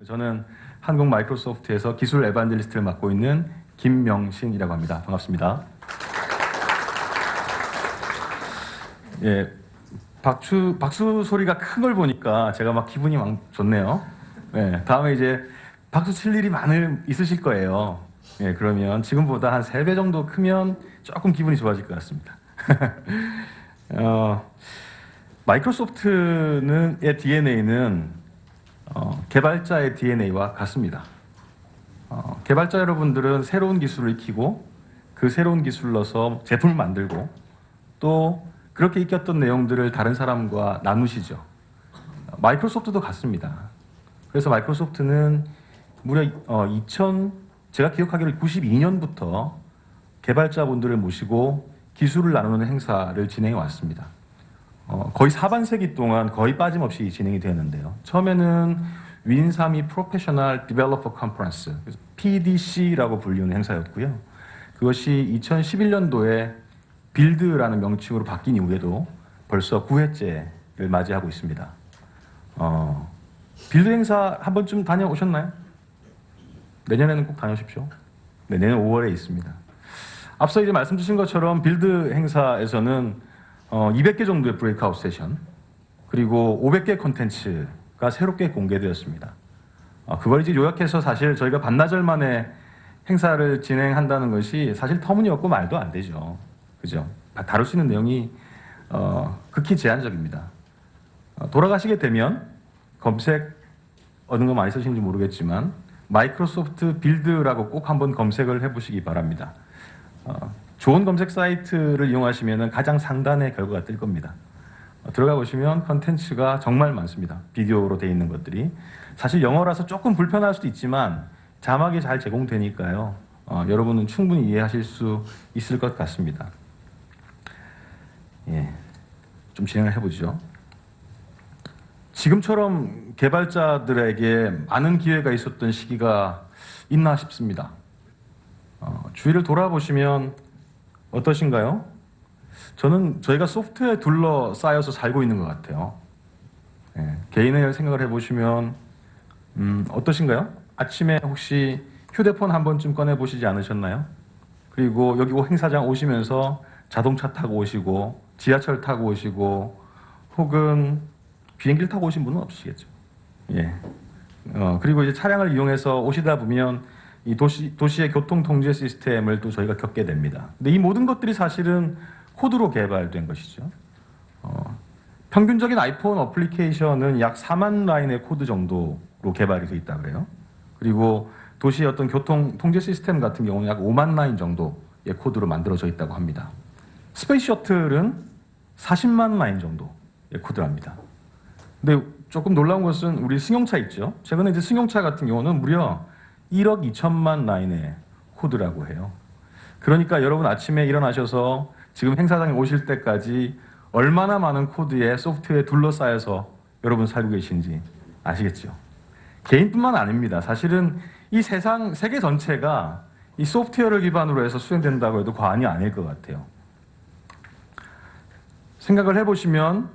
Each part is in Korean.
저는 한국 마이크로소프트에서 기술 에반젤리스트를 맡고 있는 김명신이라고 합니다. 반갑습니다. 예, 박수 소리가 큰 걸 보니까 제가 막 기분이 막 좋네요. 예, 다음에 이제 박수 칠 일이 있으실 거예요. 예, 그러면 지금보다 한 3배 정도 크면 조금 기분이 좋아질 것 같습니다. 마이크로소프트의 DNA는 개발자의 DNA와 같습니다. 개발자 여러분들은 새로운 기술을 익히고 그 새로운 기술로서 제품을 만들고 또 그렇게 익혔던 내용들을 다른 사람과 나누시죠. 마이크로소프트도 같습니다. 그래서 마이크로소프트는 무려 제가 기억하기로 92년부터 개발자분들을 모시고 기술을 나누는 행사를 진행해 왔습니다. 거의 4반세기 동안 거의 빠짐없이 진행이 되었는데요. 처음에는 윈3이 프로페셔널 디벨로퍼 컨퍼런스, PDC라고 불리는 행사였고요. 그것이 2011년도에 빌드라는 명칭으로 바뀐 이후에도 벌써 9회째를 맞이하고 있습니다. 빌드 행사 한 번쯤 다녀오셨나요? 내년에는 꼭 다녀오십시오. 네, 내년 5월에 있습니다. 앞서 이제 말씀 주신 것처럼 빌드 행사에서는 200개 정도의 브레이크아웃 세션 그리고 500개 콘텐츠가 새롭게 공개되었습니다. 그걸 이제 요약해서 사실 저희가 반나절 만에 행사를 진행한다는 것이 사실 터무니없고 말도 안 되죠. 그죠? 다룰 수 있는 내용이 극히 제한적입니다. 돌아가시게 되면 검색 어느 거 많이 쓰시는지 모르겠지만 마이크로소프트 빌드라고 꼭 한번 검색을 해보시기 바랍니다. 좋은 검색 사이트를 이용하시면 가장 상단에 결과가 뜰 겁니다. 들어가 보시면 컨텐츠가 정말 많습니다. 비디오로 되어 있는 것들이. 사실 영어라서 조금 불편할 수도 있지만 자막이 잘 제공되니까요. 여러분은 충분히 이해하실 수 있을 것 같습니다. 예, 좀 진행을 해보죠. 지금처럼 개발자들에게 많은 기회가 있었던 시기가 있나 싶습니다. 주위를 돌아보시면 어떠신가요? 저희가 소프트웨어에 둘러싸여서 살고 있는 것 같아요. 예, 개인의 생각을 해보시면 어떠신가요? 아침에 혹시 휴대폰 한 번쯤 꺼내보시지 않으셨나요? 그리고 여기 행사장 오시면서 자동차 타고 오시고 지하철 타고 오시고 혹은 비행기를 타고 오신 분은 없으시겠죠. 예. 그리고 이제 차량을 이용해서 오시다 보면 이 도시의 교통 통제 시스템을 또 저희가 겪게 됩니다. 근데 이 모든 것들이 사실은 코드로 개발된 것이죠. 평균적인 아이폰 어플리케이션은 약 4만 라인의 코드 정도로 개발이 되어 있다 그래요. 그리고 도시의 어떤 교통 통제 시스템 같은 경우는 약 5만 라인 정도의 코드로 만들어져 있다고 합니다. 스페이스 셔틀은 40만 라인 정도의 코드랍니다. 근데 조금 놀라운 것은 우리 승용차 있죠. 최근에 이제 승용차 같은 경우는 무려 1억 2천만 라인의 코드라고 해요. 그러니까 여러분 아침에 일어나셔서 지금 행사장에 오실 때까지 얼마나 많은 코드에 소프트웨어에 둘러싸여서 여러분 살고 계신지 아시겠죠? 개인뿐만 아닙니다. 사실은 이 세계 전체가 이 소프트웨어를 기반으로 해서 수행된다고 해도 과언이 아닐 것 같아요. 생각을 해보시면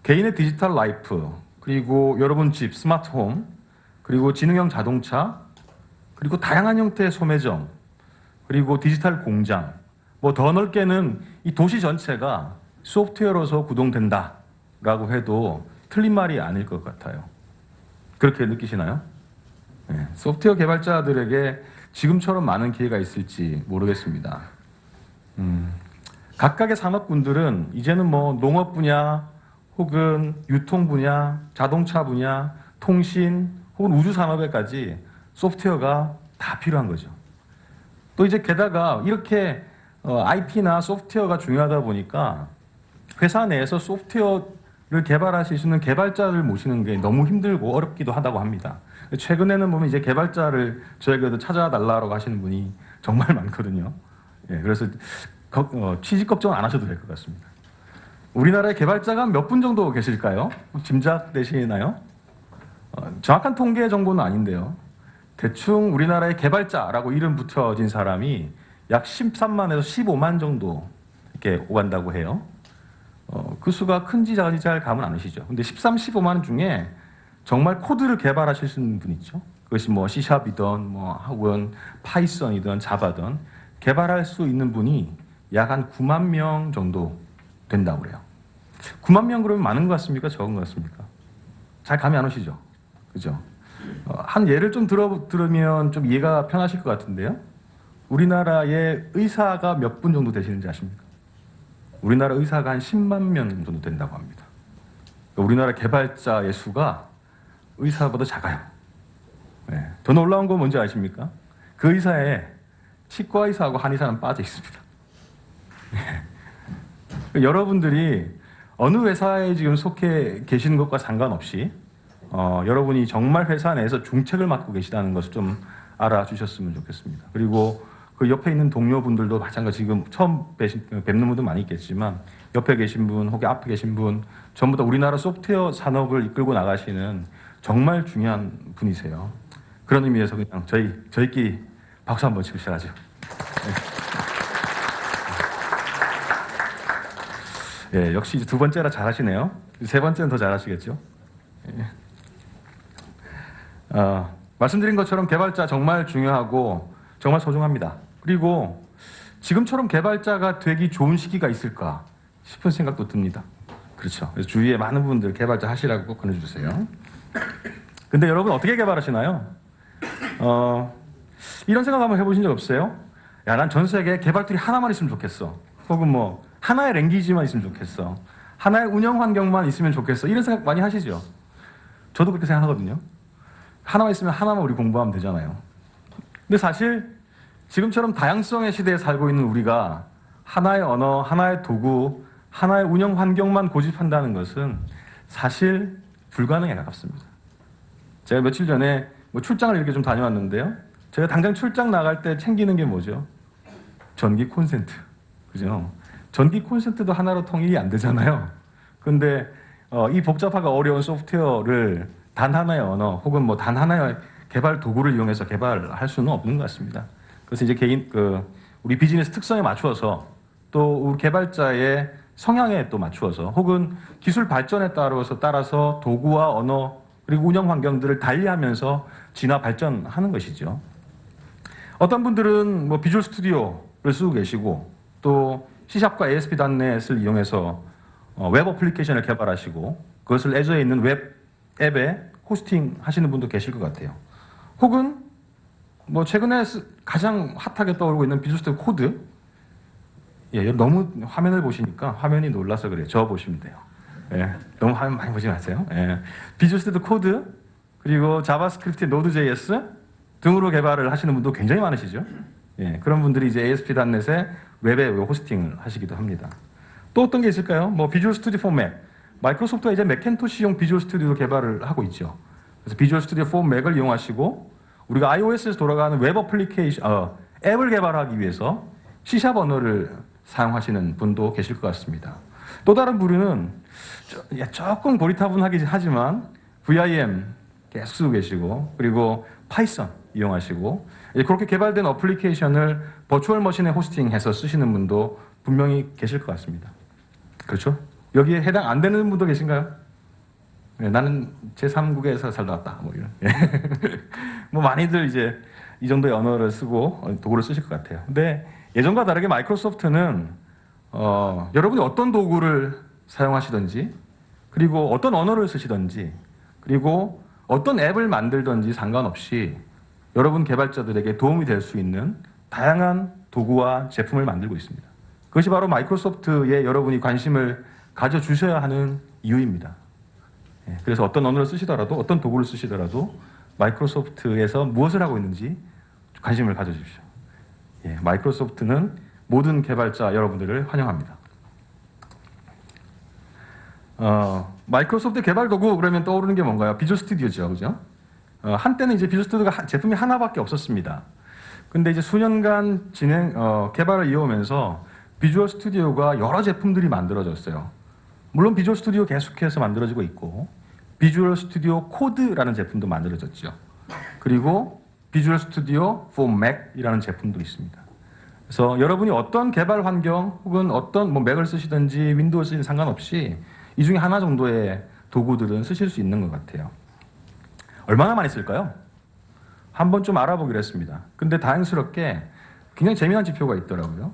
개인의 디지털 라이프, 그리고 여러분 집, 스마트홈, 그리고 지능형 자동차, 그리고 다양한 형태의 소매점, 그리고 디지털 공장, 뭐 더 넓게는 이 도시 전체가 소프트웨어로서 구동된다라고 해도 틀린 말이 아닐 것 같아요. 그렇게 느끼시나요? 네, 소프트웨어 개발자들에게 지금처럼 많은 기회가 있을지 모르겠습니다. 각각의 산업군들은 이제는 뭐 농업 분야, 혹은 유통 분야, 자동차 분야, 통신, 혹은 우주 산업에까지 소프트웨어가 다 필요한 거죠. 또 이제 게다가 이렇게 IT나 소프트웨어가 중요하다 보니까 회사 내에서 소프트웨어를 개발하실 수 있는 개발자를 모시는 게 너무 힘들고 어렵기도 하다고 합니다. 최근에는 보면 이제 개발자를 저에게도 찾아달라고 하시는 분이 정말 많거든요. 예, 그래서 취직 걱정 안 하셔도 될 것 같습니다. 우리나라에 개발자가 몇 분 정도 계실까요? 짐작되시나요? 정확한 통계 정보는 아닌데요. 대충 우리나라의 개발자라고 이름 붙여진 사람이 약 13만에서 15만 정도 이렇게 오간다고 해요. 그 수가 큰지 작은지 잘 감은 않으시죠. 근데 13, 15만 중에 정말 코드를 개발하시는 분 있죠. 그것이 뭐 C샵이든 뭐 혹은 파이썬이든 자바든 개발할 수 있는 분이 약 한 9만 명 정도 된다고 그래요. 9만 명 그러면 많은 것 같습니까? 적은 것 같습니까? 잘 감이 안 오시죠? 그죠? 한 예를 좀 들으면 좀 이해가 편하실 것 같은데요. 우리나라의 의사가 몇 분 정도 되시는지 아십니까? 우리나라 의사가 한 10만 명 정도 된다고 합니다. 그러니까 우리나라 개발자의 수가 의사보다 작아요. 네. 더 놀라운 건 뭔지 아십니까? 그 의사에 치과 의사하고 한의사는 빠져 있습니다. 네. 여러분들이 어느 회사에 지금 속해 계시는 것과 상관없이 여러분이 정말 회사 내에서 중책을 맡고 계시다는 것을 좀 알아주셨으면 좋겠습니다. 그리고 그 옆에 있는 동료분들도 마찬가지 지금 처음 뵙는 분도 많이 있겠지만 옆에 계신 분 혹은 앞에 계신 분 전부 다 우리나라 소프트웨어 산업을 이끌고 나가시는 정말 중요한 분이세요. 그런 의미에서 그냥 저희끼리 박수 한번 치고 시작하죠. 네. 예, 역시 두 번째라 잘하시네요. 세 번째는 더 잘하시겠죠. 예. 말씀드린 것처럼 개발자 정말 중요하고 정말 소중합니다. 그리고 지금처럼 개발자가 되기 좋은 시기가 있을까 싶은 생각도 듭니다. 그렇죠. 그래서 주위에 많은 분들 개발자 하시라고 꼭 권해주세요. 근데 여러분 어떻게 개발하시나요? 이런 생각 한번 해보신 적 없어요? 야, 난 전 세계에 개발 툴이 하나만 있으면 좋겠어. 혹은 뭐 하나의 랭귀지만 있으면 좋겠어. 하나의 운영 환경만 있으면 좋겠어. 이런 생각 많이 하시죠? 저도 그렇게 생각하거든요. 하나만 있으면 하나만 우리 공부하면 되잖아요. 근데 사실 지금처럼 다양성의 시대에 살고 있는 우리가 하나의 언어, 하나의 도구, 하나의 운영 환경만 고집한다는 것은 사실 불가능에 가깝습니다. 제가 며칠 전에 뭐 출장을 이렇게 좀 다녀왔는데요. 제가 당장 출장 나갈 때 챙기는 게 뭐죠? 전기 콘센트. 그죠? 전기 콘센트도 하나로 통일이 안 되잖아요. 근데 이 복잡하고 어려운 소프트웨어를 단 하나의 언어 혹은 뭐 단 하나의 개발 도구를 이용해서 개발할 수는 없는 것 같습니다. 그래서 이제 우리 비즈니스 특성에 맞추어서 또 우리 개발자의 성향에 또 맞추어서 혹은 기술 발전에 따라서 도구와 언어 그리고 운영 환경들을 달리하면서 진화 발전하는 것이죠. 어떤 분들은 뭐 비주얼 스튜디오를 쓰고 계시고 또 C샵과 ASP.NET을 이용해서 웹 어플리케이션을 개발하시고 그것을 애저에 있는 웹 앱에 호스팅 하시는 분도 계실 것 같아요. 혹은 뭐 최근에 가장 핫하게 떠오르고 있는 비주얼 스튜디오 코드. 예, 너무 화면을 보시니까 화면이 놀라서 그래요. 저 보시면 돼요. 예, 너무 화면 많이 보지 마세요. 예, 비주얼 스튜디오 코드 그리고 자바스크립트, 노드.js 등으로 개발을 하시는 분도 굉장히 많으시죠. 예, 그런 분들이 이제 ASP.NET에 웹에 호스팅을 하시기도 합니다. 또 어떤 게 있을까요? 뭐 비주얼 스튜디오 4 맥. 마이크로소프트가 이제 맥킨토시용 비주얼 스튜디오 개발을 하고 있죠. 그래서 비주얼 스튜디오 4 맥을 이용하시고 우리가 iOS에서 돌아가는 웹 어플리케이션, 앱을 개발하기 위해서 C# 언어를 사용하시는 분도 계실 것 같습니다. 또 다른 부류는 조금 고리타분하긴 하지만 VIM 계속 쓰고 계시고 그리고 파이썬 이용하시고 그렇게 개발된 어플리케이션을 버추얼 머신에 호스팅해서 쓰시는 분도 분명히 계실 것 같습니다. 그렇죠? 여기에 해당 안 되는 분도 계신가요? 네, 나는 제3국에서 살다 왔다. 뭐 이런. 뭐 많이들 이제 이 정도의 언어를 쓰고 도구를 쓰실 것 같아요. 근데 예전과 다르게 마이크로소프트는 여러분이 어떤 도구를 사용하시든지 그리고 어떤 언어를 쓰시든지 그리고 어떤 앱을 만들든지 상관없이 여러분 개발자들에게 도움이 될 수 있는 다양한 도구와 제품을 만들고 있습니다. 그것이 바로 마이크로소프트에 여러분이 관심을 가져주셔야 하는 이유입니다. 그래서 어떤 언어를 쓰시더라도 어떤 도구를 쓰시더라도 마이크로소프트에서 무엇을 하고 있는지 관심을 가져주십시오. 마이크로소프트는 모든 개발자 여러분들을 환영합니다. 마이크로소프트 개발 도구 그러면 떠오르는 게 뭔가요? 비주얼 스튜디오죠, 그죠? 한때는 이제 비주얼 스튜디오가 제품이 하나밖에 없었습니다. 근데 이제 수년간 개발을 이어오면서 비주얼 스튜디오가 여러 제품들이 만들어졌어요. 물론 비주얼 스튜디오 계속해서 만들어지고 있고 비주얼 스튜디오 코드라는 제품도 만들어졌죠. 그리고 비주얼 스튜디오 for Mac이라는 제품도 있습니다. 그래서 여러분이 어떤 개발 환경 혹은 어떤 뭐 맥을 쓰시든지 윈도우를 쓰시든 상관없이 이 중에 하나 정도의 도구들은 쓰실 수 있는 것 같아요. 얼마나 많이 쓸까요? 한번 좀 알아보기로 했습니다. 근데 다행스럽게 굉장히 재미난 지표가 있더라고요.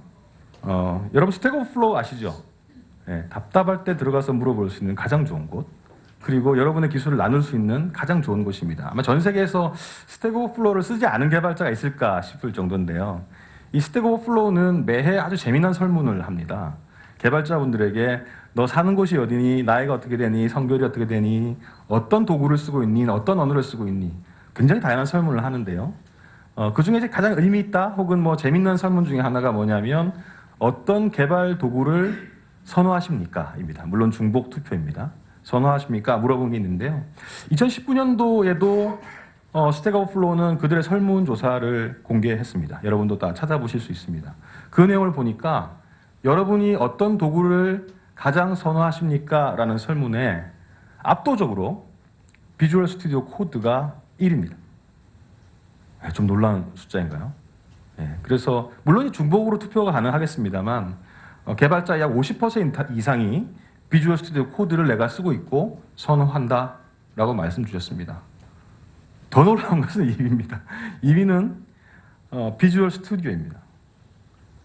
여러분 스택 오버플로우 아시죠? 네, 답답할 때 들어가서 물어볼 수 있는 가장 좋은 곳. 그리고 여러분의 기술을 나눌 수 있는 가장 좋은 곳입니다. 아마 전 세계에서 스택 오버플로우를 쓰지 않은 개발자가 있을까 싶을 정도인데요. 이 스택 오버플로우는 매해 아주 재미난 설문을 합니다. 개발자분들에게 너 사는 곳이 어디니, 나이가 어떻게 되니, 성별이 어떻게 되니, 어떤 도구를 쓰고 있니, 어떤 언어를 쓰고 있니, 굉장히 다양한 설문을 하는데요. 그 중에 가장 의미 있다 혹은 뭐 재밌는 설문 중에 하나가 뭐냐면 어떤 개발 도구를 선호하십니까? 입니다. 물론 중복 투표입니다. 선호하십니까? 물어본 게 있는데요. 2019년도에도 스택 오버플로우는 그들의 설문조사를 공개했습니다. 여러분도 다 찾아보실 수 있습니다. 그 내용을 보니까 여러분이 어떤 도구를 가장 선호하십니까? 라는 설문에 압도적으로 비주얼 스튜디오 코드가 1위입니다. 좀 놀라운 숫자인가요? 네, 그래서 물론 이 중복으로 투표가 가능하겠습니다만 개발자 약 50% 이상이 비주얼 스튜디오 코드를 내가 쓰고 있고 선호한다 라고 말씀 주셨습니다. 더 놀라운 것은 2위입니다. 2위는 비주얼 스튜디오입니다.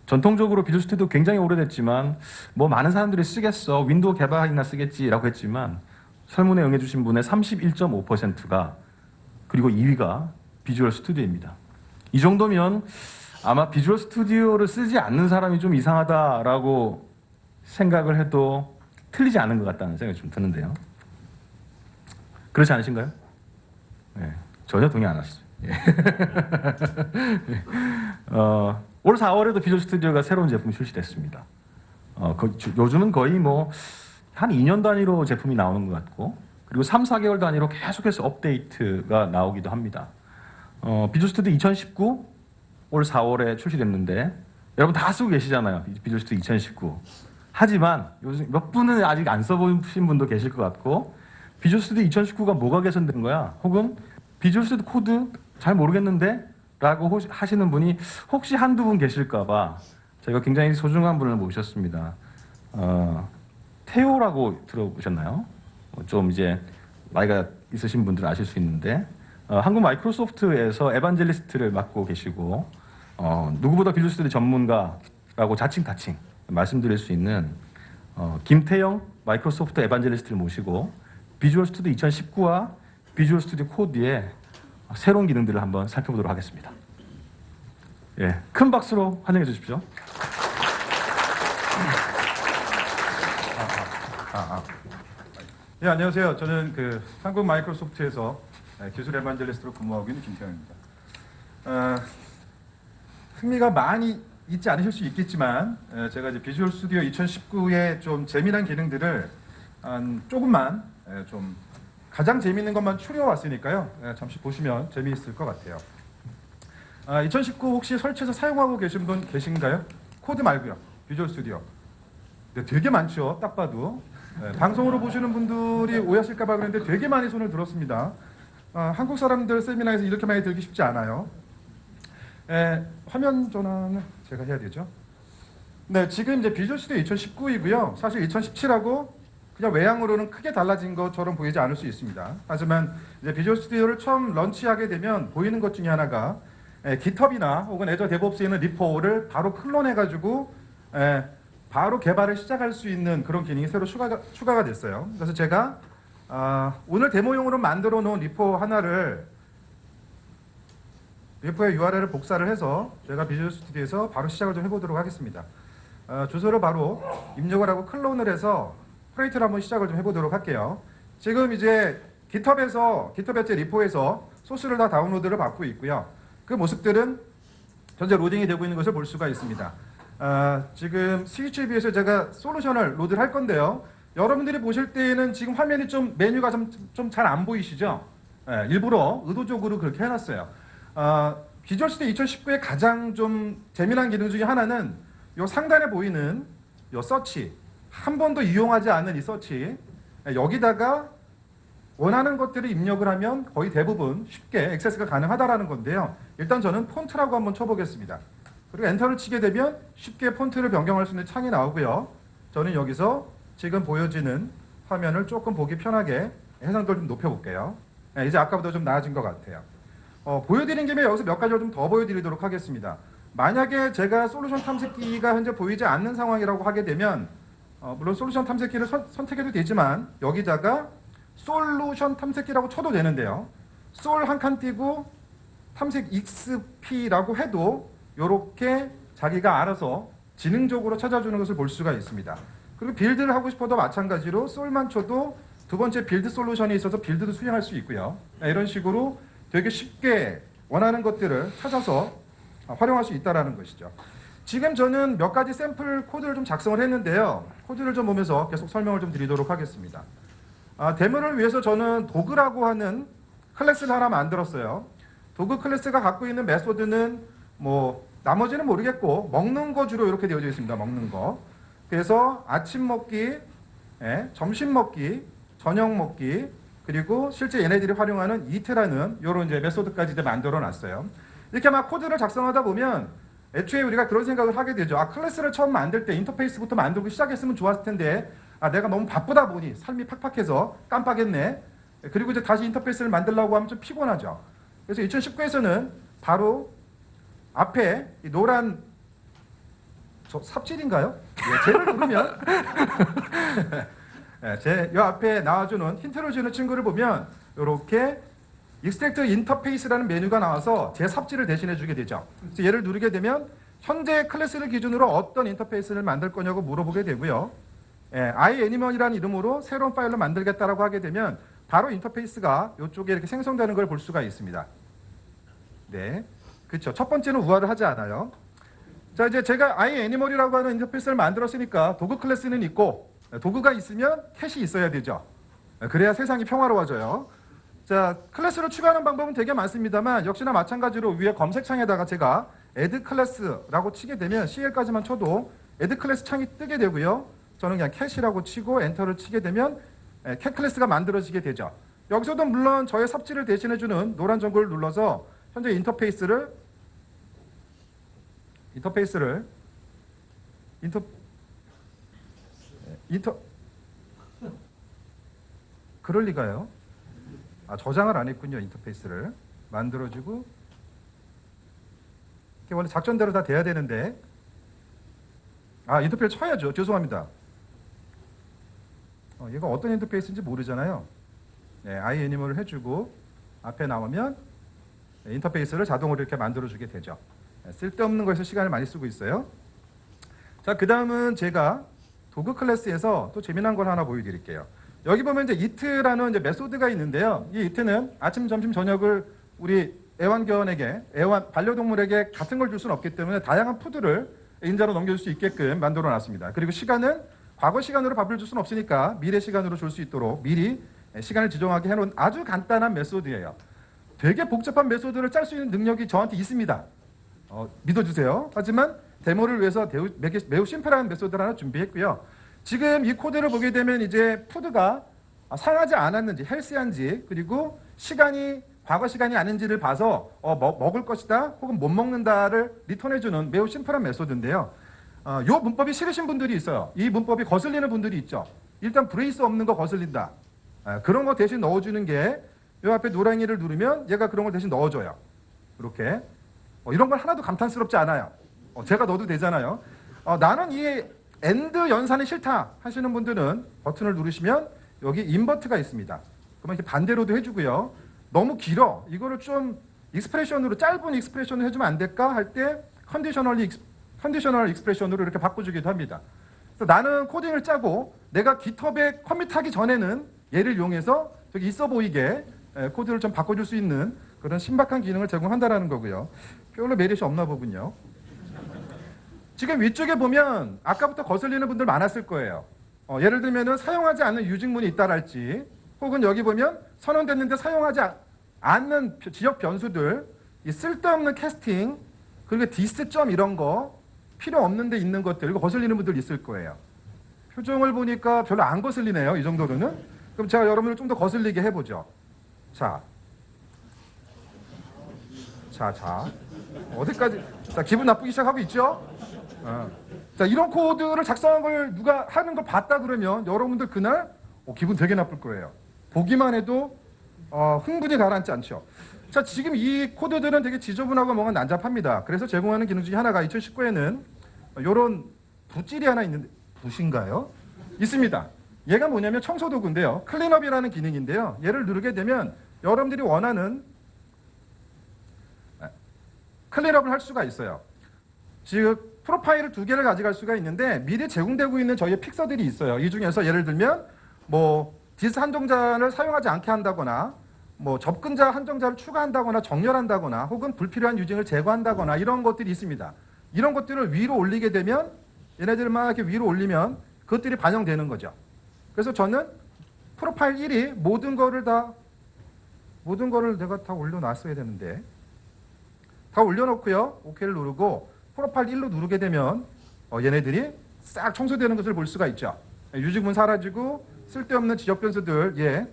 전통적으로 비주얼 스튜디오 굉장히 오래됐지만 뭐 많은 사람들이 쓰겠어, 윈도우 개발이나 쓰겠지라고 했지만 설문에 응해주신 분의 31.5%가 그리고 2위가 비주얼 스튜디오입니다. 이 정도면 아마 비주얼 스튜디오를 쓰지 않는 사람이 좀 이상하다라고 생각을 해도 틀리지 않은 것 같다는 생각이 좀 드는데요. 그렇지 않으신가요? 네, 전혀 동의 안 하시죠. 올 4월에도 비주얼 스튜디오가 새로운 제품 출시됐습니다. 요즘은 거의 뭐 한 2년 단위로 제품이 나오는 것 같고 그리고 3, 4개월 단위로 계속해서 업데이트가 나오기도 합니다. 비주얼 스튜디오 2019 올 4월에 출시됐는데 여러분 다 쓰고 계시잖아요. 비주얼 스튜디오 2019. 하지만 요즘 몇 분은 아직 안 써보신 분도 계실 것 같고 비주얼 스튜디오 2019가 뭐가 개선된 거야? 혹은 비주얼 스튜디오 코드 잘 모르겠는데? 라고 하시는 분이 혹시 한두 분 계실까 봐 저희가 굉장히 소중한 분을 모셨습니다. 테오라고 들어보셨나요? 좀 이제 나이가 있으신 분들은 아실 수 있는데 한국 마이크로소프트에서 에반젤리스트를 맡고 계시고 누구보다 비주얼 스튜디오 전문가라고 자칭 말씀드릴 수 있는 김태영 마이크로소프트 에반젤리스트를 모시고 비주얼 스튜디오 2019와 비주얼 스튜디오 코드의 새로운 기능들을 한번 살펴보도록 하겠습니다. 예, 큰 박수로 환영해 주십시오. 네, 안녕하세요. 저는 한국 마이크로소프트에서 기술 에반젤리스트로 근무하고 있는 김태형입니다. 흥미가 많이 있지 않으실 수 있겠지만 제가 이제 비주얼 스튜디오 2019의 좀 재미난 기능들을 조금만 좀 가장 재미있는 것만 추려왔으니까요. 잠시 보시면 재미있을 것 같아요. 2019 혹시 설치해서 사용하고 계신 분 계신가요? 코드 말고요. 비주얼 스튜디오. 네, 되게 많죠. 딱 봐도. 방송으로 보시는 분들이 오해하실까 봐 그랬는데 되게 많이 손을 들었습니다. 한국 사람들 세미나에서 이렇게 많이 들기 쉽지 않아요. 화면 전환을 제가 해야 되죠. 네, 지금 이제 비주얼 스튜디오 2019이고요. 사실 2017하고 그냥 외향으로는 크게 달라진 것처럼 보이지 않을 수 있습니다. 하지만 이제 비주얼 스튜디오를 처음 런치하게 되면 보이는 것 중에 하나가 GitHub이나 혹은 애저 데브옵스에 있는 리포를 바로 클론해가지고 바로 개발을 시작할 수 있는 그런 기능이 새로 추가가 됐어요. 그래서 제가 오늘 데모용으로 만들어 놓은 리포 하나를 리포의 URL을 복사를 해서 제가 비주얼 스튜디오에서 바로 시작을 좀 해보도록 하겠습니다. 주소를 바로 입력을 하고 클론을 해서 크리에이트를 한번 시작을 좀 해보도록 할게요. 지금 이제 GitHub의 리포에서 소스를 다 다운로드를 받고 있고요. 그 모습들은 현재 로딩이 되고 있는 것을 볼 수가 있습니다. 지금 스위치비에서 제가 솔루션을 로드를 할 건데요. 여러분들이 보실 때에는 지금 화면이 좀 메뉴가 좀 잘 안 보이시죠? 일부러 의도적으로 그렇게 해놨어요. 비주얼 스튜디오 2019의 가장 좀 재미난 기능 중에 하나는 이 상단에 보이는 이 서치, 한 번도 이용하지 않은 이 서치, 여기다가 원하는 것들을 입력을 하면 거의 대부분 쉽게 액세스가 가능하다라는 건데요. 일단 저는 폰트라고 한번 쳐보겠습니다. 그리고 엔터를 치게 되면 쉽게 폰트를 변경할 수 있는 창이 나오고요. 저는 여기서 지금 보여지는 화면을 조금 보기 편하게 해상도를 좀 높여볼게요. 이제 아까보다 좀 나아진 것 같아요. 보여드린 김에 여기서 몇 가지를 좀 더 보여드리도록 하겠습니다. 만약에 제가 솔루션 탐색기가 현재 보이지 않는 상황이라고 하게 되면 물론 솔루션 탐색기를 선택해도 되지만 여기다가 솔루션 탐색기라고 쳐도 되는데요. 솔 한 칸 띄고 탐색 XP라고 해도 이렇게 자기가 알아서 지능적으로 찾아주는 것을 볼 수가 있습니다. 그리고 빌드를 하고 싶어도 마찬가지로 솔만 쳐도 두 번째 빌드 솔루션이 있어서 빌드도 수행할 수 있고요. 이런 식으로 되게 쉽게 원하는 것들을 찾아서 활용할 수 있다는 것이죠. 지금 저는 몇 가지 샘플 코드를 좀 작성을 했는데요. 코드를 좀 보면서 계속 설명을 좀 드리도록 하겠습니다. 데모를 위해서 저는 도그라고 하는 클래스를 하나 만들었어요. 도그 클래스가 갖고 있는 메소드는 뭐 나머지는 모르겠고 먹는 거 주로 이렇게 되어져 있습니다. 먹는 거. 그래서 아침 먹기, 점심 먹기, 저녁 먹기, 그리고 실제 얘네들이 활용하는 이트라는 이런 이제 메소드까지 이제 만들어 놨어요. 이렇게 막 코드를 작성하다 보면 애초에 우리가 그런 생각을 하게 되죠. 클래스를 처음 만들 때 인터페이스부터 만들고 시작했으면 좋았을 텐데 내가 너무 바쁘다 보니 삶이 팍팍해서 깜빡했네. 그리고 이제 다시 인터페이스를 만들려고 하면 좀 피곤하죠. 그래서 2019에서는 바로 앞에 이 노란 저 삽질인가요? 쟤를 누르면 이 앞에 나와주는 힌트를 주는 친구를 보면 이렇게 Extract Interface라는 메뉴가 나와서 제 삽질을 대신해 주게 되죠. 그래서 얘를 누르게 되면 현재 클래스를 기준으로 어떤 인터페이스를 만들 거냐고 물어보게 되고요. iAnimal이라는 이름으로 새로운 파일로 만들겠다라고 하게 되면 바로 인터페이스가 이쪽에 이렇게 생성되는 걸 볼 수가 있습니다. 네, 그렇죠. 첫 번째는 우화를 하지 않아요. 자, 이제 제가 iAnimal이라고 하는 인터페이스를 만들었으니까 도구 클래스는 있고 도구가 있으면 캣이 있어야 되죠. 그래야 세상이 평화로워져요. 자, 클래스를 추가하는 방법은 되게 많습니다만 역시나 마찬가지로 위에 검색창에다가 제가 add class라고 치게 되면 CL까지만 쳐도 add class 창이 뜨게 되고요. 저는 그냥 캣이라고 치고 엔터를 치게 되면 캣 클래스가 만들어지게 되죠. 여기서도 물론 저의 삽질을 대신해주는 노란 전구를 눌러서 현재 인터페이스를 그럴 리가요. 저장을 안 했군요. 인터페이스를 만들어주고 이게 원래 작전대로 다 돼야 되는데 인터페이스 쳐야죠. 죄송합니다. 얘가 어떤 인터페이스인지 모르잖아요. iAnimal을 해주고 앞에 나오면 인터페이스를 자동으로 이렇게 만들어주게 되죠. 쓸데없는 거에서 시간을 많이 쓰고 있어요. 자, 그 다음은 제가 도구 클래스에서 또 재미난 걸 하나 보여드릴게요. 여기 보면 이제 it라는 이제 메소드가 있는데요. 이 it는 아침, 점심, 저녁을 우리 반려동물에게 같은 걸 줄 수는 없기 때문에 다양한 푸드를 인자로 넘겨줄 수 있게끔 만들어 놨습니다. 그리고 시간은 과거 시간으로 밥을 줄 수는 없으니까 미래 시간으로 줄 수 있도록 미리 시간을 지정하게 해놓은 아주 간단한 메소드예요. 되게 복잡한 메소드를 짤 수 있는 능력이 저한테 있습니다. 믿어주세요. 하지만 데모를 위해서 매우 심플한 메소드를 하나 준비했고요. 지금 이 코드를 보게 되면 이제 푸드가 상하지 않았는지, 헬스한지, 그리고 시간이 과거 시간이 아닌지를 봐서 먹을 것이다 혹은 못 먹는다를 리턴해주는 매우 심플한 메소드인데요. 이 문법이 싫으신 분들이 있어요. 이 문법이 거슬리는 분들이 있죠. 일단 브레이스 없는 거 거슬린다. 그런 거 대신 넣어주는 게 이 앞에 노랑이를 누르면 얘가 그런 걸 대신 넣어줘요. 이렇게. 이런 건 하나도 감탄스럽지 않아요. 제가 넣어도 되잖아요. 나는 이 엔드 연산이 싫다 하시는 분들은 버튼을 누르시면 여기 인버트가 있습니다. 그러면 이렇게 반대로도 해주고요. 너무 길어. 이거를 좀 익스프레션으로 짧은 익스프레션을 해주면 안 될까 할 때 컨디셔널 익스프레션으로 이렇게 바꿔주기도 합니다. 그래서 나는 코딩을 짜고 내가 깃허브에 커밋하기 전에는 얘를 이용해서 저기 있어 보이게 코드를 좀 바꿔줄 수 있는 그런 신박한 기능을 제공한다는 거고요. 별로 메리트 없나 보군요. 지금 위쪽에 보면 아까부터 거슬리는 분들 많았을 거예요. 예를 들면 사용하지 않는 유증문이 있다랄지 혹은 여기 보면 선언됐는데 사용하지 않는 지역 변수들, 이 쓸데없는 캐스팅, 그리고 디스점 이런 거 필요 없는데 있는 것들 이거 거슬리는 분들 있을 거예요. 표정을 보니까 별로 안 거슬리네요. 이 정도로는. 그럼 제가 여러분을 좀 더 거슬리게 해보죠. 자, 어디까지? 자, 기분 나쁘기 시작하고 있죠? 자, 이런 코드를 작성한 걸 누가 하는 걸 봤다 그러면 여러분들 그날 기분 되게 나쁠 거예요. 보기만 해도 흥분이 가라앉지 않죠. 자, 지금 이 코드들은 되게 지저분하고 뭔가 난잡합니다. 그래서 제공하는 기능 중에 하나가 2019에는 이런 붓질이 하나 있는데, 붓인가요? 있습니다. 얘가 뭐냐면 청소 도구인데요. 클린업이라는 기능인데요. 얘를 누르게 되면 여러분들이 원하는 클린업을 할 수가 있어요. 지금 프로파일을 2개를 가져갈 수가 있는데 미리 제공되고 있는 저희의 픽서들이 있어요. 이 중에서 예를 들면 뭐 디스 한정자를 사용하지 않게 한다거나 뭐 접근자 한정자를 추가한다거나 정렬한다거나 혹은 불필요한 유징을 제거한다거나 이런 것들이 있습니다. 이런 것들을 위로 올리게 되면 얘네들만 이렇게 위로 올리면 그것들이 반영되는 거죠. 그래서 저는 프로파일 1이 모든 거를 내가 다 올려놨어야 되는데 다 올려놓고요. OK를 누르고 프로파일 1로 누르게 되면 얘네들이 싹 청소되는 것을 볼 수가 있죠. 유지문 사라지고 쓸데없는 지적 변수들, 예,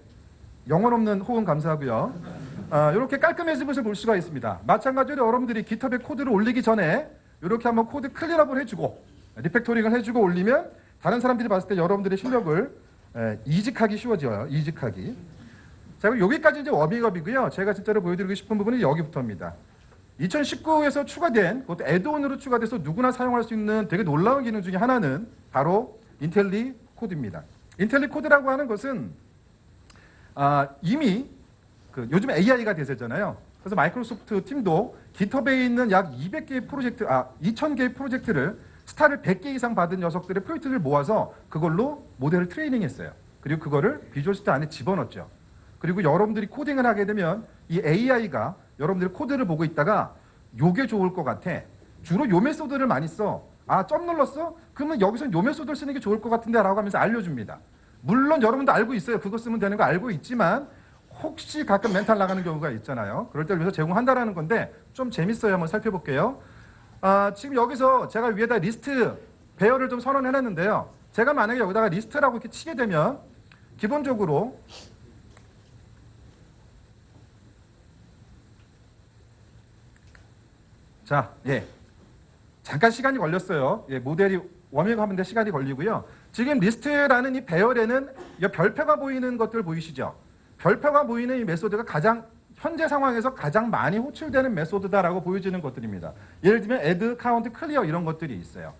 영혼 없는 호응 감사하고요. 이렇게 깔끔해진 것을 볼 수가 있습니다. 마찬가지로 여러분들이 깃허브에 코드를 올리기 전에 이렇게 한번 코드 클린업을 해주고 리팩토링을 해주고 올리면 다른 사람들이 봤을 때 여러분들의 실력을 이직하기 쉬워져요. 이직하기. 자, 그럼 여기까지 이제 워밍업이고요. 제가 진짜로 보여드리고 싶은 부분은 여기부터입니다. 2019에서 추가된, 그것도 애드온으로 추가돼서 누구나 사용할 수 있는 되게 놀라운 기능 중에 하나는 바로 인텔리 코드입니다. 인텔리 코드라고 하는 것은 이미 요즘 AI가 대세잖아요. 그래서 마이크로소프트 팀도 깃허브에 있는 약 200개의 프로젝트, 2000개의 프로젝트를 스타를 100개 이상 받은 녀석들의 프로젝트를 모아서 그걸로 모델을 트레이닝했어요. 그리고 그거를 비주얼 스튜디오 안에 집어넣었죠. 그리고 여러분들이 코딩을 하게 되면 이 AI가 여러분들이 코드를 보고 있다가 요게 좋을 것 같아. 주로 요 메소드를 많이 써. 점 눌렀어? 그러면 여기서는 요 메소드를 쓰는 게 좋을 것 같은데 라고 하면서 알려줍니다. 물론 여러분도 알고 있어요. 그거 쓰면 되는 거 알고 있지만 혹시 가끔 멘탈 나가는 경우가 있잖아요. 그럴 때 위해서 제공한다라는 건데 좀 재밌어요. 한번 살펴볼게요. 지금 여기서 제가 위에다 리스트 배열을 좀 선언해놨는데요. 제가 만약에 여기다가 리스트라고 이렇게 치게 되면 기본적으로 자, 예, 잠깐 시간이 걸렸어요. 예, 모델이 워밍업하는데 시간이 걸리고요. 지금 리스트라는 이 배열에는 이 별표가 보이는 것들 보이시죠? 별표가 보이는 이 메소드가 가장 현재 상황에서 가장 많이 호출되는 메소드다라고 보여지는 것들입니다. 예를 들면 add, count, clear 이런 것들이 있어요.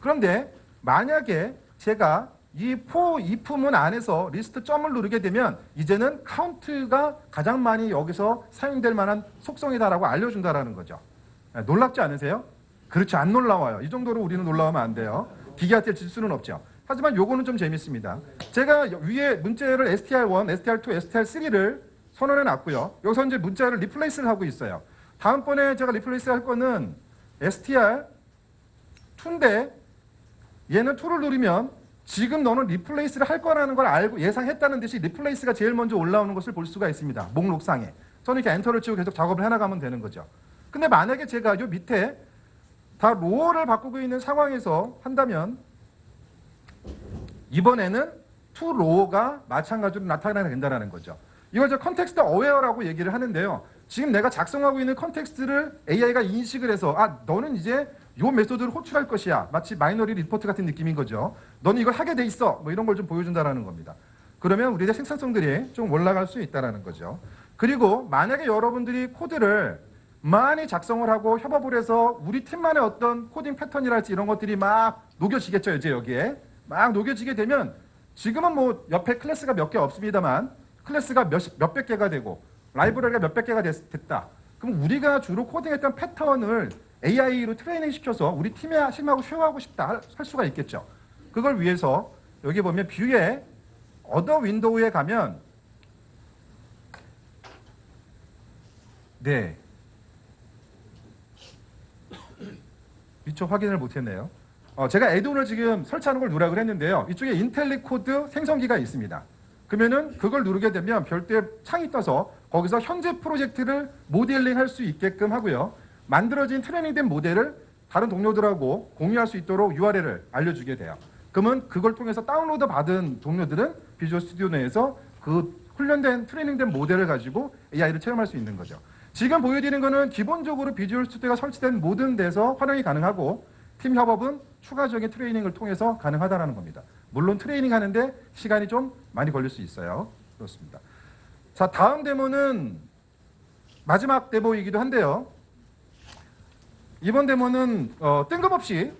그런데 만약에 제가 이 for if문 안에서 리스트 점을 누르게 되면 이제는 count가 가장 많이 여기서 사용될 만한 속성이다라고 알려준다라는 거죠. 놀랍지 않으세요? 그렇죠. 안 놀라워요. 이 정도로 우리는 놀라우면 안 돼요. 기계한테 질 수는 없죠. 하지만 요거는 좀 재밌습니다. 제가 위에 문자를 str1, str2, str3를 선언해 놨고요. 여기서 이제 문자를 리플레이스를 하고 있어요. 다음번에 제가 리플레이스 할 거는 str2인데 얘는 2를 누르면 지금 너는 리플레이스를 할 거라는 걸 알고 예상했다는 듯이 리플레이스가 제일 먼저 올라오는 것을 볼 수가 있습니다. 목록상에. 저는 이렇게 엔터를 치고 계속 작업을 해나가면 되는 거죠. 근데 만약에 제가 요 밑에 다 로어를 바꾸고 있는 상황에서 한다면 이번에는 to 로어가 마찬가지로 나타나게 된다는 거죠. 이걸 저 컨텍스트 어웨어라고 얘기를 하는데요. 지금 내가 작성하고 있는 컨텍스트를 AI가 인식을 해서 너는 이제 요 메소드를 호출할 것이야. 마치 마이너리 리포트 같은 느낌인 거죠. 너는 이걸 하게 돼 있어. 뭐 이런 걸 좀 보여준다라는 겁니다. 그러면 우리의 생산성들이 좀 올라갈 수 있다라는 거죠. 그리고 만약에 여러분들이 코드를 많이 작성을 하고 협업을 해서 우리 팀만의 어떤 코딩 패턴이랄지 이런 것들이 막 녹여지겠죠. 이제 여기에 막 녹여지게 되면 지금은 뭐 옆에 클래스가 몇 개 없습니다만 클래스가 몇백 개가 되고 라이브러리가 몇백 개가 됐다. 그럼 우리가 주로 코딩했던 패턴을 AI로 트레이닝 시켜서 우리 팀에 심하고 쉐어하고 싶다 할 수가 있겠죠. 그걸 위해서 여기 보면 뷰에 어더 윈도우에 가면 네. 이쪽 확인을 못했네요. 제가 애드온을 지금 설치하는 걸 누락을 했는데요. 이쪽에 인텔리 코드 생성기가 있습니다. 그러면은 그걸 누르게 되면 별도의 창이 떠서 거기서 현재 프로젝트를 모델링 할 수 있게끔 하고요. 만들어진 트레이닝된 모델을 다른 동료들하고 공유할 수 있도록 URL을 알려주게 돼요. 그러면 그걸 통해서 다운로드 받은 동료들은 비주얼 스튜디오 내에서 그 훈련된 트레이닝된 모델을 가지고 AI를 체험할 수 있는 거죠. 지금 보여드리는 거는 기본적으로 비주얼 스튜디오가 설치된 모든 데서 활용이 가능하고 팀 협업은 추가적인 트레이닝을 통해서 가능하다는 겁니다. 물론 트레이닝 하는데 시간이 좀 많이 걸릴 수 있어요. 그렇습니다. 자, 다음 데모는 마지막 데모이기도 한데요. 이번 데모는 뜬금없이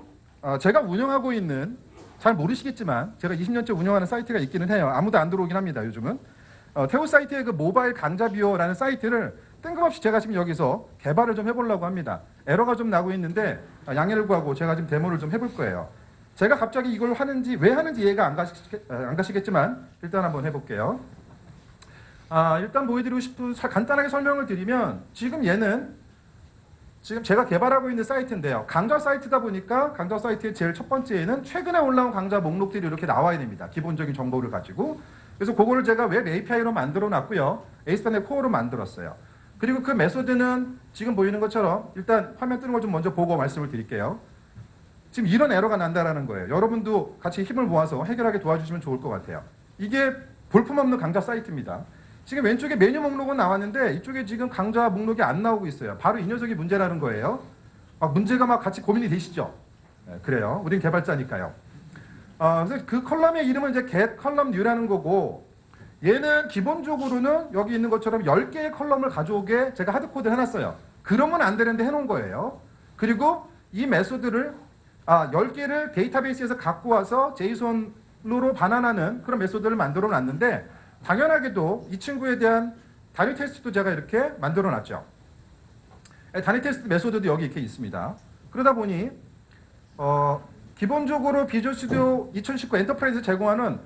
제가 운영하고 있는, 잘 모르시겠지만 제가 20년째 운영하는 사이트가 있기는 해요. 아무도 안 들어오긴 합니다. 요즘은 태우 사이트의 그 모바일 강좌 뷰어라는 사이트를 뜬금없이 제가 지금 여기서 개발을 좀 해보려고 합니다. 에러가 좀 나고 있는데 양해를 구하고 제가 지금 데모를 좀 해볼 거예요. 제가 갑자기 이걸 하는지 왜 하는지 이해가 안 가시겠지만 일단 한번 해볼게요. 일단 보여드리고 싶은 간단하게 설명을 드리면 지금 제가 개발하고 있는 사이트인데요. 강좌 사이트다 보니까 강좌 사이트의 제일 첫 번째에는 최근에 올라온 강좌 목록들이 이렇게 나와야 됩니다. 기본적인 정보를 가지고. 그래서 그거를 제가 웹 API로 만들어 놨고요. 에이스판의 코어로 만들었어요. 그리고 그 메소드는 지금 보이는 것처럼 일단 화면 뜨는 걸 좀 먼저 보고 말씀을 드릴게요. 지금 이런 에러가 난다라는 거예요. 여러분도 같이 힘을 모아서 해결하게 도와주시면 좋을 것 같아요. 이게 볼품없는 강좌 사이트입니다. 지금 왼쪽에 메뉴 목록은 나왔는데 이쪽에 지금 강좌 목록이 안 나오고 있어요. 바로 이 녀석이 문제라는 거예요. 문제가 막 같이 고민이 되시죠? 네, 그래요. 우린 개발자니까요. 그래서 그 컬럼의 이름은 이제 get column new라는 거고, 얘는 기본적으로는 여기 있는 것처럼 10개의 컬럼을 가져오게 제가 하드코드를 해놨어요. 그러면 안 되는데 해놓은 거예요. 그리고 이 메소드를 10개를 데이터베이스에서 갖고 와서 제이손으로 반환하는 그런 메소드를 만들어 놨는데, 당연하게도 이 친구에 대한 단위 테스트도 제가 이렇게 만들어 놨죠. 단위 테스트 메소드도 여기 이렇게 있습니다. 그러다 보니 기본적으로 비주얼 스튜디오 2019 엔터프라이즈 제공하는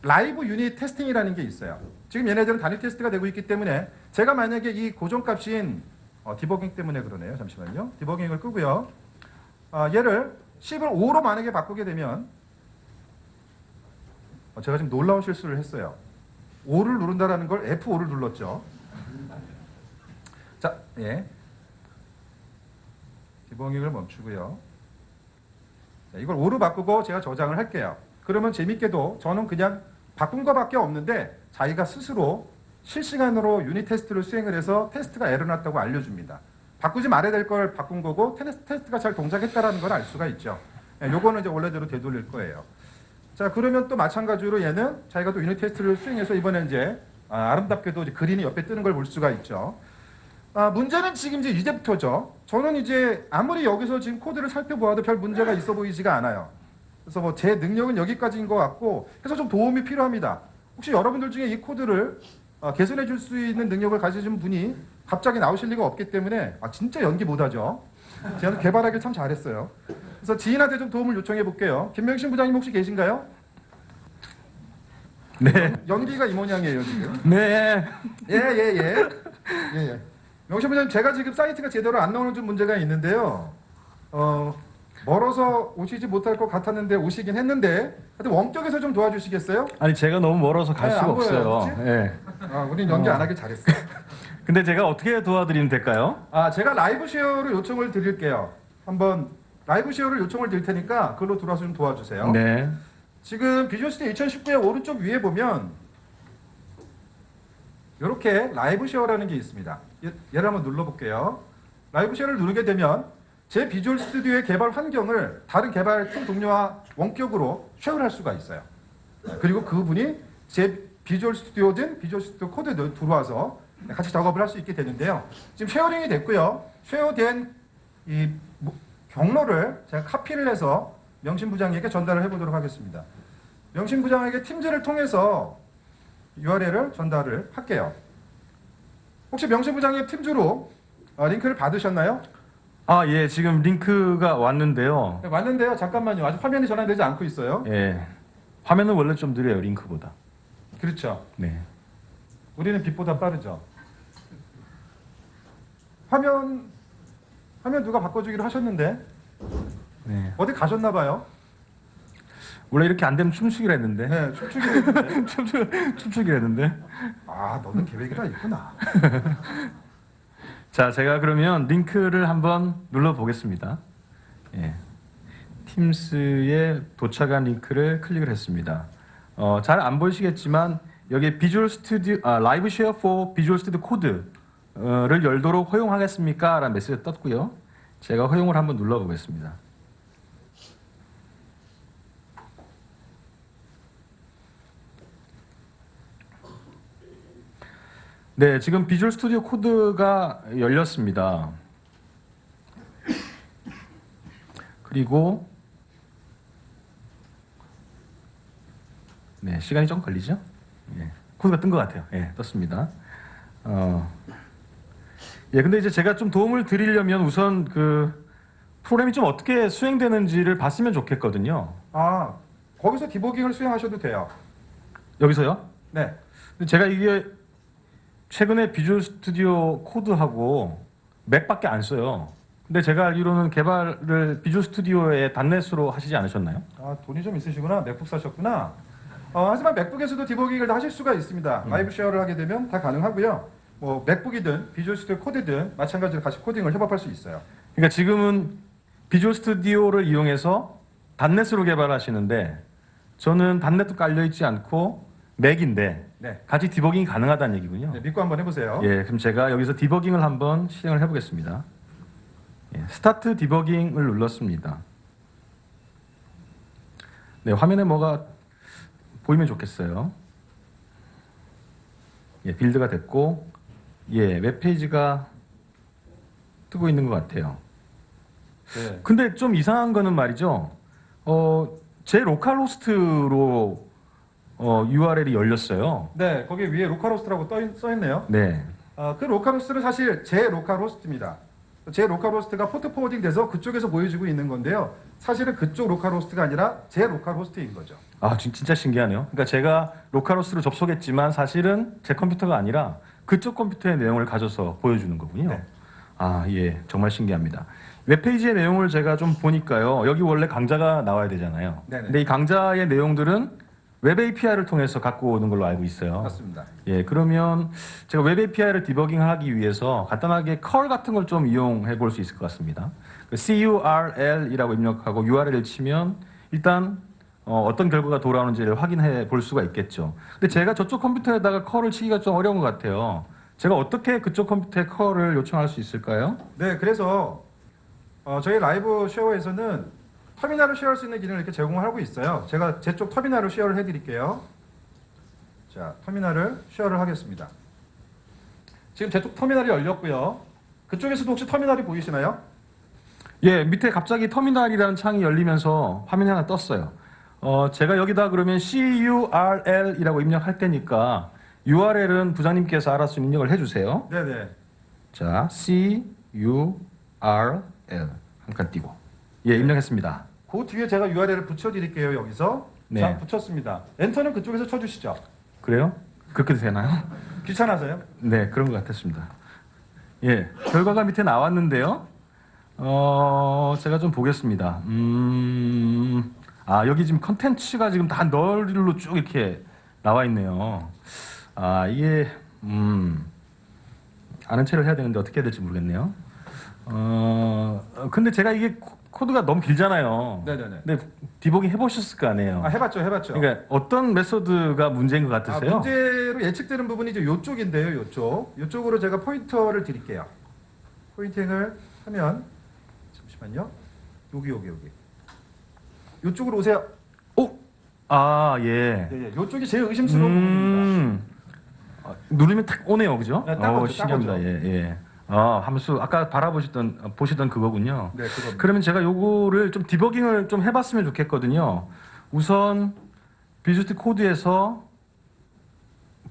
라이브 유닛 테스팅이라는 게 있어요. 지금 얘네들은 단위 테스트가 되고 있기 때문에 제가 만약에 이 고정값인 디버깅 때문에 그러네요. 잠시만요. 디버깅을 끄고요. 얘를 10을 5로 만약에 바꾸게 되면 제가 지금 놀라운 실수를 했어요. 5를 누른다라는 걸 F5를 눌렀죠. 자, 예. 디버깅을 멈추고요. 자, 이걸 5로 바꾸고 제가 저장을 할게요. 그러면 재밌게도 저는 그냥 바꾼 거밖에 없는데 자기가 스스로 실시간으로 유닛 테스트를 수행을 해서 테스트가 에러 났다고 알려줍니다. 바꾸지 말아야 될 걸 바꾼 거고 테스트가 잘 동작했다라는 걸 알 수가 있죠. 요거는 이제 원래대로 되돌릴 거예요. 자, 그러면 또 마찬가지로 얘는 자기가 또 유닛 테스트를 수행해서 이번에 이제 아름답게도 이제 그린이 옆에 뜨는 걸 볼 수가 있죠. 문제는 지금 이제부터죠. 저는 이제 아무리 여기서 지금 코드를 살펴보아도 별 문제가 있어 보이지가 않아요. 그래서 뭐 제 능력은 여기까지인 것 같고 해서 좀 도움이 필요합니다. 혹시 여러분들 중에 이 코드를 개선해 줄 수 있는 능력을 가지신 분이 갑자기 나오실 리가 없기 때문에 진짜 연기 못하죠. 제가 개발하기 참 잘했어요. 그래서 지인한테 좀 도움을 요청해 볼게요. 김명신 부장님 혹시 계신가요? 네. 연기가 이 모양이에요 지금. 네. 예. 명신 부장님, 제가 지금 사이트가 제대로 안 나오는 좀 문제가 있는데요. 멀어서 오시지 못할 것 같았는데 오시긴 했는데 하여튼 원격에서 좀 도와주시겠어요? 아니 제가 너무 멀어서 갈 네, 수가 안 보여요, 없어요. 그치? 예. 우린 연기 안 하길 잘했어요. 근데 제가 어떻게 도와드리면 될까요? 제가 라이브 쉐어를 요청을 드릴게요. 한번 라이브 쉐어를 요청을 드릴 테니까 그걸로 들어와서 좀 도와주세요. 네. 지금 비주얼 스튜디오 2019의 오른쪽 위에 보면 이렇게 라이브 쉐어라는 게 있습니다. 얘를 한번 눌러볼게요. 라이브 쉐어를 누르게 되면 제 비주얼 스튜디오의 개발 환경을 다른 개발팀 동료와 원격으로 쉐어를 할 수가 있어요. 그리고 그분이 제 비주얼 스튜디오든 비주얼 스튜디오 코드를 들어와서 같이 작업을 할 수 있게 되는데요. 지금 쉐어링이 됐고요. 쉐어된 이 경로를 제가 카피를 해서 명신 부장에게 전달을 해보도록 하겠습니다. 명신 부장에게 팀즈를 통해서 URL을 전달을 할게요. 혹시 명신 부장님 팀즈로 링크를 받으셨나요? 예, 지금 링크가 왔는데요. 네, 왔는데요. 잠깐만요. 아직 화면이 전환되지 않고 있어요. 예. 화면은 원래 좀 느려요, 링크보다. 그렇죠. 네. 우리는 빛보다 빠르죠. 화면 누가 바꿔주기로 하셨는데 네. 어디 가셨나 봐요. 원래 이렇게 안 되면 춤추기로 했는데. 네, 춤추기로 했는데. 춤추기로 했는데. 너는 계획이 다 있구나. 자, 제가 그러면 링크를 한번 눌러 보겠습니다. 예. 팀스에 도착한 링크를 클릭을 했습니다. 잘 안 보이시겠지만 여기 비주얼 스튜디오 라이브 쉐어 포 비주얼 스튜디오 코드를 열도록 허용하겠습니까? 라는 메시지가 떴고요. 제가 허용을 한번 눌러 보겠습니다. 네, 지금 비주얼 스튜디오 코드가 열렸습니다. 그리고 네, 시간이 좀 걸리죠? 예, 코드가 뜬 것 같아요. 예, 떴습니다. 예, 근데 이제 제가 좀 도움을 드리려면 우선 그 프로그램이 좀 어떻게 수행되는지를 봤으면 좋겠거든요. 아, 거기서 디버깅을 수행하셔도 돼요. 여기서요? 네. 근데 제가 이게 최근에 비주얼 스튜디오 코드하고 맥밖에 안 써요. 근데 제가 알기로는 개발을 비주얼 스튜디오의 단넷으로 하시지 않으셨나요? 아, 돈이 좀 있으시구나. 맥북 사셨구나. 하지만 맥북에서도 디버깅을 다 하실 수가 있습니다. 라이브 쉐어를 하게 되면 다 가능하고요. 뭐 맥북이든 비주얼 스튜디오 코드든 마찬가지로 같이 코딩을 협업할 수 있어요. 그러니까 지금은 비주얼 스튜디오를 이용해서 단넷으로 개발하시는데 저는 단넷도 깔려 있지 않고 맥인데 네. 같이 디버깅이 가능하다는 얘기군요. 네, 믿고 한번 해보세요. 예, 그럼 제가 여기서 디버깅을 한번 실행을 해보겠습니다. 예, 스타트 디버깅을 눌렀습니다. 네, 화면에 뭐가 보이면 좋겠어요. 예, 빌드가 됐고, 예, 웹페이지가 뜨고 있는 것 같아요. 네. 근데 좀 이상한 거는 말이죠. 제 로컬 호스트로 URL이 열렸어요. 네, 거기 위에 로컬호스트라고 써있네요. 네. 그 로컬호스트는 사실 제 로컬호스트입니다. 제 로컬호스트가 포트 포워딩 돼서 그쪽에서 보여지고 있는 건데요. 사실은 그쪽 로컬호스트가 아니라 제 로컬호스트인 거죠. 아, 진짜 신기하네요. 그러니까 제가 로컬호스트로 접속했지만 사실은 제 컴퓨터가 아니라 그쪽 컴퓨터의 내용을 가져서 보여주는 거군요. 네. 아, 예, 정말 신기합니다. 웹페이지의 내용을 제가 좀 보니까요. 여기 원래 강좌가 나와야 되잖아요. 네네. 근데 이 강좌의 내용들은 웹 API를 통해서 갖고 오는 걸로 알고 있어요. 맞습니다. 예, 그러면 제가 웹 API를 디버깅하기 위해서 간단하게 curl 같은 걸 좀 이용해 볼 수 있을 것 같습니다. curl이라고 입력하고 URL을 치면 일단 어떤 결과가 돌아오는지를 확인해 볼 수가 있겠죠. 근데 제가 저쪽 컴퓨터에다가 curl을 치기가 좀 어려운 것 같아요. 제가 어떻게 그쪽 컴퓨터에 curl을 요청할 수 있을까요? 네, 그래서 저희 라이브 쉐어에서는 터미널을 쉐어할 수 있는 기능을 이렇게 제공하고 있어요. 제가 제 쪽 터미널을 쉐어를 해드릴게요. 자, 터미널을 쉐어를 하겠습니다. 지금 제 쪽 터미널이 열렸고요. 그쪽에서도 혹시 터미널이 보이시나요? 예, 밑에 갑자기 터미널이라는 창이 열리면서 화면이 하나 떴어요. 제가 여기다 그러면 curl이라고 입력할 테니까 URL은 부장님께서 알아서 입력을 해주세요. 네네. 자, curl 한 칸 띄고 예, 입력했습니다. 그 뒤에 제가 URL을 붙여드릴게요. 여기서. 네. 자, 붙였습니다. 엔터는 그쪽에서 쳐주시죠. 그래요? 그렇게 되나요? 귀찮아서요? 네, 그런 것 같았습니다. 예, 결과가 밑에 나왔는데요. 제가 좀 보겠습니다. 여기 지금 컨텐츠가 지금 다 널로 쭉 이렇게 나와 있네요. 이게 아는 체를 해야 되는데 어떻게 해야 될지 모르겠네요. 근데 제가 이게 코드가 너무 길잖아요. 네네네. 근데 디버깅 해보셨을 거 아니에요. 해봤죠. 그러니까 어떤 메소드가 문제인 것 같으세요? 문제로 예측되는 부분이 이제 요쪽인데요. 요쪽으로 제가 포인터를 드릴게요. 포인팅을 하면 잠시만요. 여기. 요쪽으로 오세요. 예. 예. 요쪽이 제일 의심스러운 부분입니다. 누르면 탁 오네요, 그죠? 네, 딱 오죠, 신기합니다. 딱 오죠. 예. 함수 아까 보시던 그거군요. 네, 그겁니다. 그러면 제가 요거를 좀 디버깅을 좀 해봤으면 좋겠거든요. 우선 비주얼 코드에서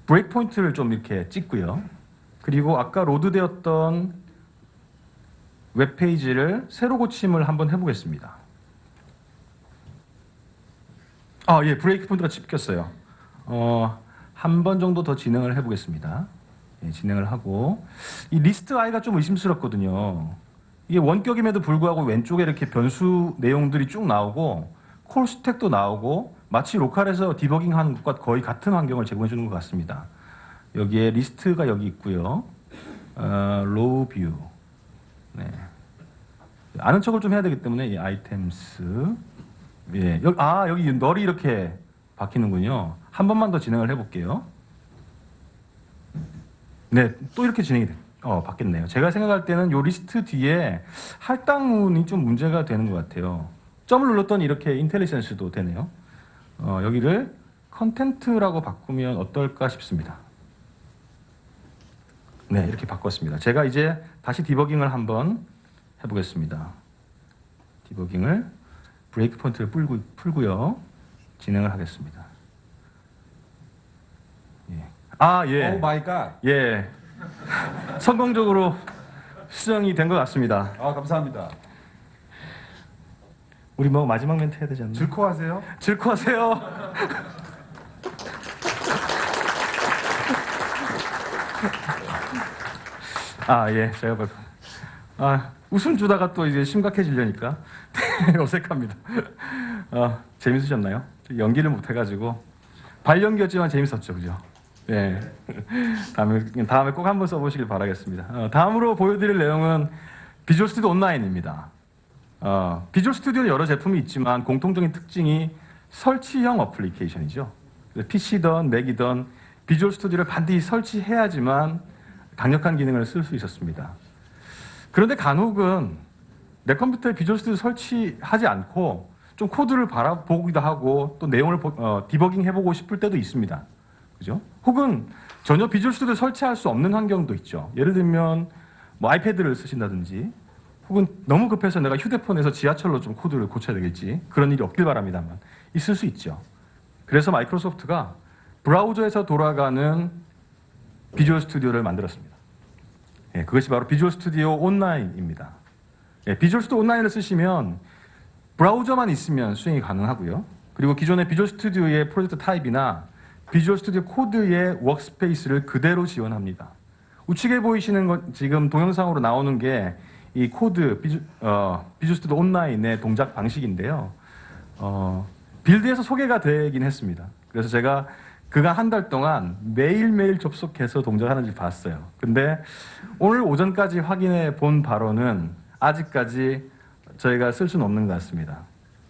브레이크 포인트를 좀 이렇게 찍고요. 그리고 아까 로드되었던 웹 페이지를 새로 고침을 한번 해보겠습니다. 예, 브레이크 포인트가 찍혔어요. 한 번 정도 더 진행을 해보겠습니다. 예, 진행을 하고 이 리스트 I가 좀 의심스럽거든요. 이게 원격임에도 불구하고 왼쪽에 이렇게 변수 내용들이 쭉 나오고 콜 스택도 나오고 마치 로컬에서 디버깅하는 것과 거의 같은 환경을 제공해 주는 것 같습니다. 여기에 리스트가 여기 있고요. 로우 뷰. 네. 아는 척을 좀 해야 되기 때문에 이 아이템스. 예. 여기 널이 이렇게 바뀌는군요. 한 번만 더 진행을 해볼게요. 네, 또 이렇게 진행이 바뀌었네요. 제가 생각할 때는 요 리스트 뒤에 할당문이 좀 문제가 되는 것 같아요. 점을 눌렀더니 이렇게 인텔리전스도 되네요. 여기를 컨텐트라고 바꾸면 어떨까 싶습니다. 네, 이렇게 바꿨습니다. 제가 이제 다시 디버깅을 한번 해보겠습니다. 디버깅을 브레이크 포인트를 풀고요. 진행을 하겠습니다. 예. 아, 예. 오 마이 갓. 예. 성공적으로 수정이 된 것 같습니다. 아, 감사합니다. 우리 뭐 마지막 멘트 해야 되지 않나요? 즐거워하세요? 즐거하세요. 아, 예. 제가 웃음 주다가 또 이제 심각해지려니까 어색합니다. 재밌으셨나요? 연기를 못 해가지고 발연기였지만 재밌었죠, 그죠? 네. 다음에 꼭 한번 써보시길 바라겠습니다. 다음으로 보여드릴 내용은 비주얼 스튜디오 온라인입니다. 비주얼 스튜디오는 여러 제품이 있지만 공통적인 특징이 설치형 어플리케이션이죠. PC든 맥이든 비주얼 스튜디오를 반드시 설치해야지만 강력한 기능을 쓸 수 있었습니다. 그런데 간혹은 내 컴퓨터에 비주얼 스튜디오 설치하지 않고 좀 코드를 바라보기도 하고 또 내용을 디버깅 해보고 싶을 때도 있습니다. 그죠? 혹은 전혀 비주얼 스튜디오 설치할 수 없는 환경도 있죠. 예를 들면 뭐 아이패드를 쓰신다든지 혹은 너무 급해서 내가 휴대폰에서 지하철로 좀 코드를 고쳐야 되겠지. 그런 일이 없길 바랍니다만 있을 수 있죠. 그래서 마이크로소프트가 브라우저에서 돌아가는 비주얼 스튜디오를 만들었습니다. 예, 그것이 바로 비주얼 스튜디오 온라인입니다. 예, 비주얼 스튜디오 온라인을 쓰시면 브라우저만 있으면 수행이 가능하고요. 그리고 기존의 비주얼 스튜디오의 프로젝트 타입이나 비주얼 스튜디오 코드의 워크스페이스를 그대로 지원합니다. 우측에 보이시는 건 지금 동영상으로 나오는 게 이 코드 비주얼 스튜디오 온라인의 동작 방식인데요. 빌드에서 소개가 되긴 했습니다. 그래서 제가 그가 한 달 동안 매일매일 접속해서 동작하는지 봤어요. 근데 오늘 오전까지 확인해 본 바로는 아직까지 저희가 쓸 수는 없는 것 같습니다.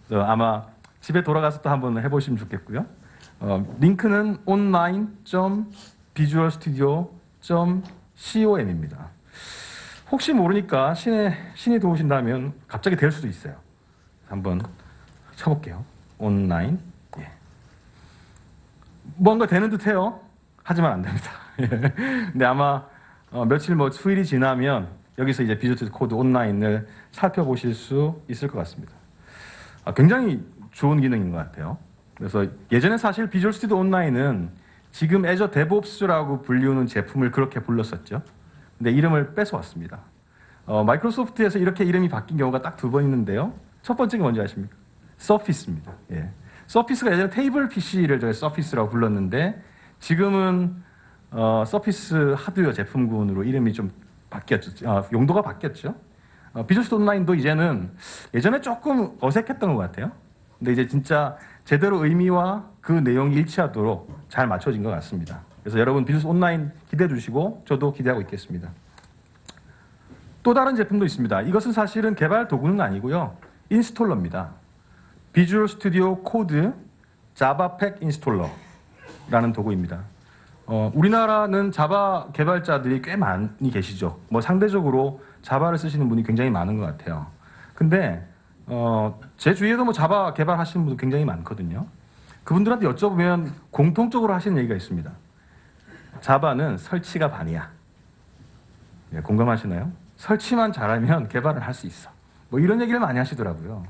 그래서 아마 집에 돌아가서 또 한번 해보시면 좋겠고요. 링크는 online.visualstudio.com입니다. 혹시 모르니까 신이 도우신다면 갑자기 될 수도 있어요. 한번 쳐볼게요. 온라인. 예. 뭔가 되는 듯해요. 하지만 안 됩니다. 근데 아마 며칠 후일이 지나면 여기서 이제 비주얼 스튜디오 코드 온라인을 살펴보실 수 있을 것 같습니다. 굉장히 좋은 기능인 것 같아요. 그래서 예전에 사실 비주얼 스튜디오 온라인은 지금 애저 데브옵스라고 불리우는 제품을 그렇게 불렀었죠. 근데 이름을 뺏어왔습니다. 마이크로소프트에서 이렇게 이름이 바뀐 경우가 딱 두 번 있는데요. 첫 번째가 뭔지 아십니까? 서피스입니다. 예. 서피스가 예전에 테이블 PC를 저희 서피스라고 불렀는데 지금은 서피스 하드웨어 제품군으로 이름이 좀 바뀌었죠. 용도가 바뀌었죠. 비주얼 스튜디오 온라인도 이제는 예전에 조금 어색했던 것 같아요. 근데 이제 진짜 제대로 의미와 그 내용이 일치하도록 잘 맞춰진 것 같습니다. 그래서 여러분 비주얼 스튜디오 온라인 기대해 주시고 저도 기대하고 있겠습니다. 또 다른 제품도 있습니다. 이것은 사실은 개발 도구는 아니고요. 인스톨러입니다. 비주얼 스튜디오 코드 자바팩 인스톨러라는 도구입니다. 우리나라는 자바 개발자들이 꽤 많이 계시죠. 뭐 상대적으로 자바를 쓰시는 분이 굉장히 많은 것 같아요. 근데 제 주위에도 뭐 자바 개발하시는 분들 굉장히 많거든요. 그분들한테 여쭤보면 공통적으로 하시는 얘기가 있습니다. 자바는 설치가 반이야. 네, 공감하시나요? 설치만 잘하면 개발을 할 수 있어. 뭐 이런 얘기를 많이 하시더라고요.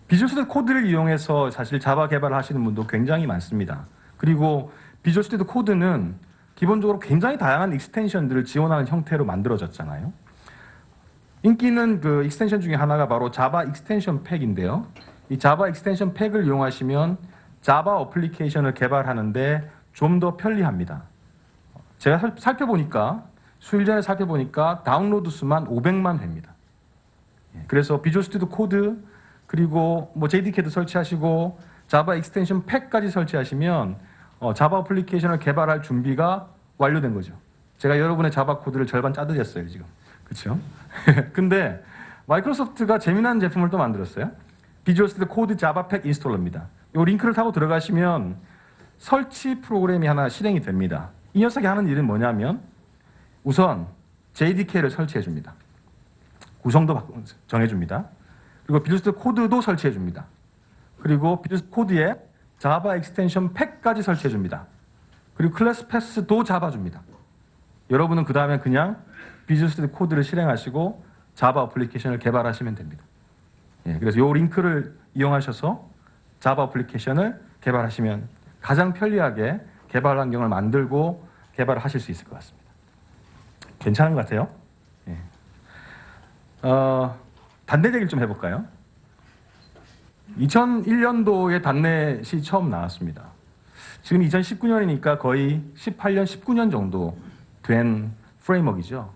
비주얼 스튜디오 코드를 이용해서 사실 자바 개발을 하시는 분도 굉장히 많습니다. 그리고 비주얼 스튜디오 코드는 기본적으로 굉장히 다양한 익스텐션들을 지원하는 형태로 만들어졌잖아요. 인기 있는 그 익스텐션 중에 하나가 바로 자바 익스텐션 팩인데요. 이 자바 익스텐션 팩을 이용하시면 자바 어플리케이션을 개발하는데 좀 더 편리합니다. 제가 살펴보니까 수일 전에 살펴보니까 다운로드 수만 500만 회입니다. 그래서 비주얼 스튜디오 코드 그리고 뭐 JDK도 설치하시고 자바 익스텐션 팩까지 설치하시면 자바 어플리케이션을 개발할 준비가 완료된 거죠. 제가 여러분의 자바 코드를 절반 짜드렸어요 지금. 그렇죠? 근데 마이크로소프트가 재미난 제품을 또 만들었어요. 비주얼 스튜디오 코드 자바 팩 인스톨러입니다. 이 링크를 타고 들어가시면 설치 프로그램이 하나 실행이 됩니다. 이 녀석이 하는 일은 뭐냐면 우선 JDK를 설치해 줍니다. 구성도 정해줍니다. 그리고 비주얼 스튜디오 코드도 설치해 줍니다. 그리고 비주얼 스튜디오 코드에 자바 익스텐션 팩까지 설치해 줍니다. 그리고 클래스 패스도 잡아줍니다. 여러분은 그 다음에 그냥 비주얼 스튜디오 코드를 실행하시고 자바 어플리케이션을 개발하시면 됩니다. 예, 그래서 이 링크를 이용하셔서 자바 어플리케이션을 개발하시면 가장 편리하게 개발 환경을 만들고 개발을 하실 수 있을 것 같습니다. 괜찮은 것 같아요. 예. 단넷 얘기를 좀 해볼까요? 2001년도에 단넷이 처음 나왔습니다. 지금 2019년이니까 거의 18년, 19년 정도 된 프레임워크이죠.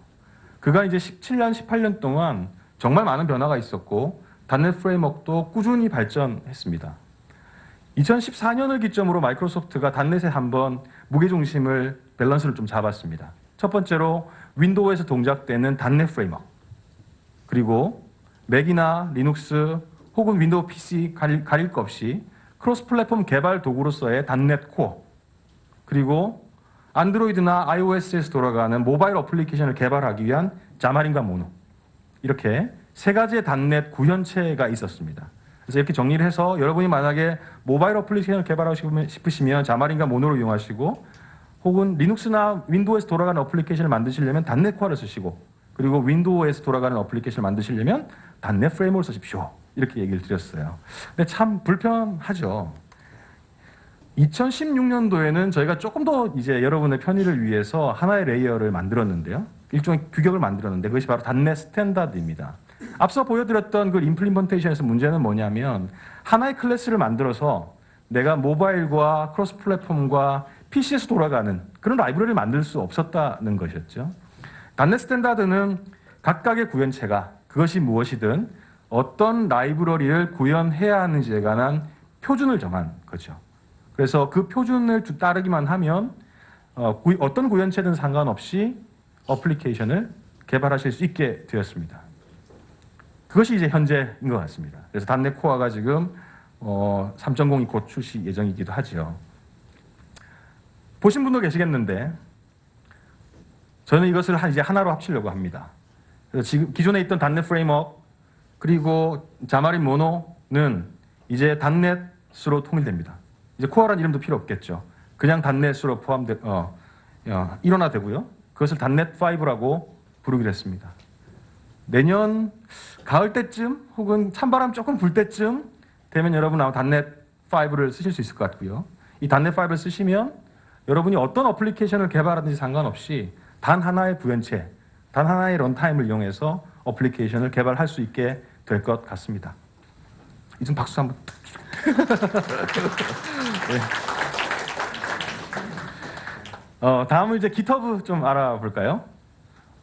그가 이제 17년, 18년 동안 정말 많은 변화가 있었고 단넷 프레임워크도 꾸준히 발전했습니다. 2014년을 기점으로 마이크로소프트가 단넷에 한번 무게중심을 밸런스를 좀 잡았습니다. 첫 번째로 윈도우에서 동작되는 단넷 프레임워크, 그리고 맥이나 리눅스 혹은 윈도우 PC 가릴 것 없이 크로스 플랫폼 개발 도구로서의 단넷 코어, 그리고 안드로이드나 iOS에서 돌아가는 모바일 어플리케이션을 개발하기 위한 자마린과 모노, 이렇게 세 가지의 단넷 구현체가 있었습니다. 그래서 이렇게 정리를 해서 여러분이 만약에 모바일 어플리케이션을 개발하고 싶으시면 자마린과 모노를 이용하시고, 혹은 리눅스나 윈도우에서 돌아가는 어플리케이션을 만드시려면 단넷 코어를 쓰시고, 그리고 윈도우에서 돌아가는 어플리케이션을 만드시려면 단넷 프레임워크를 쓰십시오. 이렇게 얘기를 드렸어요. 근데 참 불편하죠. 2016년도에는 저희가 조금 더 이제 여러분의 편의를 위해서 하나의 레이어를 만들었는데요. 일종의 규격을 만들었는데 그것이 바로 단넷 스탠다드입니다. 앞서 보여드렸던 그 임플리먼테이션에서 문제는 뭐냐면 하나의 클래스를 만들어서 내가 모바일과 크로스 플랫폼과 PC에서 돌아가는 그런 라이브러리를 만들 수 없었다는 것이었죠. 단넷 스탠다드는 각각의 구현체가 그것이 무엇이든 어떤 라이브러리를 구현해야 하는지에 관한 표준을 정한 거죠. 그래서 그 표준을 따르기만 하면 어떤 구현체든 상관없이 어플리케이션을 개발하실 수 있게 되었습니다. 그것이 이제 현재인 것 같습니다. 그래서 단넷 코어가 지금 3.0이 곧 출시 예정이기도 하죠. 보신 분도 계시겠는데 저는 이것을 이제 하나로 합치려고 합니다. 그래서 지금 기존에 있던 단넷 프레임워크 그리고 자마린 모노는 이제 단넷으로 통일됩니다. 이제 코어란 이름도 필요 없겠죠. 그냥 단넷으로 일원화되고요. 그것을 단넷 5라고 부르기로 했습니다. 내년 가을 때쯤 혹은 찬바람 조금 불 때쯤 되면 여러분 아마 단넷 5를 쓰실 수 있을 것 같고요. 이 단넷 5를 쓰시면 여러분이 어떤 어플리케이션을 개발하든지 상관없이 단 하나의 구현체, 단 하나의 런타임을 이용해서 어플리케이션을 개발할 수 있게 될 것 같습니다. 이좀 박수 한번. 네. 다음은 이제 GitHub 좀 알아볼까요?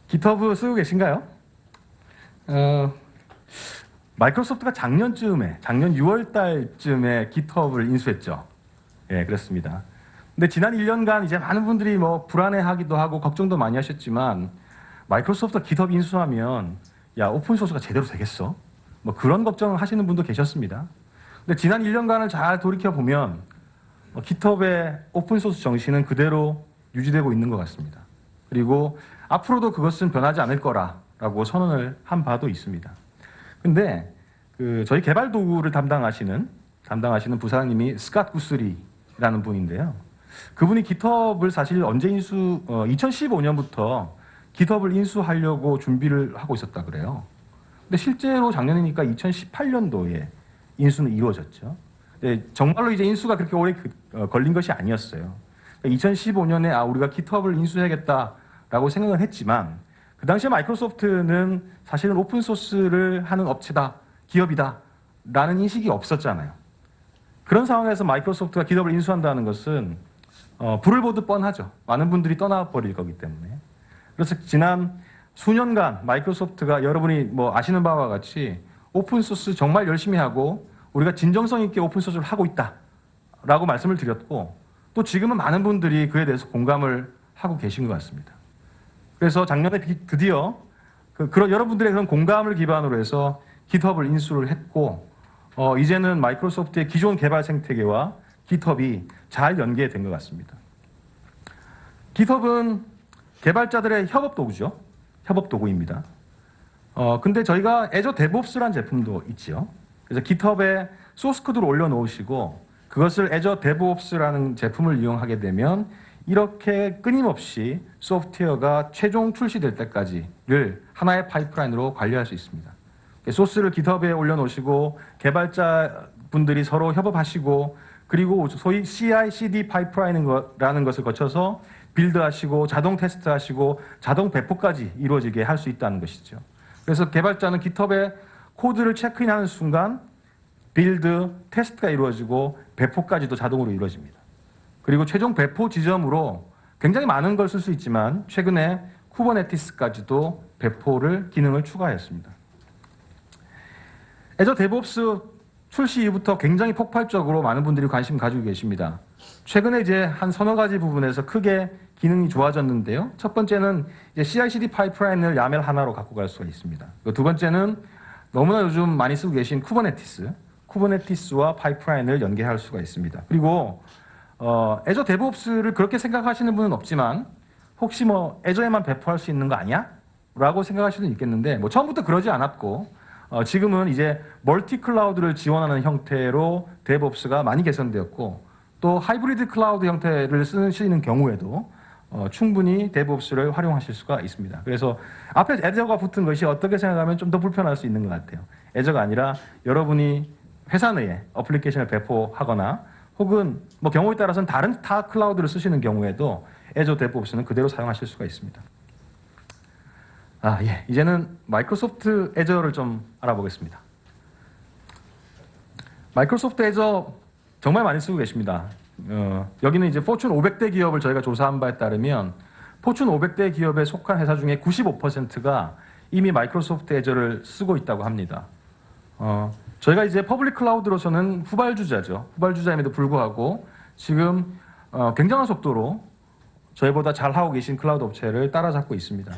GitHub 쓰고 계신가요? 마이크로소프트가 작년 6월 달쯤에 GitHub을 인수했죠. 예, 그렇습니다. 근데 지난 1년간 이제 많은 분들이 뭐 불안해하기도 하고 걱정도 많이 하셨지만 마이크로소프트가 GitHub 인수하면 야, 오픈 소스가 제대로 되겠어? 뭐 그런 걱정을 하시는 분도 계셨습니다. 근데 지난 1년간을 잘 돌이켜 보면 GitHub의 오픈 소스 정신은 그대로 유지되고 있는 것 같습니다. 그리고 앞으로도 그것은 변하지 않을 거라고 선언을 한 바도 있습니다. 근데 저희 개발 도구를 담당하시는 부사장님이 스캇 구스리라는 분인데요. 그분이 GitHub을 사실 언제 2015년부터 GitHub을 인수하려고 준비를 하고 있었다 그래요. 근데 실제로 작년이니까 2018년도에 인수는 이루어졌죠. 네, 정말로 이제 인수가 그렇게 오래 걸린 것이 아니었어요. 2015년에 우리가 GitHub을 인수해야겠다라고 생각을 했지만 그 당시에 마이크로소프트는 사실은 오픈 소스를 하는 업체다, 기업이다라는 인식이 없었잖아요. 그런 상황에서 마이크로소프트가 GitHub을 인수한다는 것은 불을 보듯 뻔하죠. 많은 분들이 떠나버릴 거기 때문에. 그래서 지난 수년간 마이크로소프트가 여러분이 뭐 아시는 바와 같이 오픈 소스 정말 열심히 하고 우리가 진정성 있게 오픈 소스를 하고 있다라고 말씀을 드렸고 또 지금은 많은 분들이 그에 대해서 공감을 하고 계신 것 같습니다. 그래서 작년에 드디어 그런 여러분들의 그런 공감을 기반으로 해서 GitHub을 인수를 했고 이제는 마이크로소프트의 기존 개발 생태계와 GitHub이 잘 연계된 것 같습니다. GitHub은 개발자들의 협업 도구죠. 협업 도구입니다. 근데 저희가 애저 데브옵스라는 제품도 있죠. 그래서 GitHub에 소스 코드를 올려놓으시고 그것을 애저 데브옵스라는 제품을 이용하게 되면 이렇게 끊임없이 소프트웨어가 최종 출시될 때까지를 하나의 파이프라인으로 관리할 수 있습니다. 소스를 GitHub에 올려놓으시고 개발자분들이 서로 협업하시고 그리고 소위 CI/CD 파이프라인이라는 것을 거쳐서 빌드하시고 자동 테스트하시고 자동 배포까지 이루어지게 할 수 있다는 것이죠. 그래서 개발자는 GitHub에 코드를 체크인하는 순간 빌드, 테스트가 이루어지고 배포까지도 자동으로 이루어집니다. 그리고 최종 배포 지점으로 굉장히 많은 걸 쓸 수 있지만 최근에 쿠버네티스까지도 배포를 기능을 추가했습니다. 애저 데브옵스 출시 이후부터 굉장히 폭발적으로 많은 분들이 관심 가지고 계십니다. 최근에 이제 한 서너 가지 부분에서 크게 기능이 좋아졌는데요. 첫 번째는 이제 CI/CD 파이프라인을 YAML 하나로 갖고 갈 수가 있습니다. 두 번째는 너무나 요즘 많이 쓰고 계신 쿠버네티스와 파이프라인을 연계할 수가 있습니다. 그리고 애저 데브옵스를 그렇게 생각하시는 분은 없지만 혹시 뭐 애저에만 배포할 수 있는 거 아니야? 라고 생각하실 수는 있겠는데 뭐 처음부터 그러지 않았고 지금은 이제 멀티 클라우드를 지원하는 형태로 데브옵스가 많이 개선되었고 또 하이브리드 클라우드 형태를 쓰시는 경우에도 충분히 데브옵스를 활용하실 수가 있습니다. 그래서 앞에 애저가 붙은 것이 어떻게 생각하면 좀 더 불편할 수 있는 것 같아요. 애저가 아니라 여러분이 회사 내에 어플리케이션을 배포하거나 혹은 뭐 경우에 따라서는 다른 타 클라우드를 쓰시는 경우에도 애저 데브옵스는 그대로 사용하실 수가 있습니다. 이제는 마이크로소프트 애저를 좀 알아보겠습니다. 마이크로소프트 애저 정말 많이 쓰고 계십니다. 여기는 이제 포춘 500대 기업을 저희가 조사한 바에 따르면 포춘 500대 기업에 속한 회사 중에 95%가 이미 마이크로소프트 애저를 쓰고 있다고 합니다. 저희가 이제 퍼블릭 클라우드로서는 후발주자죠. 후발주자임에도 불구하고 지금 굉장한 속도로 저희보다 잘하고 계신 클라우드 업체를 따라잡고 있습니다.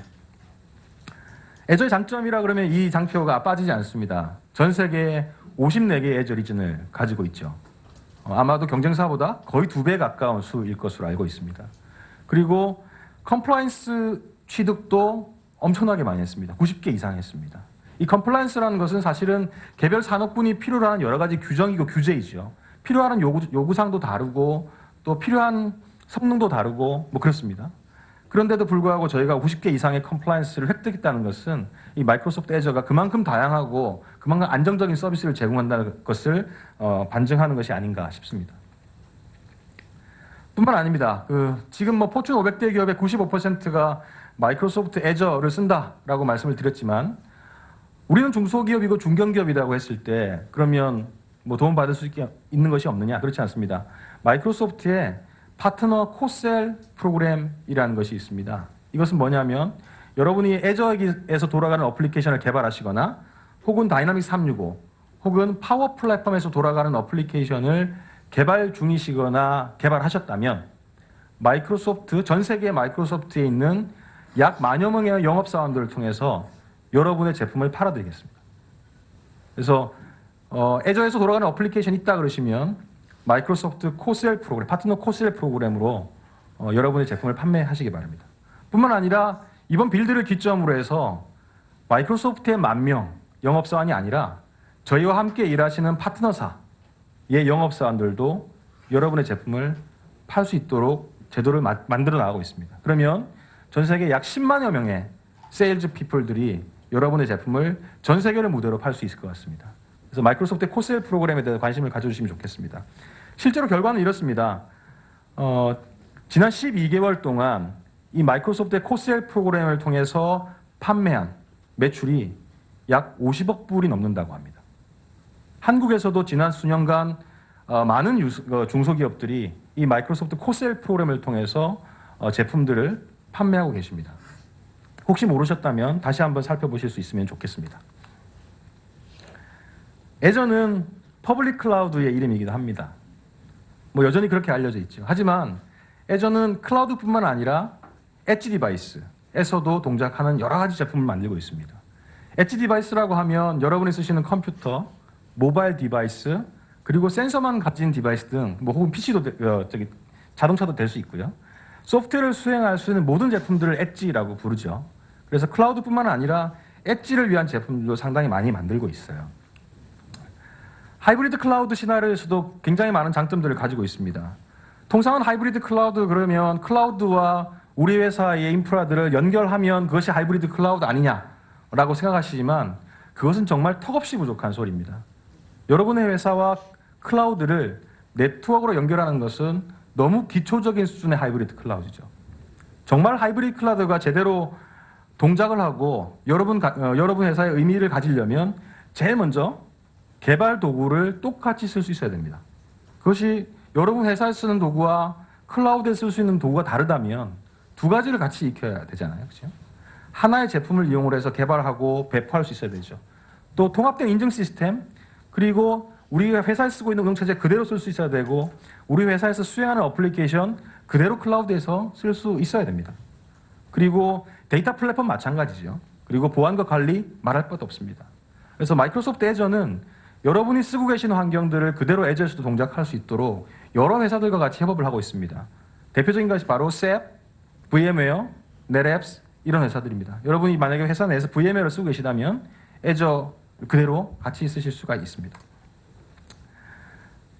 애저의 장점이라 그러면 이 장표가 빠지지 않습니다. 전 세계에 54개의 애저 리전을 가지고 있죠. 아마도 경쟁사보다 거의 2배 가까운 수일 것으로 알고 있습니다. 그리고 컴플라이언스 취득도 엄청나게 많이 했습니다. 90개 이상 했습니다. 이 컴플라이언스라는 것은 사실은 개별 산업군이 필요로 하는 여러 가지 규정이고 규제이죠. 필요한 요구사항도 다르고 또 필요한 성능도 다르고 뭐 그렇습니다. 그런데도 불구하고 저희가 90개 이상의 컴플라이언스를 획득했다는 것은 이 마이크로소프트 애저가 그만큼 다양하고 그만큼 안정적인 서비스를 제공한다는 것을 반증하는 것이 아닌가 싶습니다. 뿐만 아닙니다. 지금 뭐 포춘 500대 기업의 95%가 마이크로소프트 애저를 쓴다라고 말씀을 드렸지만 우리는 중소기업이고 중견기업이라고 했을 때 그러면 뭐 도움받을 수 있는 것이 없느냐? 그렇지 않습니다. 마이크로소프트의 파트너 코셀 프로그램이라는 것이 있습니다. 이것은 뭐냐면 여러분이 애저에서 돌아가는 어플리케이션을 개발하시거나 혹은 다이나믹 365 혹은 파워 플랫폼에서 돌아가는 어플리케이션을 개발 중이시거나 개발하셨다면 마이크로소프트 전 세계 마이크로소프트에 있는 약 10,000여 명의 영업사원들을 통해서 여러분의 제품을 팔아드리겠습니다. 그래서 애저에서 돌아가는 어플리케이션이 있다 그러시면 마이크로소프트 코셀 프로그램, 파트너 코셀 프로그램으로 여러분의 제품을 판매하시기 바랍니다. 뿐만 아니라 이번 빌드를 기점으로 해서 마이크로소프트의 10,000명 영업사원이 아니라 저희와 함께 일하시는 파트너사의 영업사원들도 여러분의 제품을 팔 수 있도록 제도를 만들어 나가고 있습니다. 그러면 전 세계 약 100,000여 명의 세일즈 피플들이 여러분의 제품을 전 세계를 무대로 팔 수 있을 것 같습니다. 그래서 마이크로소프트의 코셀 프로그램에 대해 관심을 가져주시면 좋겠습니다. 실제로 결과는 이렇습니다. 지난 12개월 동안 이 마이크로소프트의 코셀 프로그램을 통해서 판매한 매출이 약 50억 불이 넘는다고 합니다. 한국에서도 지난 수년간 많은 중소기업들이 이 마이크로소프트 코셀 프로그램을 통해서 제품들을 판매하고 계십니다. 혹시 모르셨다면 다시 한번 살펴보실 수 있으면 좋겠습니다. 애저는 퍼블릭 클라우드의 이름이기도 합니다. 뭐 여전히 그렇게 알려져 있죠. 하지만 애저는 클라우드뿐만 아니라 엣지 디바이스에서도 동작하는 여러 가지 제품을 만들고 있습니다. 엣지 디바이스라고 하면 여러분이 쓰시는 컴퓨터, 모바일 디바이스, 그리고 센서만 가진 디바이스 등 뭐 혹은 PC도 자동차도 될 수 있고요. 소프트웨어를 수행할 수 있는 모든 제품들을 엣지라고 부르죠. 그래서 클라우드뿐만 아니라 엣지를 위한 제품들도 상당히 많이 만들고 있어요. 하이브리드 클라우드 시나리오에서도 굉장히 많은 장점들을 가지고 있습니다. 통상은 하이브리드 클라우드 그러면 클라우드와 우리 회사의 인프라들을 연결하면 그것이 하이브리드 클라우드 아니냐라고 생각하시지만 그것은 정말 턱없이 부족한 소리입니다. 여러분의 회사와 클라우드를 네트워크로 연결하는 것은 너무 기초적인 수준의 하이브리드 클라우드죠. 정말 하이브리드 클라우드가 제대로 동작을 하고 여러분 회사의 의미를 가지려면 제일 먼저 개발 도구를 똑같이 쓸 수 있어야 됩니다. 그것이 여러분 회사에 쓰는 도구와 클라우드에 쓸 수 있는 도구가 다르다면 두 가지를 같이 익혀야 되잖아요. 그렇죠? 하나의 제품을 이용을 해서 개발하고 배포할 수 있어야 되죠. 또 통합된 인증 시스템, 그리고 우리 회사에 쓰고 있는 운영체제 그대로 쓸 수 있어야 되고 우리 회사에서 수행하는 어플리케이션 그대로 클라우드에서 쓸 수 있어야 됩니다. 그리고 데이터 플랫폼 마찬가지죠. 그리고 보안과 관리 말할 것도 없습니다. 그래서 마이크로소프트 애저는 여러분이 쓰고 계시는 환경들을 그대로 애저에서도 동작할 수 있도록 여러 회사들과 같이 협업을 하고 있습니다. 대표적인 것이 바로 SAP, VMware, NetApps 이런 회사들입니다. 여러분이 만약에 회사 내에서 VMware를 쓰고 계시다면 애저 그대로 같이 쓰실 수가 있습니다.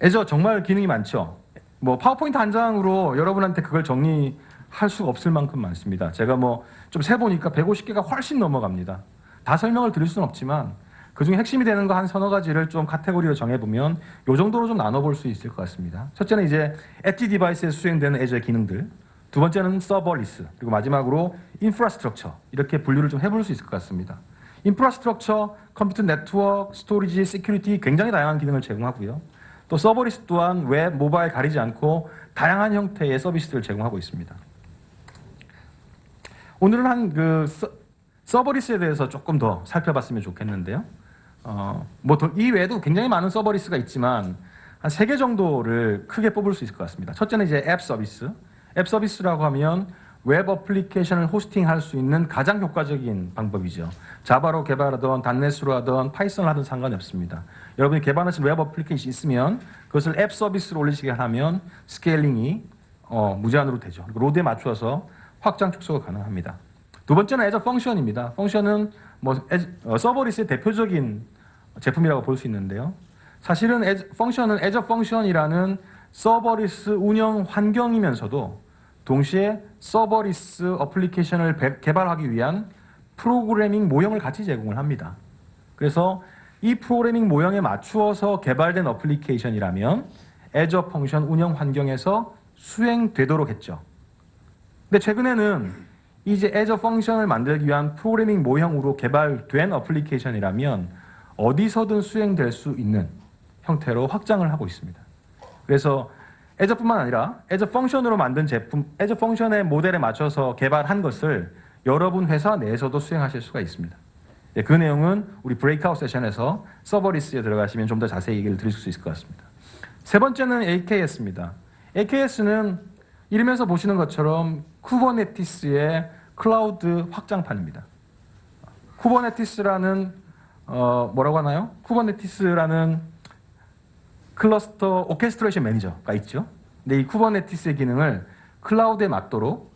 애저 정말 기능이 많죠. 뭐 파워포인트 한 장으로 여러분한테 그걸 정리할 수가 없을 만큼 많습니다. 제가 뭐 좀 세보니까 150개가 훨씬 넘어갑니다. 다 설명을 드릴 수는 없지만 그중에 핵심이 되는 거 한 서너 가지를 좀 카테고리로 정해보면 이 정도로 좀 나눠볼 수 있을 것 같습니다. 첫째는 이제 엣지 디바이스에 수행되는 애저의 기능들, 두 번째는 서버리스, 그리고 마지막으로 인프라스트럭처, 이렇게 분류를 좀 해볼 수 있을 것 같습니다. 인프라스트럭처, 컴퓨터 네트워크, 스토리지, 시큐리티 굉장히 다양한 기능을 제공하고요. 또 서버리스 또한 웹, 모바일 가리지 않고 다양한 형태의 서비스들을 제공하고 있습니다. 오늘은 한 서버리스에 대해서 조금 더 살펴봤으면 좋겠는데요. 이 외에도 굉장히 많은 서버리스가 있지만 한 3개 정도를 크게 뽑을 수 있을 것 같습니다. 첫째는 이제 앱 서비스. 앱 서비스라고 하면 웹 어플리케이션을 호스팅할 수 있는 가장 효과적인 방법이죠. 자바로 개발하던 단넷으로 하던 파이썬을 하든 상관이 없습니다. 여러분이 개발하신 웹 어플리케이션이 있으면 그것을 앱 서비스로 올리시게 하면 스케일링이 무제한으로 되죠. 그리고 로드에 맞추어서 확장 축소가 가능합니다. 두 번째는 애저 펑션입니다. 펑션은 서버리스의 대표적인 제품이라고 볼 수 있는데요. 사실은 펑션은 애저 펑션이라는 서버리스 운영 환경이면서도 동시에 서버리스 어플리케이션을 개발하기 위한 프로그래밍 모형을 같이 제공을 합니다. 그래서 이 프로그래밍 모형에 맞추어서 개발된 어플리케이션이라면 애저 펑션 운영 환경에서 수행되도록 했죠. 근데 최근에는 이제 애저 펑션을 만들기 위한 프로그래밍 모형으로 개발된 어플리케이션이라면 어디서든 수행될 수 있는 형태로 확장을 하고 있습니다. 그래서 애저뿐만 아니라 애저 펑션으로 만든 제품, 애저 펑션의 모델에 맞춰서 개발한 것을 여러분 회사 내에서도 수행하실 수가 있습니다. 그 내용은 우리 브레이크아웃 세션에서 서버리스에 들어가시면 좀 더 자세히 얘기를 드릴 수 있을 것 같습니다. 세 번째는 AKS입니다. AKS는 이름에서 보시는 것처럼 쿠버네티스의 클라우드 확장판입니다. 쿠버네티스라는 뭐라고 하나요? 쿠버네티스라는 클러스터 오케스트레이션 매니저가 있죠. 근데 이 쿠버네티스의 기능을 클라우드에 맞도록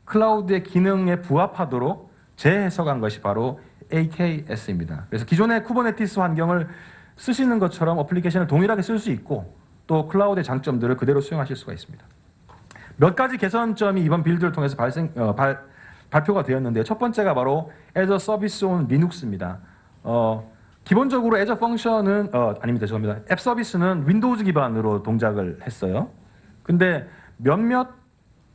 클라우드의 기능에 부합하도록 재해석한 것이 바로 AKS입니다. 그래서 기존의 쿠버네티스 환경을 쓰시는 것처럼 어플리케이션을 동일하게 쓸 수 있고 또 클라우드의 장점들을 그대로 수용하실 수가 있습니다. 몇 가지 개선점이 이번 빌드를 통해서 발표가 되었는데요. 첫 번째가 바로 Azure Service on Linux입니다. 기본적으로 애저 펑션은 아닙니다. 죄송합니다. 앱 서비스는 윈도우즈 기반으로 동작을 했어요. 근데 몇몇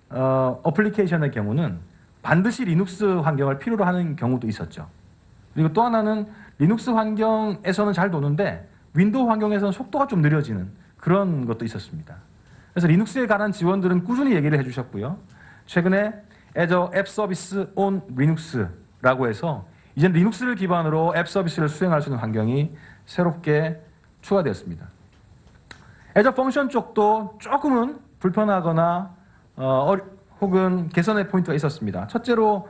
어플리케이션의 경우는 반드시 리눅스 환경을 필요로 하는 경우도 있었죠. 그리고 또 하나는 리눅스 환경에서는 잘 도는데 윈도우 환경에서는 속도가 좀 느려지는 그런 것도 있었습니다. 그래서 리눅스에 관한 지원들은 꾸준히 얘기를 해주셨고요. 최근에 Azure App Service on Linux라고 해서 이제 리눅스를 기반으로 앱 서비스를 수행할 수 있는 환경이 새롭게 추가되었습니다. 애저 펑션 쪽도 조금은 불편하거나 혹은 개선의 포인트가 있었습니다. 첫째로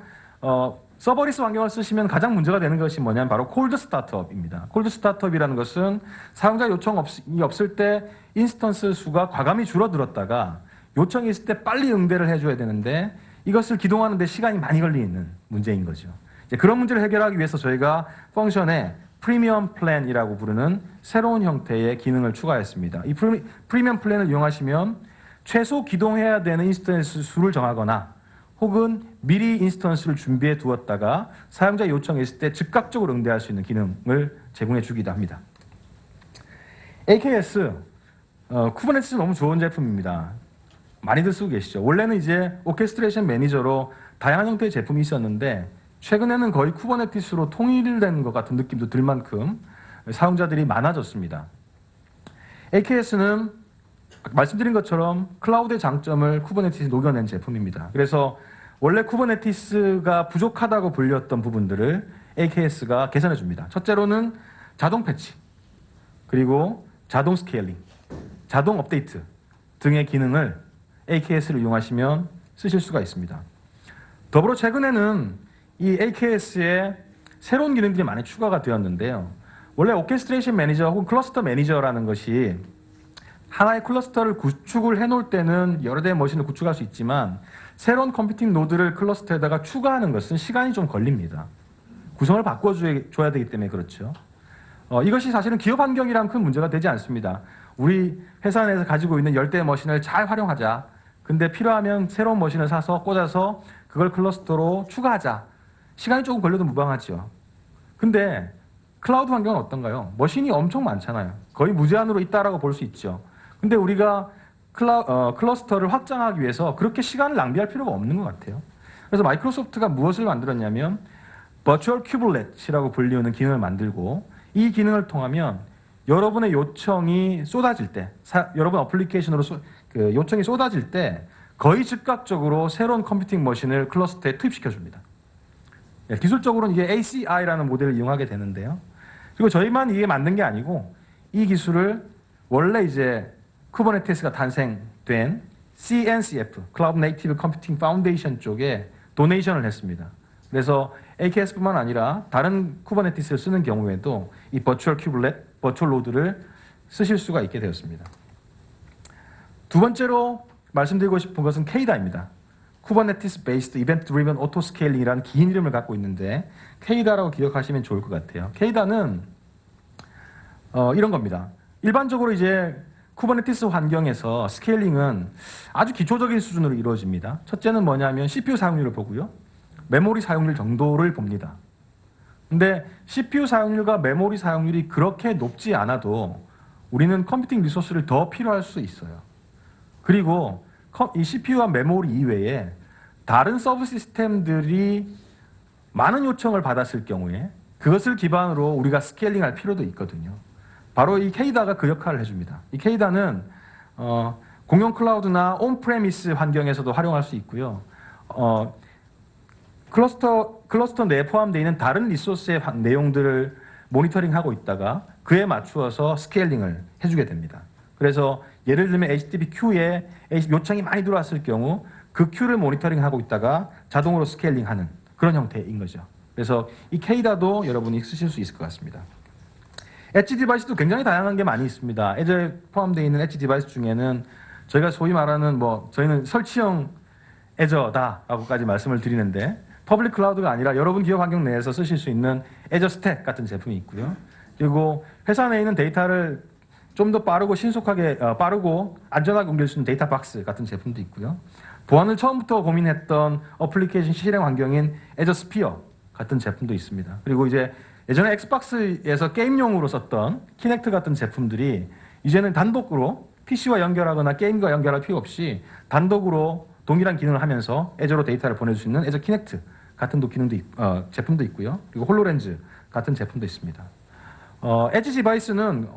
서버리스 환경을 쓰시면 가장 문제가 되는 것이 뭐냐면 바로 콜드 스타트업입니다. 콜드 스타트업이라는 것은 사용자 요청이 없을 때 인스턴스 수가 과감히 줄어들었다가 요청이 있을 때 빨리 응대를 해줘야 되는데 이것을 기동하는 데 시간이 많이 걸리는 문제인 거죠. 그런 문제를 해결하기 위해서 저희가 펑션에 프리미엄 플랜이라고 부르는 새로운 형태의 기능을 추가했습니다. 이 프리미엄 플랜을 이용하시면 최소 기동해야 되는 인스턴스 수를 정하거나 혹은 미리 인스턴스를 준비해 두었다가 사용자 요청이 있을 때 즉각적으로 응대할 수 있는 기능을 제공해 주기도 합니다. AKS, 쿠버네티스 너무 좋은 제품입니다. 많이들 쓰고 계시죠. 원래는 이제 오케스트레이션 매니저로 다양한 형태의 제품이 있었는데 최근에는 거의 쿠버네티스로 통일된 것 같은 느낌도 들 만큼 사용자들이 많아졌습니다. AKS는 말씀드린 것처럼 클라우드의 장점을 쿠버네티스에 녹여낸 제품입니다. 그래서 원래 쿠버네티스가 부족하다고 불렸던 부분들을 AKS가 개선해 줍니다. 첫째로는 자동 패치, 그리고 자동 스케일링, 자동 업데이트 등의 기능을 AKS를 이용하시면 쓰실 수가 있습니다. 더불어 최근에는 이 AKS에 새로운 기능들이 많이 추가가 되었는데요. 원래 오케스트레이션 매니저 혹은 클러스터 매니저라는 것이 하나의 클러스터를 구축을 해놓을 때는 여러 대의 머신을 구축할 수 있지만 새로운 컴퓨팅 노드를 클러스터에다가 추가하는 것은 시간이 좀 걸립니다. 구성을 바꿔줘야 되기 때문에 그렇죠. 이것이 사실은 기업 환경이랑 큰 문제가 되지 않습니다. 우리 회사 내에서 가지고 있는 10대의 머신을 잘 활용하자. 근데 필요하면 새로운 머신을 사서 꽂아서 그걸 클러스터로 추가하자. 시간이 조금 걸려도 무방하죠. 근데 클라우드 환경은 어떤가요? 머신이 엄청 많잖아요. 거의 무제한으로 있다라고 볼 수 있죠. 근데 우리가 클러스터를 확장하기 위해서 그렇게 시간을 낭비할 필요가 없는 것 같아요. 그래서 마이크로소프트가 무엇을 만들었냐면 버추얼 큐블렛이라고 불리우는 기능을 만들고 이 기능을 통하면 여러분의 요청이 쏟아질 때, 여러분 어플리케이션으로 요청이 쏟아질 때 거의 즉각적으로 새로운 컴퓨팅 머신을 클러스터에 투입시켜 줍니다. 기술적으로는 이게 ACI라는 모델을 이용하게 되는데요. 그리고 저희만 이게 만든 게 아니고 이 기술을 원래 이제 쿠버네티스가 탄생된 CNCF, Cloud Native Computing Foundation 쪽에 도네이션을 했습니다. 그래서 AKS뿐만 아니라 다른 쿠버네티스를 쓰는 경우에도 이 버추얼 큐블렛, 버추얼 로드를 쓰실 수가 있게 되었습니다. 두 번째로 말씀드리고 싶은 것은 KDA입니다. Kubernetes Based Event Driven Auto Scaling이라는 긴 이름을 갖고 있는데 KDA라고 기억하시면 좋을 것 같아요. KDA는 이런 겁니다. 일반적으로 이제 쿠버네티스 환경에서 스케일링은 아주 기초적인 수준으로 이루어집니다. 첫째는 뭐냐면 CPU 사용률을 보고요. 메모리 사용률 정도를 봅니다. 근데 CPU 사용률과 메모리 사용률이 그렇게 높지 않아도 우리는 컴퓨팅 리소스를 더 필요할 수 있어요. 그리고 이 CPU와 메모리 이외에 다른 서브 시스템들이 많은 요청을 받았을 경우에 그것을 기반으로 우리가 스케일링할 필요도 있거든요. 바로 이 KDA가 그 역할을 해줍니다. 이 KDA는 공용 클라우드나 온프레미스 환경에서도 활용할 수 있고요. 클러스터 내에 포함되어 있는 다른 리소스의 내용들을 모니터링하고 있다가 그에 맞추어서 스케일링을 해주게 됩니다. 그래서 예를 들면 HTTP 큐에 요청이 많이 들어왔을 경우 그 큐를 모니터링하고 있다가 자동으로 스케일링하는 그런 형태인 거죠. 그래서 이 KDA도 여러분이 쓰실 수 있을 것 같습니다. 엣지 디바이스도 굉장히 다양한 게 많이 있습니다. 애저에 포함되어 있는 엣지 디바이스 중에는 저희가 소위 말하는 저희는 설치형 애저다라고까지 말씀을 드리는데 퍼블릭 클라우드가 아니라 여러분 기업 환경 내에서 쓰실 수 있는 애저 스택 같은 제품이 있고요. 그리고 회사 내에 있는 데이터를 좀 더 빠르고 신속하게 빠르고 안전하게 옮길 수 있는 데이터 박스 같은 제품도 있고요. 보안을 처음부터 고민했던 어플리케이션 실행 환경인 애저 스피어 같은 제품도 있습니다. 그리고 이제 예전에 엑스박스에서 게임용으로 썼던 키넥트 같은 제품들이 이제는 단독으로 PC와 연결하거나 게임과 연결할 필요 없이 단독으로 동일한 기능을 하면서 애저로 데이터를 보내줄 수 있는 애저 키넥트 같은 제품도 있고요. 그리고 홀로렌즈 같은 제품도 있습니다. 엣지 디바이스는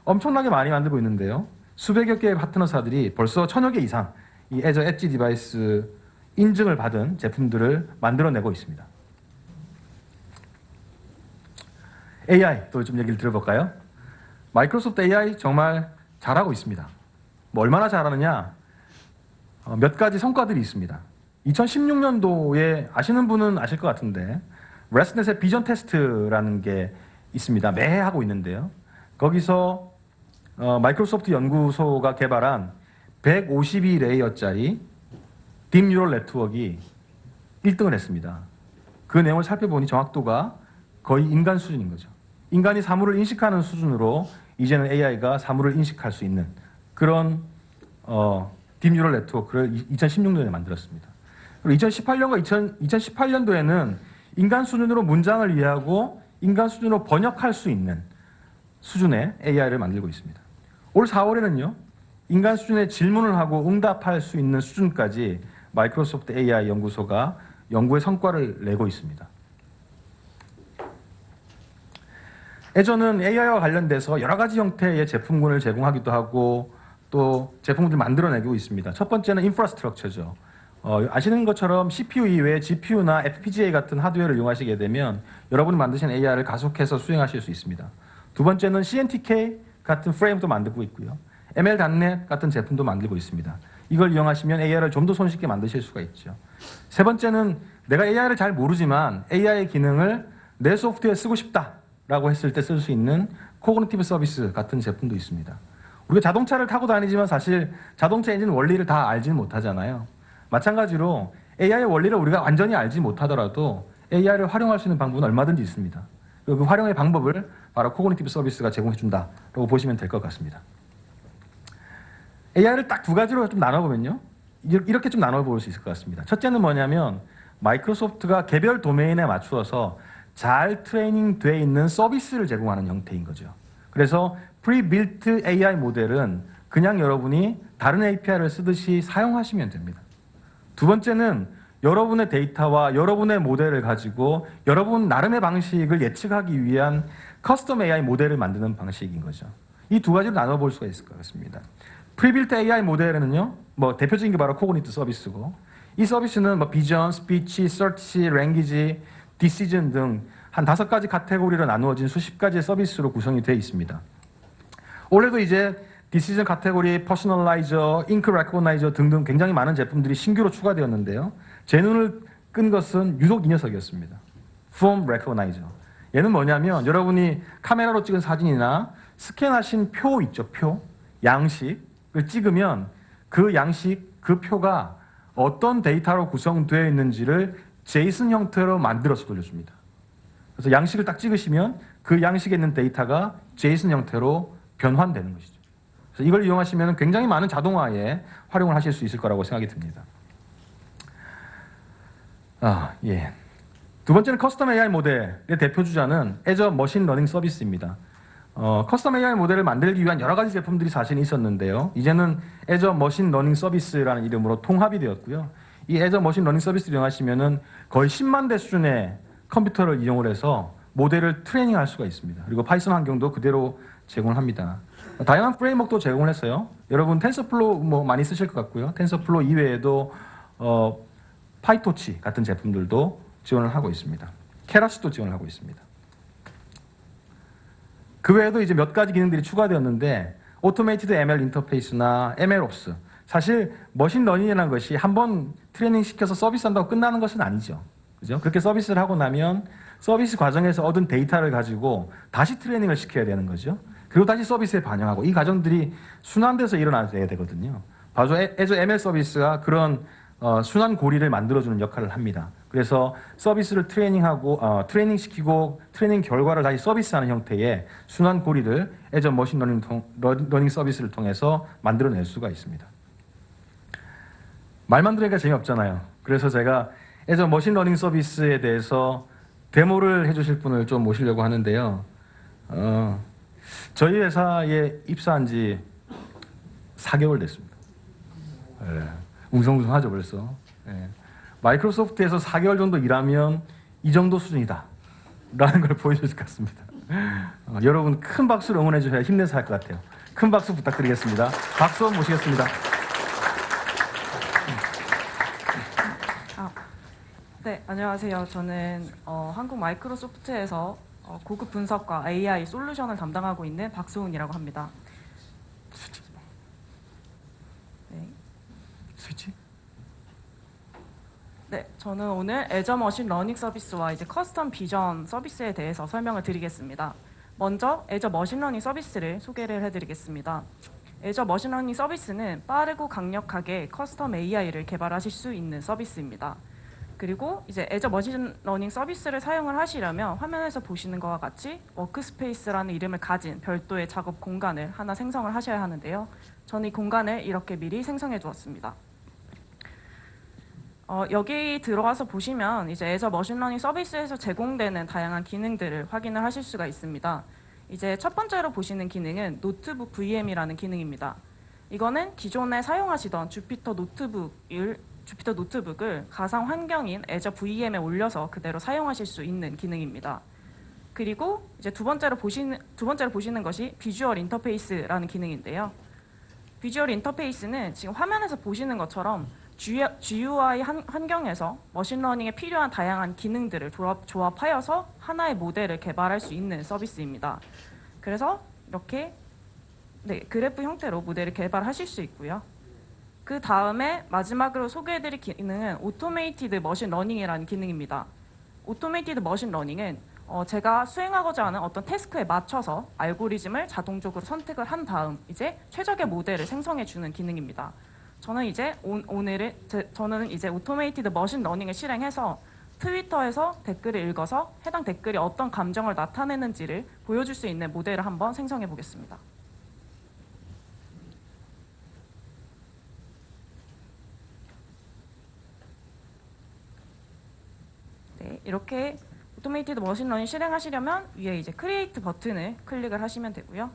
엄청나게 많이 만들고 있는데요. 수백여 개의 파트너사들이 벌써 1000여 개 이상 이 애저 엣지 디바이스 인증을 받은 제품들을 만들어내고 있습니다. AI 또 좀 얘기를 들어볼까요? 마이크로소프트 AI 정말 잘하고 있습니다. 얼마나 잘하느냐? 몇 가지 성과들이 있습니다. 2016년도에 아시는 분은 아실 것 같은데 레스넷의 비전 테스트라는 게 있습니다. 매해 하고 있는데요. 거기서 마이크로소프트 연구소가 개발한 152레이어짜리 딥 뉴럴 네트워크가 1등을 했습니다. 그 내용을 살펴보니 정확도가 거의 인간 수준인 거죠. 인간이 사물을 인식하는 수준으로 이제는 AI가 사물을 인식할 수 있는 그런 딥뉴럴 네트워크를 2016년에 만들었습니다. 그리고 2018년과 2018년도에는 인간 수준으로 문장을 이해하고 인간 수준으로 번역할 수 있는 수준의 AI를 만들고 있습니다. 올 4월에는요, 인간 수준의 질문을 하고 응답할 수 있는 수준까지 마이크로소프트 AI 연구소가 연구의 성과를 내고 있습니다. 애저는 AI와 관련돼서 여러 가지 형태의 제품군을 제공하기도 하고 또 제품군을 만들어내고 있습니다. 첫 번째는 인프라스트럭처죠. 아시는 것처럼 CPU 이외에 GPU나 FPGA 같은 하드웨어를 이용하시게 되면 여러분이 만드신 AI를 가속해서 수행하실 수 있습니다. 두 번째는 CNTK 같은 프레임도 만들고 있고요. ML.NET 같은 제품도 만들고 있습니다. 이걸 이용하시면 AI를 좀 더 손쉽게 만드실 수가 있죠. 세 번째는 내가 AI를 잘 모르지만 AI의 기능을 내 소프트웨어에 쓰고 싶다라고 했을 때 쓸 수 있는 코그니티브 서비스 같은 제품도 있습니다. 우리가 자동차를 타고 다니지만 사실 자동차 엔진 원리를 다 알지는 못하잖아요. 마찬가지로 AI의 원리를 우리가 완전히 알지 못하더라도 AI를 활용할 수 있는 방법은 얼마든지 있습니다. 그 활용의 방법을 바로 코그니티브 서비스가 제공해준다라고 보시면 될 것 같습니다. AI를 딱 두 가지로 좀 나눠보면요. 이렇게 좀 나눠볼 수 있을 것 같습니다. 첫째는 뭐냐면 마이크로소프트가 개별 도메인에 맞추어서 잘 트레이닝 돼 있는 서비스를 제공하는 형태인 거죠. 그래서 프리빌트 AI 모델은 그냥 여러분이 다른 API를 쓰듯이 사용하시면 됩니다. 두 번째는 여러분의 데이터와 여러분의 모델을 가지고 여러분 나름의 방식을 예측하기 위한 커스텀 AI 모델을 만드는 방식인 거죠. 이 두 가지로 나눠볼 수가 있을 것 같습니다. 프리빌트 AI 모델에는요, 대표적인 게 바로 코그니티브 서비스고, 이 서비스는 비전, 스피치, 서치, 랭귀지, 디시전 등 한 5가지 카테고리로 나누어진 수십 가지의 서비스로 구성이 되어 있습니다. 올해도 이제 디시전 카테고리, 퍼스널라이저, 잉크 레코나이저 등등 굉장히 많은 제품들이 신규로 추가되었는데요. 제 눈을 끈 것은 유독 이 녀석이었습니다. 폼 레코나이저. 얘는 뭐냐면 여러분이 카메라로 찍은 사진이나 스캔하신 표 있죠, 표. 양식을 찍으면 그 양식, 그 표가 어떤 데이터로 구성되어 있는지를 제이슨 형태로 만들어서 돌려줍니다. 그래서 양식을 딱 찍으시면 그 양식에 있는 데이터가 제이슨 형태로 변환되는 것이죠. 그래서 이걸 이용하시면 굉장히 많은 자동화에 활용을 하실 수 있을 거라고 생각이 듭니다. 예. 두 번째는 커스텀 AI 모델의 대표 주자는 애저 머신 러닝 서비스입니다. 커스텀 AI 모델을 만들기 위한 여러 가지 제품들이 사실 있었는데요. 이제는 애저 머신 러닝 서비스라는 이름으로 통합이 되었고요. 이 애저 머신 러닝 서비스를 이용하시면은 거의 10만 대 수준의 컴퓨터를 이용을 해서 모델을 트레이닝할 수가 있습니다. 그리고 파이썬 환경도 그대로 제공을 합니다. 다양한 프레임워크도 제공을 했어요. 여러분 텐서플로우 많이 쓰실 것 같고요. 텐서플로우 이외에도 파이토치 같은 제품들도 지원을 하고 있습니다. 케라스도 지원을 하고 있습니다. 그 외에도 이제 몇 가지 기능들이 추가되었는데 오토메이티드 ML 인터페이스나 MLOps, 사실 머신러닝이라는 것이 한번 트레이닝 시켜서 서비스한다고 끝나는 것은 아니죠. 그죠? 그렇게 서비스를 하고 나면 서비스 과정에서 얻은 데이터를 가지고 다시 트레이닝을 시켜야 되는 거죠. 그리고 다시 서비스에 반영하고 이 과정들이 순환돼서 일어나야 되거든요. 바로 애저 ML 서비스가 그런 순환 고리를 만들어주는 역할을 합니다. 그래서 서비스를 트레이닝 시키고 트레이닝 결과를 다시 서비스하는 형태의 순환 고리를 애저 머신 러닝 서비스를 통해서 만들어낼 수가 있습니다. 말만 들으니까 재미없잖아요. 그래서 제가 애저 머신 러닝 서비스에 대해서 데모를 해주실 분을 좀 모시려고 하는데요. 저희 회사에 입사한 지 4개월 됐습니다. 네. 웅성웅성하죠 벌써. 네. 마이크로소프트에서 4개월 정도 일하면 이 정도 수준이다 라는 걸 보여줄 것 같습니다. 여러분 큰 박수로 응원해 주셔야 힘내서 할 것 같아요. 큰 박수 부탁드리겠습니다. 박수 한번 모시겠습니다. 네, 안녕하세요. 저는 한국 마이크로소프트에서 고급 분석과 AI 솔루션을 담당하고 있는 박소은이라고 합니다. 네. 스위치? 네, 저는 오늘 애저 머신 러닝 서비스와 이제 커스텀 비전 서비스에 대해서 설명을 드리겠습니다. 먼저 애저 머신 러닝 서비스를 소개를 해드리겠습니다. 애저 머신 러닝 서비스는 빠르고 강력하게 커스텀 AI를 개발하실 수 있는 서비스입니다. 그리고 이제 애저 머신러닝 서비스를 사용을 하시려면 화면에서 보시는 것과 같이 워크스페이스라는 이름을 가진 별도의 작업 공간을 하나 생성을 하셔야 하는데요. 저는 이 공간을 이렇게 미리 생성해 두었습니다. 여기 들어와서 보시면 이제 애저 머신러닝 서비스에서 제공되는 다양한 기능들을 확인을 하실 수가 있습니다. 이제 첫 번째로 보시는 기능은 노트북 VM이라는 기능입니다. 이거는 기존에 사용하시던 주피터 노트북을 가상 환경인 애저 VM에 올려서 그대로 사용하실 수 있는 기능입니다. 그리고 이제 두 번째로 보시는 것이 비주얼 인터페이스라는 기능인데요. 비주얼 인터페이스는 지금 화면에서 보시는 것처럼 GUI 환경에서 머신러닝에 필요한 다양한 기능들을 조합하여서 하나의 모델을 개발할 수 있는 서비스입니다. 그래서 이렇게 그래프 형태로 모델을 개발하실 수 있고요. 그 다음에 마지막으로 소개해드릴 기능은 오토메이티드 머신러닝이라는 기능입니다. 오토메이티드 머신러닝은 제가 수행하고자 하는 어떤 태스크에 맞춰서 알고리즘을 자동적으로 선택을 한 다음 이제 최적의 모델을 생성해 주는 기능입니다. 저는 이제 오토메이티드 머신러닝을 실행해서 트위터에서 댓글을 읽어서 해당 댓글이 어떤 감정을 나타내는지를 보여줄 수 있는 모델을 한번 생성해 보겠습니다. 네, 이렇게 오토메이티드 머신러닝 실행하시려면 위에 이제 크리에이트 버튼을 클릭을 하시면 되고요.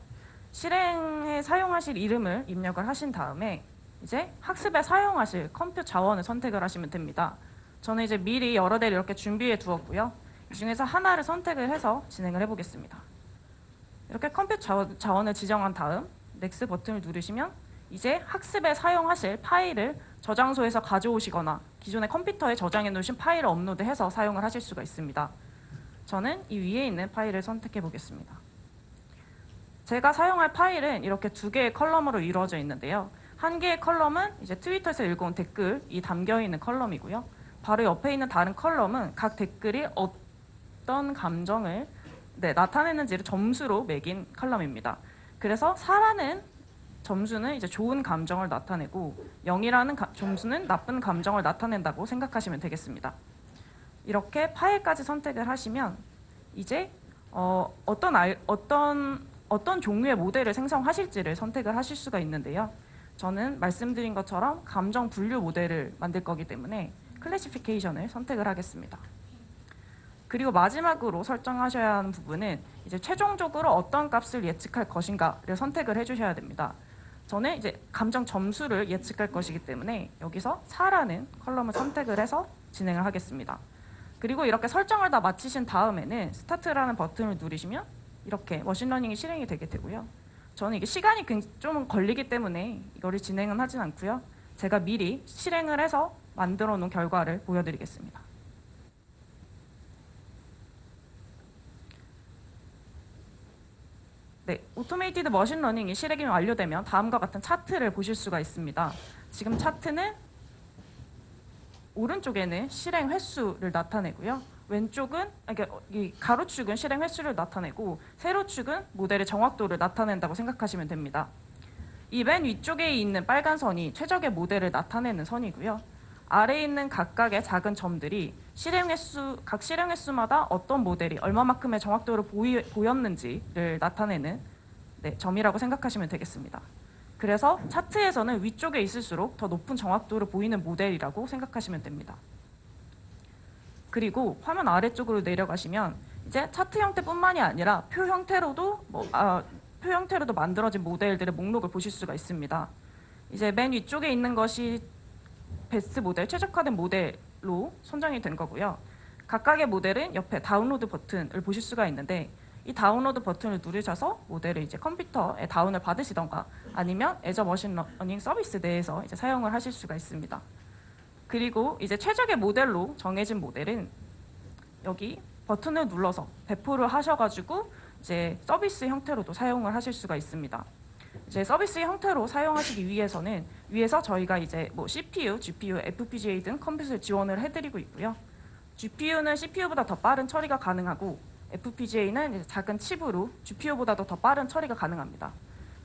실행에 사용하실 이름을 입력을 하신 다음에 이제 학습에 사용하실 컴퓨터 자원을 선택을 하시면 됩니다. 저는 이제 미리 여러 대를 이렇게 준비해 두었고요. 이 중에서 하나를 선택을 해서 진행을 해보겠습니다. 이렇게 컴퓨터 자원을 지정한 다음 넥스트 버튼을 누르시면 이제 학습에 사용하실 파일을 저장소에서 가져오시거나 기존의 컴퓨터에 저장해 놓으신 파일을 업로드해서 사용을 하실 수가 있습니다. 저는 이 위에 있는 파일을 선택해 보겠습니다. 제가 사용할 파일은 이렇게 두 개의 컬럼으로 이루어져 있는데요. 한 개의 컬럼은 이제 트위터에서 읽어온 댓글이 담겨 있는 컬럼이고요. 바로 옆에 있는 다른 컬럼은 각 댓글이 어떤 감정을 나타내는지를 점수로 매긴 컬럼입니다. 그래서 4라는 점수는 이제 좋은 감정을 나타내고 0이라는 점수는 나쁜 감정을 나타낸다고 생각하시면 되겠습니다. 이렇게 파일까지 선택을 하시면 이제 어떤 종류의 모델을 생성하실지를 선택을 하실 수가 있는데요. 저는 말씀드린 것처럼 감정 분류 모델을 만들 거기 때문에 클래시피케이션을 선택을 하겠습니다. 그리고 마지막으로 설정하셔야 하는 부분은 이제 최종적으로 어떤 값을 예측할 것인가를 선택을 해주셔야 됩니다. 저는 이제 감정 점수를 예측할 것이기 때문에 여기서 4라는 컬럼을 선택을 해서 진행을 하겠습니다. 그리고 이렇게 설정을 다 마치신 다음에는 스타트라는 버튼을 누르시면 이렇게 머신러닝이 실행이 되게 되고요. 저는 이게 시간이 좀 걸리기 때문에 이거를 진행은 하진 않고요. 제가 미리 실행을 해서 만들어 놓은 결과를 보여드리겠습니다. 네, 오토메이티드 머신러닝이 실행이 완료되면 다음과 같은 차트를 보실 수가 있습니다. 지금 차트는 오른쪽에는 실행 횟수를 나타내고요. 왼쪽은 이 가로축은 실행 횟수를 나타내고 세로축은 모델의 정확도를 나타낸다고 생각하시면 됩니다. 이 맨 위쪽에 있는 빨간 선이 최적의 모델을 나타내는 선이고요. 아래에 있는 각각의 작은 점들이 각 실행 횟수마다 어떤 모델이 얼마만큼의 정확도를 보였는지를 나타내는 점이라고 생각하시면 되겠습니다. 그래서 차트에서는 위쪽에 있을수록 더 높은 정확도를 보이는 모델이라고 생각하시면 됩니다. 그리고 화면 아래쪽으로 내려가시면 이제 차트 형태뿐만이 아니라 표 형태로도 만들어진 모델들의 목록을 보실 수가 있습니다. 이제 맨 위쪽에 있는 것이 베스트 모델, 최적화된 모델로 선정이 된 거고요. 각각의 모델은 옆에 다운로드 버튼을 보실 수가 있는데 이 다운로드 버튼을 누르셔서 모델을 이제 컴퓨터에 다운을 받으시던가 아니면 애저 머신러닝 서비스 내에서 이제 사용을 하실 수가 있습니다. 그리고 이제 최적의 모델로 정해진 모델은 여기 버튼을 눌러서 배포를 하셔가지고 이제 서비스 형태로도 사용을 하실 수가 있습니다. 이제 서비스 형태로 사용하시기 위해서는 위에서 저희가 이제 뭐 CPU, GPU, FPGA 등 컴퓨터를 지원을 해드리고 있고요. GPU는 CPU보다 더 빠른 처리가 가능하고 FPGA는 이제 작은 칩으로 GPU보다도 더 빠른 처리가 가능합니다.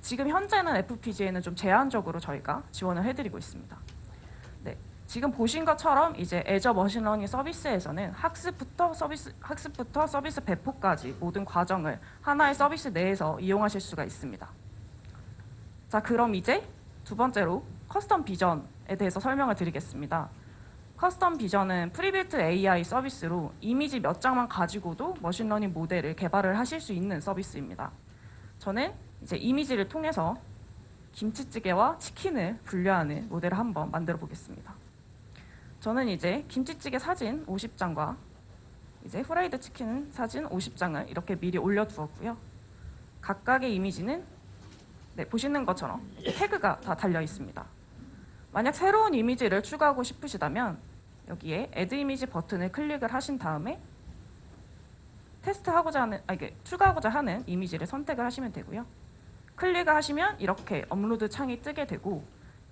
지금 현재는 FPGA는 좀 제한적으로 저희가 지원을 해드리고 있습니다. 네, 지금 보신 것처럼 이제 애저 머신러닝 서비스에서는 학습부터 서비스 배포까지 모든 과정을 하나의 서비스 내에서 이용하실 수가 있습니다. 자, 그럼 이제 두 번째로 커스텀 비전에 대해서 설명을 드리겠습니다. 커스텀 비전은 프리빌트 AI 서비스로 이미지 몇 장만 가지고도 머신러닝 모델을 개발을 하실 수 있는 서비스입니다. 저는 이제 이미지를 통해서 김치찌개와 치킨을 분류하는 모델을 한번 만들어 보겠습니다. 저는 이제 김치찌개 사진 50장과 이제 후라이드 치킨 사진 50장을 이렇게 미리 올려두었고요. 각각의 이미지는 보시는 것처럼 태그가 다 달려 있습니다. 만약 새로운 이미지를 추가하고 싶으시다면 여기에 Add 이미지 버튼을 클릭을 하신 다음에 추가하고자 하는 이미지를 선택을 하시면 되고요. 클릭을 하시면 이렇게 업로드 창이 뜨게 되고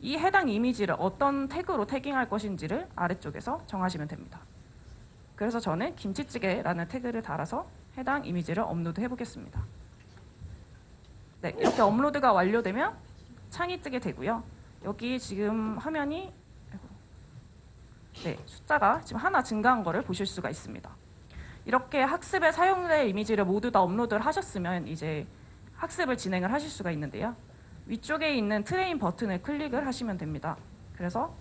이 해당 이미지를 어떤 태그로 태깅할 것인지를 아래쪽에서 정하시면 됩니다. 그래서 저는 김치찌개라는 태그를 달아서 해당 이미지를 업로드 해보겠습니다. 네, 이렇게 업로드가 완료되면 창이 뜨게 되고요. 여기 지금 화면이 숫자가 지금 하나 증가한 거를 보실 수가 있습니다. 이렇게 학습에 사용될 이미지를 모두 다 업로드를 하셨으면 이제 학습을 진행을 하실 수가 있는데요. 위쪽에 있는 트레인 버튼을 클릭을 하시면 됩니다. 그래서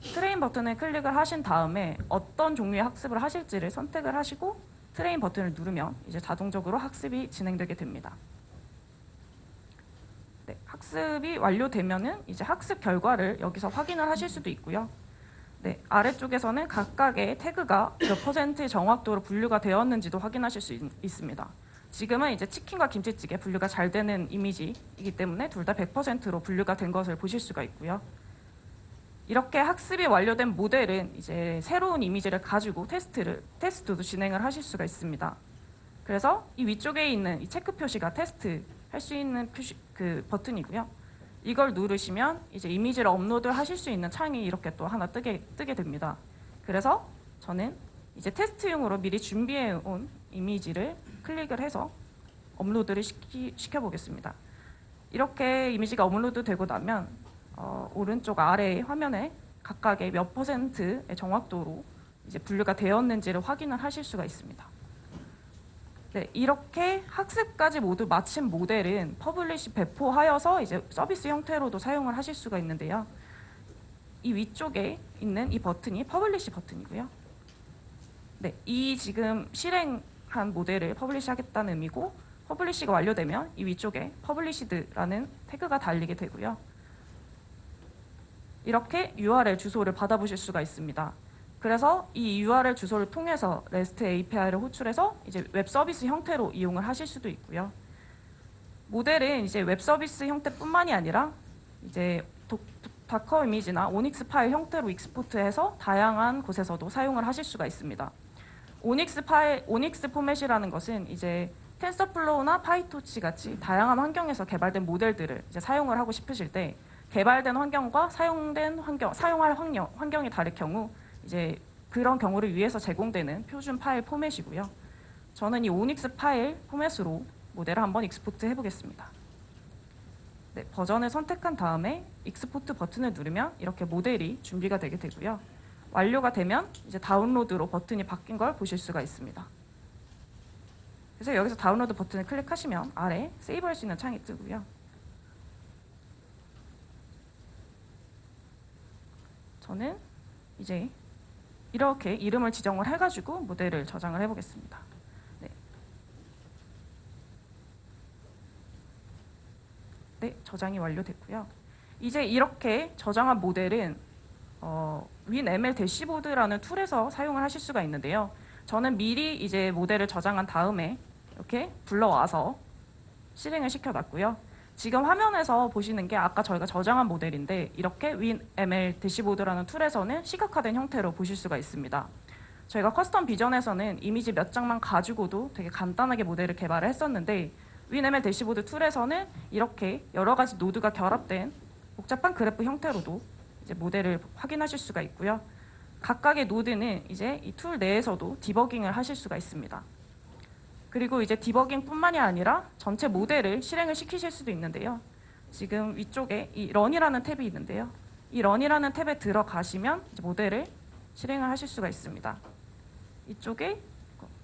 트레인 버튼을 클릭을 하신 다음에 어떤 종류의 학습을 하실지를 선택을 하시고 트레인 버튼을 누르면 이제 자동적으로 학습이 진행되게 됩니다. 네, 학습이 완료되면은 이제 학습 결과를 여기서 확인을 하실 수도 있고요. 네, 아래쪽에서는 각각의 태그가 몇 %의 정확도로 분류가 되었는지도 확인하실 수 있습니다. 지금은 이제 치킨과 김치찌개 분류가 잘 되는 이미지이기 때문에 둘 다 100%로 분류가 된 것을 보실 수가 있고요. 이렇게 학습이 완료된 모델은 이제 새로운 이미지를 가지고 테스트도 진행을 하실 수가 있습니다. 그래서 이 위쪽에 있는 이 체크 표시가 테스트 할 수 있는 그 버튼이고요. 이걸 누르시면 이제 이미지를 업로드 하실 수 있는 창이 이렇게 또 하나 뜨게 됩니다. 그래서 저는 이제 테스트용으로 미리 준비해 온 이미지를 클릭을 해서 업로드를 시켜 보겠습니다. 이렇게 이미지가 업로드 되고 나면 오른쪽 아래 화면에 각각의 몇 %의 정확도로 이제 분류가 되었는지를 확인을 하실 수가 있습니다. 네, 이렇게 학습까지 모두 마친 모델은 퍼블리시 배포하여서 이제 서비스 형태로도 사용을 하실 수가 있는데요. 이 위쪽에 있는 이 버튼이 퍼블리시 버튼이고요. 네, 이 지금 실행한 모델을 퍼블리시 하겠다는 의미고 퍼블리시가 완료되면 이 위쪽에 퍼블리시드라는 태그가 달리게 되고요. 이렇게 URL 주소를 받아보실 수가 있습니다. 그래서 이 URL 주소를 통해서 REST API를 호출해서 이제 웹 서비스 형태로 이용을 하실 수도 있고요. 모델은 이제 웹 서비스 형태뿐만이 아니라 이제 다커 이미지나 오닉스 파일 형태로 익스포트해서 다양한 곳에서도 사용을 하실 수가 있습니다. 오닉스 포맷이라는 것은 이제 텐서플로우나 파이토치 같이 다양한 환경에서 개발된 모델들을 이제 사용을 하고 싶으실 때 개발된 환경과 사용할 환경이 다를 경우 이제 그런 경우를 위해서 제공되는 표준 파일 포맷이고요. 저는 이 오닉스 파일 포맷으로 모델을 한번 익스포트 해보겠습니다. 네, 버전을 선택한 다음에 익스포트 버튼을 누르면 이렇게 모델이 준비가 되게 되고요. 완료가 되면 이제 다운로드로 버튼이 바뀐 걸 보실 수가 있습니다. 그래서 여기서 다운로드 버튼을 클릭하시면 아래 세이브할 수 있는 창이 뜨고요. 저는 이제 이렇게 이름을 지정을 해가지고 모델을 저장을 해보겠습니다. 네. 네, 저장이 완료됐고요. 이제 이렇게 저장한 모델은 WinML 대시보드라는 툴에서 사용을 하실 수가 있는데요. 저는 미리 이제 모델을 저장한 다음에 이렇게 불러와서 실행을 시켜놨고요. 지금 화면에서 보시는 게 아까 저희가 저장한 모델인데 이렇게 WinML 대시보드라는 툴에서는 시각화된 형태로 보실 수가 있습니다. 저희가 커스텀 비전에서는 이미지 몇 장만 가지고도 되게 간단하게 모델을 개발을 했었는데 WinML 대시보드 툴에서는 이렇게 여러 가지 노드가 결합된 복잡한 그래프 형태로도 이제 모델을 확인하실 수가 있고요. 각각의 노드는 이제 이 툴 내에서도 디버깅을 하실 수가 있습니다. 그리고 이제 디버깅뿐만이 아니라 전체 모델을 실행을 시키실 수도 있는데요. 지금 위쪽에 이 런이라는 탭이 있는데요. 이 런이라는 탭에 들어가시면 이제 모델을 실행을 하실 수가 있습니다. 이쪽에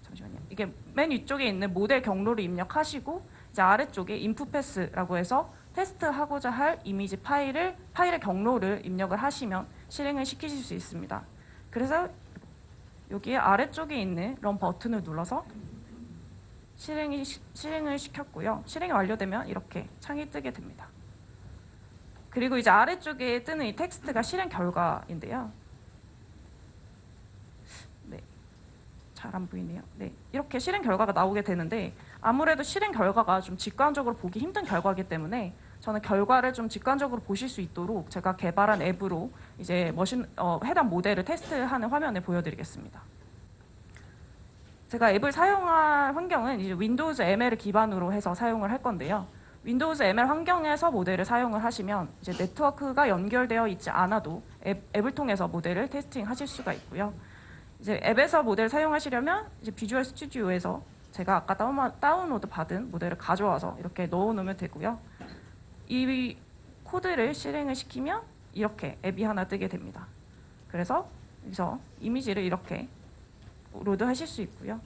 잠시만요. 이게 맨 위쪽에 있는 모델 경로를 입력하시고 이제 아래쪽에 인풋 패스라고 해서 테스트하고자 할 이미지 파일의 경로를 입력을 하시면 실행을 시키실 수 있습니다. 그래서 여기에 아래쪽에 있는 런 버튼을 눌러서 실행을 시켰고요. 실행이 완료되면 이렇게 창이 뜨게 됩니다. 그리고 이제 아래쪽에 뜨는 이 텍스트가 실행 결과인데요. 네, 잘 안 보이네요. 네, 이렇게 실행 결과가 나오게 되는데 아무래도 실행 결과가 좀 직관적으로 보기 힘든 결과이기 때문에 저는 결과를 좀 직관적으로 보실 수 있도록 제가 개발한 앱으로 이제 해당 모델을 테스트하는 화면을 보여드리겠습니다. 제가 앱을 사용할 환경은 이제 윈도우즈 ML을 기반으로 해서 사용을 할 건데요. 윈도우즈 ML 환경에서 모델을 사용을 하시면 이제 네트워크가 연결되어 있지 않아도 앱을 통해서 모델을 테스팅하실 수가 있고요. 이제 앱에서 모델을 사용하시려면 이제 비주얼 스튜디오에서 제가 아까 다운로드 받은 모델을 가져와서 이렇게 넣어놓으면 되고요. 이 코드를 실행을 시키면 이렇게 앱이 하나 뜨게 됩니다. 그래서 여기서 이미지를 이렇게 로드하실 수 있고요.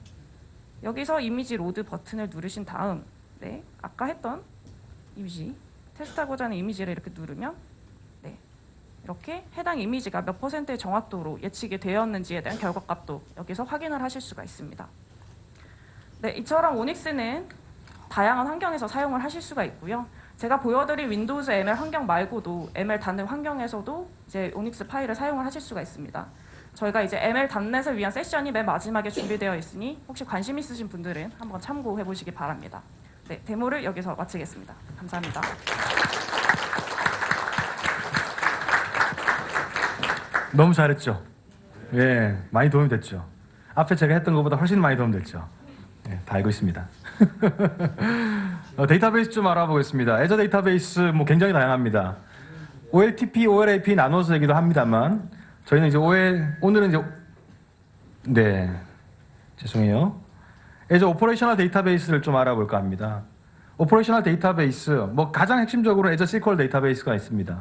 여기서 이미지 로드 버튼을 누르신 다음 네, 아까 했던 이미지 테스트하고자 하는 이미지를 이렇게 누르면 네, 이렇게 해당 이미지가 몇 %의 정확도로 예측이 되었는지에 대한 결과값도 여기서 확인을 하실 수가 있습니다. 네, 이처럼 오닉스는 다양한 환경에서 사용을 하실 수가 있고요. 제가 보여드린 윈도우즈 ML 환경 말고도 ML 단넷 환경에서도 이제 오닉스 파일을 사용을 하실 수가 있습니다. 저희가 이제 ML 단넷을 위한 세션이 맨 마지막에 준비되어 있으니 혹시 관심 있으신 분들은 한번 참고해 보시기 바랍니다. 네, 데모를 여기서 마치겠습니다. 감사합니다. 너무 잘했죠? 예, 많이 도움이 됐죠? 앞에 제가 했던 것보다 훨씬 많이 도움이 됐죠? 예, 다 알고 있습니다. 데이터베이스 좀 알아보겠습니다. 애저 데이터베이스 뭐 굉장히 다양합니다. OLTP, OLAP 나눠서 얘기도 합니다만 저희는 이제 오늘은 이제 네, 죄송해요. 애저 오퍼레이셔널 데이터베이스를 좀 알아볼까 합니다. 오퍼레이셔널 데이터베이스 뭐 가장 핵심적으로 애저 SQL 데이터베이스가 있습니다.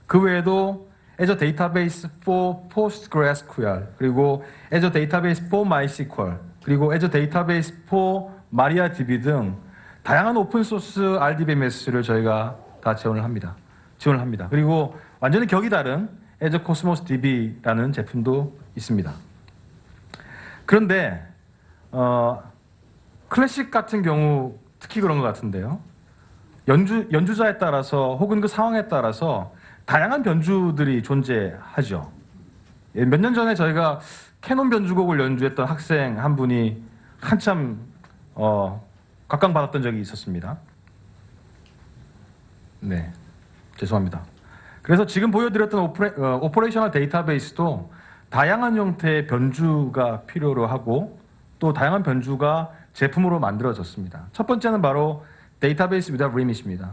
그 외에도 애저 데이터베이스 for PostgreSQL 그리고 애저 데이터베이스 for MySQL 그리고 애저 데이터베이스 for MariaDB 등 다양한 오픈소스 RDBMS를 저희가 다 지원을 합니다. 그리고 완전히 격이 다른 애저 코스모스 DB라는 제품도 있습니다. 그런데 클래식 같은 경우 특히 그런 것 같은데요. 연주자에 따라서 혹은 그 상황에 따라서 다양한 변주들이 존재하죠. 몇 년 전에 저희가 캐논 변주곡을 연주했던 학생 한 분이 한참 각광받았던 적이 있었습니다. 네, 죄송합니다. 그래서 지금 보여드렸던 오퍼레이셔널 데이터베이스도 다양한 형태의 변주가 필요로 하고 또 다양한 변주가 제품으로 만들어졌습니다. 첫 번째는 바로 데이터베이스 without limit입니다.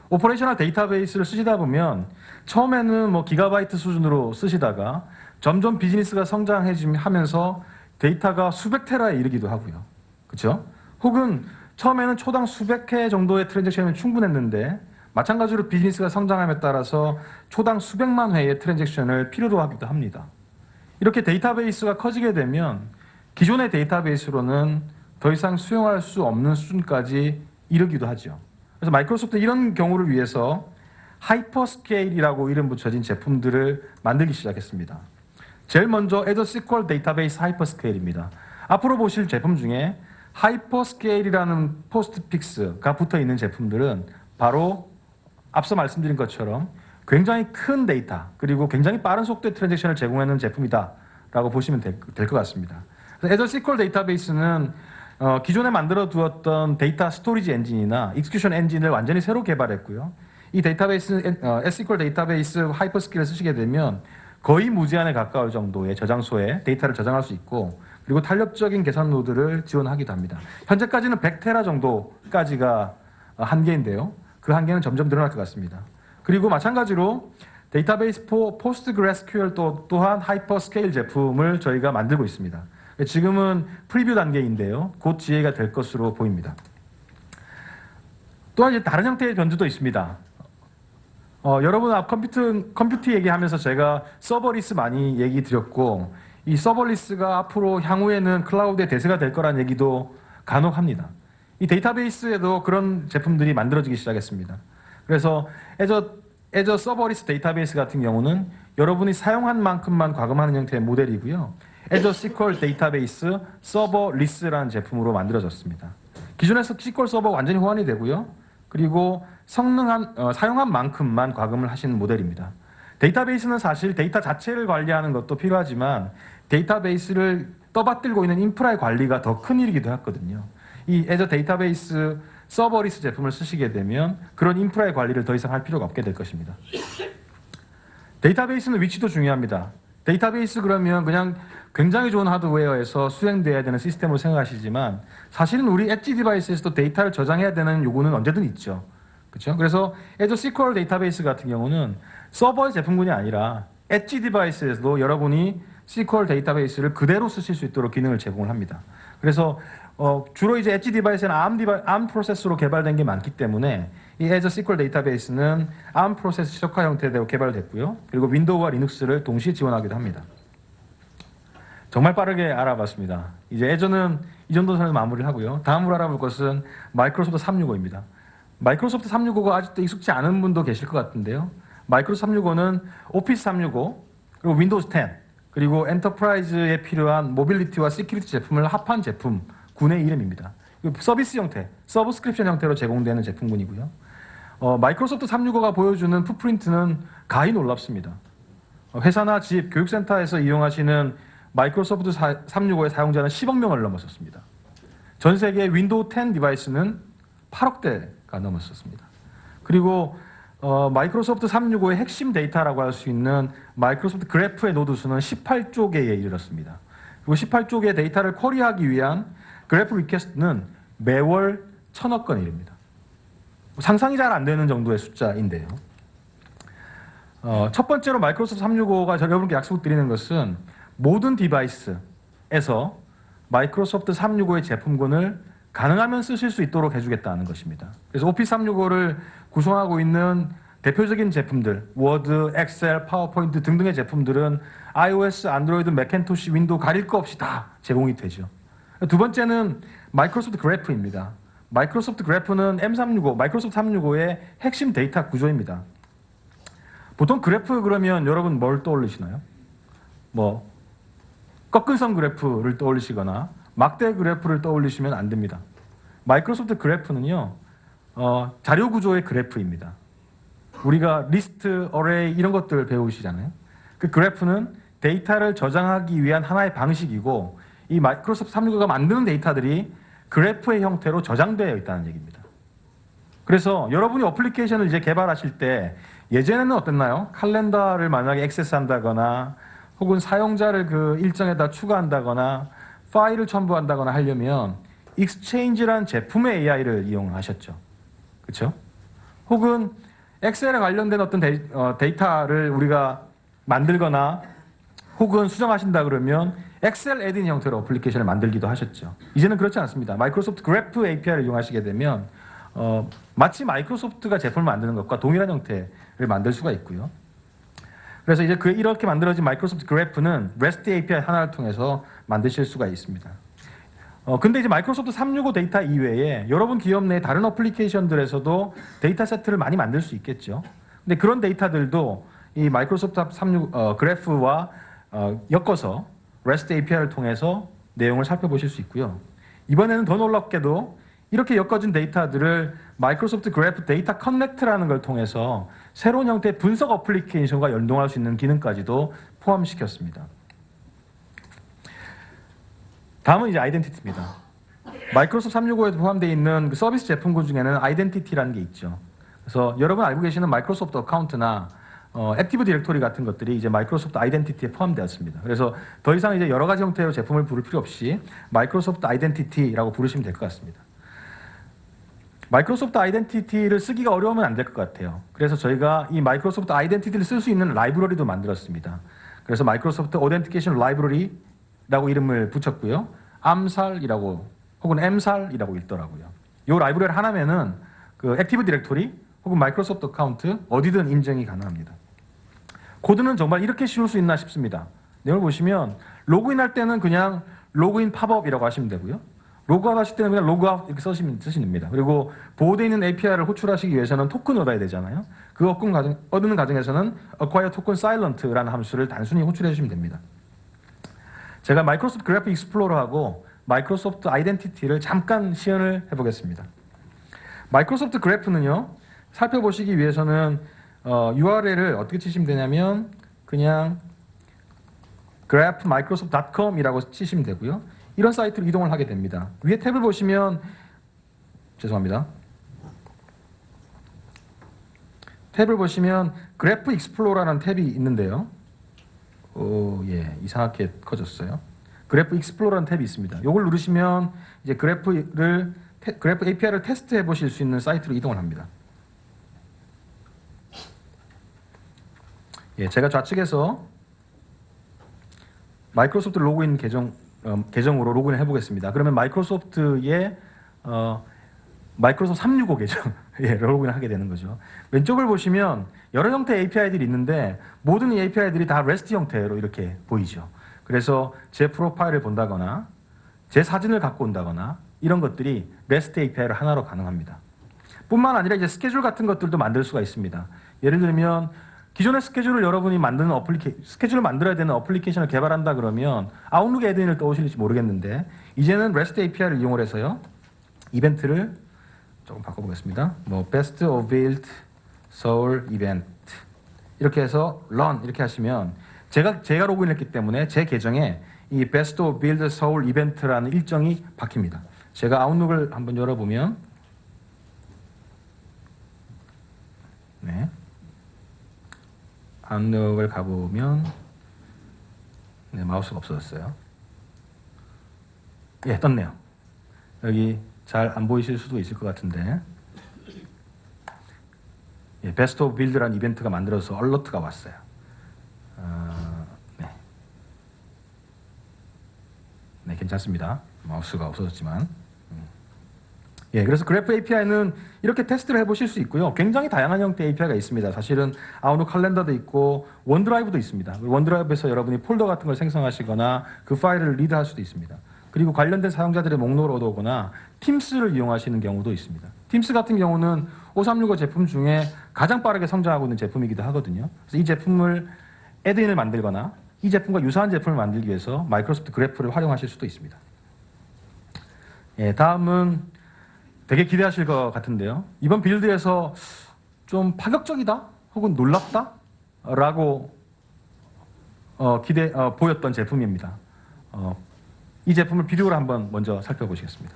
오퍼레이셔널 데이터베이스를 쓰시다 보면 처음에는 뭐 기가바이트 수준으로 쓰시다가 점점 비즈니스가 성장하면서 데이터가 수백 테라에 이르기도 하고요. 그렇죠? 혹은 처음에는 초당 수백 회 정도의 트랜잭션이면 충분했는데 마찬가지로 비즈니스가 성장함에 따라서 초당 수백만 회의 트랜잭션을 필요로 하기도 합니다. 이렇게 데이터베이스가 커지게 되면 기존의 데이터베이스로는 더 이상 수용할 수 없는 수준까지 이르기도 하죠. 그래서 마이크로소프트는 이런 경우를 위해서 하이퍼스케일이라고 이름 붙여진 제품들을 만들기 시작했습니다. 제일 먼저 애저 SQL 데이터베이스 하이퍼스케일입니다. 앞으로 보실 제품 중에 하이퍼스케일이라는 포스트픽스가 붙어 있는 제품들은 바로 앞서 말씀드린 것처럼 굉장히 큰 데이터 그리고 굉장히 빠른 속도의 트랜잭션을 제공하는 제품이다라고 보시면 될 것 같습니다. 애저 SQL 데이터베이스는 기존에 만들어 두었던 데이터 스토리지 엔진이나 익스큐션 엔진을 완전히 새로 개발했고요. 이 데이터베이스 SQL 데이터베이스 하이퍼스케일을 쓰시게 되면 거의 무제한에 가까울 정도의 저장소에 데이터를 저장할 수 있고 그리고 탄력적인 계산 노드를 지원하기도 합니다. 현재까지는 100테라 정도까지가 한계인데요. 그 한계는 점점 늘어날 것 같습니다. 그리고 마찬가지로 데이터베이스 포스트그레스QL 또한 하이퍼스케일 제품을 저희가 만들고 있습니다. 지금은 프리뷰 단계인데요. 곧 지혜가 될 것으로 보입니다. 또한 이제 다른 형태의 변주도 있습니다. 여러분 앞 컴퓨터 얘기하면서 제가 서버리스 많이 얘기 드렸고 이 서버리스가 앞으로 향후에는 클라우드의 대세가 될 거라는 얘기도 간혹 합니다. 이 데이터베이스에도 그런 제품들이 만들어지기 시작했습니다. 그래서 애저 서버리스 데이터베이스 같은 경우는 여러분이 사용한 만큼만 과금하는 형태의 모델이고요. 애저 SQL 데이터베이스 서버리스라는 제품으로 만들어졌습니다. 기존의 SQL 서버 완전히 호환이 되고요. 그리고 사용한 만큼만 과금을 하시는 모델입니다. 데이터베이스는 사실 데이터 자체를 관리하는 것도 필요하지만 데이터베이스를 떠받들고 있는 인프라의 관리가 더 큰 일이기도 하거든요. 이 애저 데이터베이스 서버리스 제품을 쓰시게 되면 그런 인프라의 관리를 더 이상 할 필요가 없게 될 것입니다. 데이터베이스는 위치도 중요합니다. 데이터베이스 그러면 그냥 굉장히 좋은 하드웨어에서 수행돼야 되는 시스템으로 생각하시지만 사실은 우리 엣지 디바이스에서도 데이터를 저장해야 되는 요구는 언제든 있죠. 그렇죠? 그래서 애저 SQL 데이터베이스 같은 경우는 서버의 제품군이 아니라 엣지 디바이스에서도 여러분이 SQL 데이터베이스를 그대로 쓰실 수 있도록 기능을 제공을 합니다. 그래서 주로 이제 엣지 디바이스는 ARM 프로세서로 개발된 게 많기 때문에 이 애저 SQL 데이터베이스는 ARM 프로세서 최적화 형태로 개발됐고요. 그리고 윈도우와 리눅스를 동시에 지원하기도 합니다. 정말 빠르게 알아봤습니다. 이제 애저는 이 정도 선에서 마무리를 하고요. 다음으로 알아볼 것은 마이크로소프트 365입니다. 마이크로소프트 365가 아직도 익숙지 않은 분도 계실 것 같은데요. 마이크로소프트 365는 오피스 365, 그리고 윈도우즈 10, 그리고 엔터프라이즈에 필요한 모빌리티와 시큐리티 제품을 합한 제품 군의 이름입니다. 서비스 형태, 서브스크립션 형태로 제공되는 제품군이고요. 마이크로소프트 365가 보여주는 풋프린트는 가히 놀랍습니다. 회사나 집, 교육센터에서 이용하시는 마이크로소프트 365의 사용자는 10억 명을 넘었었습니다. 전 세계 윈도우 10 디바이스는 8억 대가 넘었었습니다. 그리고 마이크로소프트 365의 핵심 데이터라고 할 수 있는 마이크로소프트 그래프의 노드 수는 18조 개에 이르렀습니다. 그리고 18조 개의 데이터를 쿼리하기 위한 그래프 리퀘스트는 매월 1000억 건입니다. 상상이 잘 안 되는 정도의 숫자인데요. 첫 번째로 마이크로소프트 365가 여러분께 약속드리는 것은 모든 디바이스에서 마이크로소프트 365의 제품군을 가능하면 쓰실 수 있도록 해주겠다는 것입니다. 그래서 오피스 365를 구성하고 있는 대표적인 제품들, 워드, 엑셀, 파워포인트 등등의 제품들은 iOS, 안드로이드, 맥킨토시, 윈도우 가릴 거 없이 다 제공이 되죠. 두 번째는 마이크로소프트 그래프입니다. 마이크로소프트 그래프는 M365, 마이크로소프트 365의 핵심 데이터 구조입니다. 보통 그래프 그러면 여러분 뭘 떠올리시나요? 꺾은선 그래프를 떠올리시거나 막대 그래프를 떠올리시면 안 됩니다. 마이크로소프트 그래프는요, 자료 구조의 그래프입니다. 우리가 리스트, 어레이 이런 것들 배우시잖아요. 그 그래프는 데이터를 저장하기 위한 하나의 방식이고 이 마이크로소프트 365가 만드는 데이터들이 그래프의 형태로 저장되어 있다는 얘기입니다. 그래서 여러분이 어플리케이션을 이제 개발하실 때 예전에는 어땠나요? 칼렌더를 만약에 액세스한다거나 혹은 사용자를 그 일정에다 추가한다거나 파일을 첨부한다거나 하려면 익스체인지라는 제품의 AI를 이용하셨죠. 그렇죠? 혹은 엑셀에 관련된 어떤 데이터를 우리가 만들거나 혹은 수정하신다 그러면 엑셀 에딘 형태로 어플리케이션을 만들기도 하셨죠. 이제는 그렇지 않습니다. 마이크로소프트 그래프 API를 이용하시게 되면 마치 마이크로소프트가 제품을 만드는 것과 동일한 형태를 만들 수가 있고요. 그래서 이제 이렇게 만들어진 마이크로소프트 그래프는 REST API 하나를 통해서 만드실 수가 있습니다. 근데 이제 마이크로소프트 365 데이터 이외에 여러분 기업 내 다른 어플리케이션들에서도 데이터 세트를 많이 만들 수 있겠죠. 근데 그런 데이터들도 이 마이크로소프트 365 그래프와 엮어서 REST API를 통해서 내용을 살펴보실 수 있고요. 이번에는 더 놀랍게도 이렇게 엮어진 데이터들을 마이크로소프트 그래프 데이터 커넥트라는 걸 통해서 새로운 형태의 분석 어플리케이션과 연동할 수 있는 기능까지도 포함시켰습니다. 다음은 이제 아이덴티티입니다. 마이크로소프트 365에 포함되어 있는 그 서비스 제품군 중에는 아이덴티티라는 게 있죠. 그래서 여러분 알고 계시는 마이크로소프트 어카운트나 액티브 디렉토리 같은 것들이 이제 마이크로소프트 아이덴티티에 포함되었습니다. 그래서 더 이상 이제 여러 가지 형태의 제품을 부를 필요 없이 마이크로소프트 아이덴티티라고 부르시면 될 것 같습니다. 마이크로소프트 아이덴티티를 쓰기가 어려우면 안 될 것 같아요. 그래서 저희가 이 마이크로소프트 아이덴티티를 쓸 수 있는 라이브러리도 만들었습니다. 그래서 마이크로소프트 오덴티케이션 라이브러리라고 이름을 붙였고요. 암살이라고 혹은 엠살이라고 읽더라고요. 이 라이브러리 하나면은 그 액티브 디렉토리 혹은 마이크로소프트 어카운트 어디든 인증이 가능합니다. 코드는 정말 이렇게 쉬울 수 있나 싶습니다. 내용을 보시면 로그인할 때는 그냥 로그인 팝업이라고 하시면 되고요. 로그아웃 하실 때는 그냥 로그아웃 이렇게 쓰시면 됩니다. 그리고 보호되어 있는 API를 호출하시기 위해서는 토큰을 얻어야 되잖아요. 그 얻는 과정에서는 acquire token silent라는 함수를 단순히 호출해 주시면 됩니다. 제가 마이크로소프트 그래프 익스플로러하고 마이크로소프트 아이덴티티를 잠깐 시연을 해보겠습니다. 마이크로소프트 그래프는요, 살펴보시기 위해서는 URL을 어떻게 치시면 되냐면 그냥 graphmicrosoft.com이라고 치시면 되고요. 이런 사이트로 이동을 하게 됩니다. 위에 탭을 보시면 죄송합니다. 탭을 보시면 그래프 익스플로러라는 탭이 있는데요. 예, 이상하게 커졌어요. 그래프 익스플로러라는 탭이 있습니다. 이걸 누르시면 이제 그래프 API를 테스트해 보실 수 있는 사이트로 이동을 합니다. 예, 제가 좌측에서 마이크로소프트 로그인 계정으로 로그인을 해보겠습니다. 그러면 마이크로소프트의 마이크로소프트 365 계정 예, 로그인을 하게 되는 거죠. 왼쪽을 보시면 여러 형태의 API들이 있는데 모든 이 API들이 다 REST 형태로 이렇게 보이죠. 그래서 제 프로파일을 본다거나 제 사진을 갖고 온다거나 이런 것들이 REST API로 하나로 가능합니다. 뿐만 아니라 이제 스케줄 같은 것들도 만들 수가 있습니다. 예를 들면 기존의 스케줄을 여러분이 만드는 스케줄을 만들어야 되는 어플리케이션을 개발한다 그러면 아웃룩 애드인을 떠오실지 모르겠는데 이제는 REST API를 이용을 해서요. 이벤트를 조금 바꿔보겠습니다. 뭐 Best of Build Seoul Event 이렇게 해서 Run 이렇게 하시면 제가 로그인했기 때문에 제 계정에 이 Best of Build Seoul Event라는 일정이 박힙니다. 제가 아웃룩을 한번 열어보면 네. 아웃룩을 가보면 네, 마우스가 없어졌어요. 예, 떴네요. 여기 잘 안 보이실 수도 있을 것 같은데 예, 베스트 오브 빌드라는 이벤트가 만들어서 얼러트가 왔어요. 네. 네, 괜찮습니다. 마우스가 없어졌지만 예, 그래서 그래프 API는 이렇게 테스트를 해보실 수 있고요. 굉장히 다양한 형태의 API가 있습니다. 사실은 아웃룩 칼렌더도 있고 원드라이브도 있습니다. 원드라이브에서 여러분이 폴더 같은 걸 생성하시거나 그 파일을 리드할 수도 있습니다. 그리고 관련된 사용자들의 목록을 얻어오거나 팀스를 이용하시는 경우도 있습니다. 팀스 같은 경우는 5365 제품 중에 가장 빠르게 성장하고 있는 제품이기도 하거든요. 그래서 이 제품을 애드인을 만들거나 이 제품과 유사한 제품을 만들기 위해서 마이크로소프트 그래프를 활용하실 수도 있습니다. 예, 다음은 되게 기대하실 것 같은데요. 이번 빌드에서 좀 파격적이다 혹은 놀랍다 라고 보였던 제품입니다. 이 제품을 비디오로 한번 먼저 살펴보시겠습니다.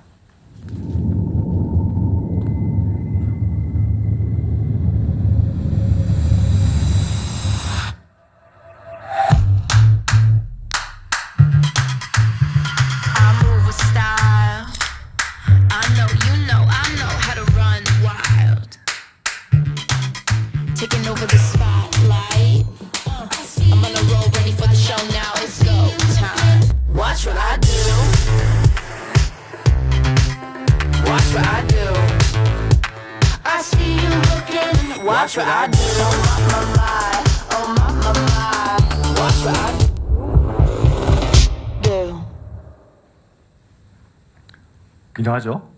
Taking over the spotlight. I'm on a roll, ready for the show now. It's go time. Watch what I do. Watch what I do. I see you looking. Watch what I do. Oh my, my, oh my, my. Watch what I do. 굉장하죠?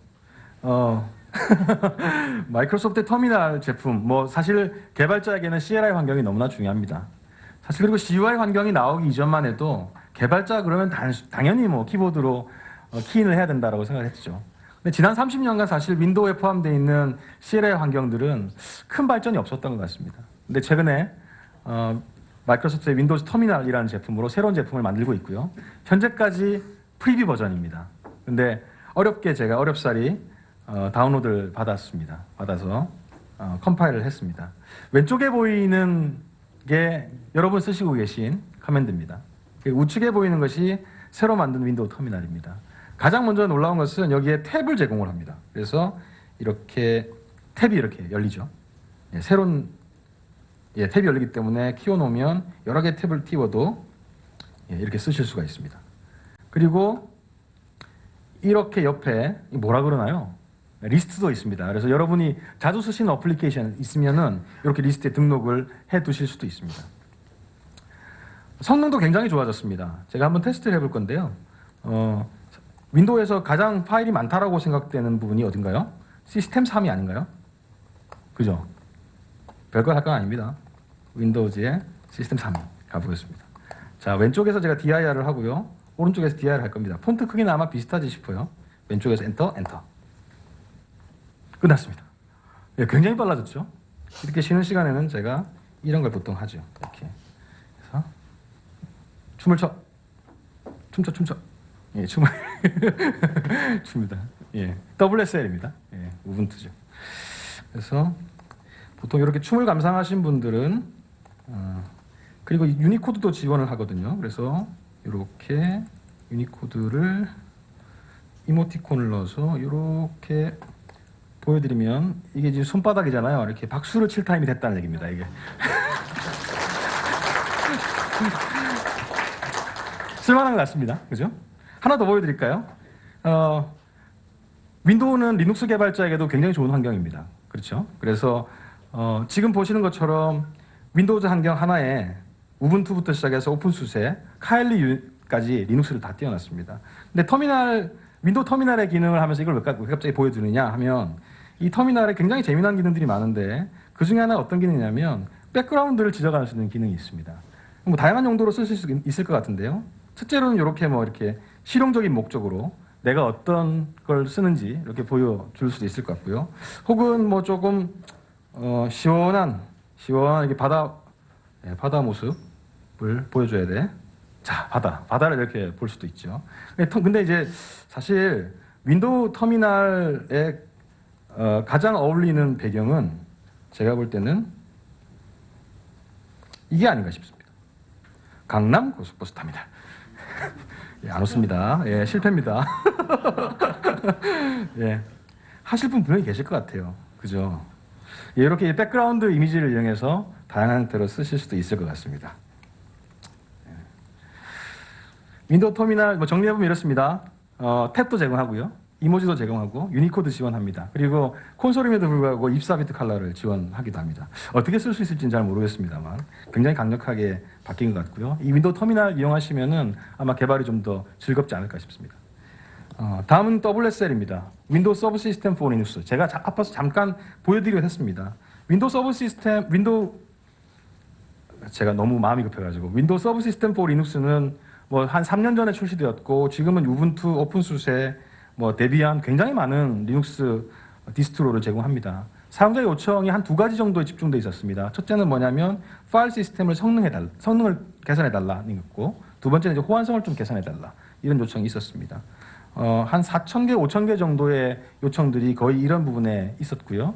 마이크로소프트 터미널 제품, 뭐 사실 개발자에게는 CLI 환경이 너무나 중요합니다. 사실 그리고 CUI 환경이 나오기 이전만 해도 개발자 그러면 당연히 뭐 키보드로 키인을 해야 된다라고 생각했죠. 근데 지난 30년간 사실 윈도우에 포함되어 있는 CLI 환경들은 큰 발전이 없었던 것 같습니다. 근데 최근에 마이크로소프트의 윈도우즈 터미널이라는 제품으로 새로운 제품을 만들고 있고요. 현재까지 프리뷰 버전입니다. 근데 어렵게 제가 어렵사리 다운로드를 받았습니다. 받아서 컴파일을 했습니다. 왼쪽에 보이는 게 여러분 쓰시고 계신 커맨드입니다. 우측에 보이는 것이 새로 만든 윈도우 터미널입니다. 가장 먼저 놀라운 것은 여기에 탭을 제공을 합니다. 그래서 이렇게 탭이 이렇게 열리죠. 예, 새로운 탭이 열리기 때문에 키워놓으면 여러 개의 탭을 띄워도 이렇게 쓰실 수가 있습니다. 그리고 이렇게 옆에 뭐라 그러나요? 리스트도 있습니다. 그래서 여러분이 자주 쓰시는 어플리케이션 있으면은 이렇게 리스트에 등록을 해 두실 수도 있습니다. 성능도 굉장히 좋아졌습니다. 제가 한번 테스트를 해볼 건데요. 윈도우에서 가장 파일이 많다라고 생각되는 부분이 어딘가요? 시스템 3이 아닌가요? 그죠? 별거 할 건 아닙니다. 윈도우즈의 시스템 3이 가보겠습니다. 자, 왼쪽에서 제가 DIR을 하고요. 오른쪽에서 DIR 할 겁니다. 폰트 크기는 아마 비슷하지 싶어요. 왼쪽에서 엔터, 엔터. 끝났습니다. 예, 굉장히 빨라졌죠? 이렇게 쉬는 시간에는 제가 이런 걸 보통 하죠. 이렇게. 그래서 춤을 춰. 춤춰. 예, 춤을 춥니다. 예, WSL입니다. 예, 우분투죠. 그래서 보통 이렇게 춤을 감상하신 분들은 그리고 유니코드도 지원을 하거든요. 그래서 이렇게 유니코드를 이모티콘을 넣어서 이렇게 보여드리면 이게 지금 손바닥이잖아요. 이렇게 박수를 칠 타임이 됐다는 얘기입니다. 이게 쓸만한 것 같습니다. 그죠? 하나 더 보여드릴까요? 윈도우는 리눅스 개발자에게도 굉장히 좋은 환경입니다. 그렇죠? 그래서 지금 보시는 것처럼 윈도우즈 환경 하나에 우분투부터 시작해서 오픈수세, 카일리까지 리눅스를 다 띄워놨습니다. 근데 윈도우 터미널의 기능을 하면서 이걸 왜 갑자기 보여드리냐 하면 이 터미널에 굉장히 재미난 기능들이 많은데 그 중에 하나가 어떤 기능이냐면 백그라운드를 지정할 수 있는 기능이 있습니다. 뭐 다양한 용도로 쓰실 수 있을 것 같은데요. 첫째로는 이렇게 실용적인 목적으로 내가 어떤 걸 쓰는지 이렇게 보여줄 수도 있을 것 같고요. 혹은 뭐 조금 시원한 이게 바다 모습을 보여줘야 돼. 자, 바다를 이렇게 볼 수도 있죠. 근데 이제 사실 윈도우 터미널에 가장 어울리는 배경은 제가 볼 때는 이게 아닌가 싶습니다. 강남 고속버스 탑니다. 예, 안 웃습니다. 예, 실패입니다. 예, 하실 분 분명히 계실 것 같아요. 그죠? 예, 이렇게 백그라운드 이미지를 이용해서 다양한 형태로 쓰실 수도 있을 것 같습니다. 예. 윈도우 터미널 정리해보면 이렇습니다. 탭도 제공하고요. 이모지도 제공하고 유니코드 지원합니다. 그리고 콘솔임에도 불구하고 24비트 컬러를 지원하기도 합니다. 어떻게 쓸 수 있을지는 잘 모르겠습니다만 굉장히 강력하게 바뀐 것 같고요. 이 윈도우 터미널 이용하시면은 아마 개발이 좀 더 즐겁지 않을까 싶습니다. 다음은 WSL입니다. 윈도우 서브 시스템 for 리눅스. 제가 앞서서 잠깐 보여드리기로 했습니다. 제가 너무 마음이 급해가지고 윈도우 서브 시스템 for 리눅스는 뭐 한 3년 전에 출시되었고 지금은 우분투, 오픈수세, 뭐 데비안 굉장히 많은 리눅스 디스트로를 제공합니다. 사용자 요청이 한 두 가지 정도에 집중돼 있었습니다. 첫째는 뭐냐면 파일 시스템을 성능을 개선해달라는 거고, 두 번째는 이제 호환성을 좀 개선해달라 이런 요청이 있었습니다. 한 4,000개, 5,000개 정도의 요청들이 거의 이런 부분에 있었고요.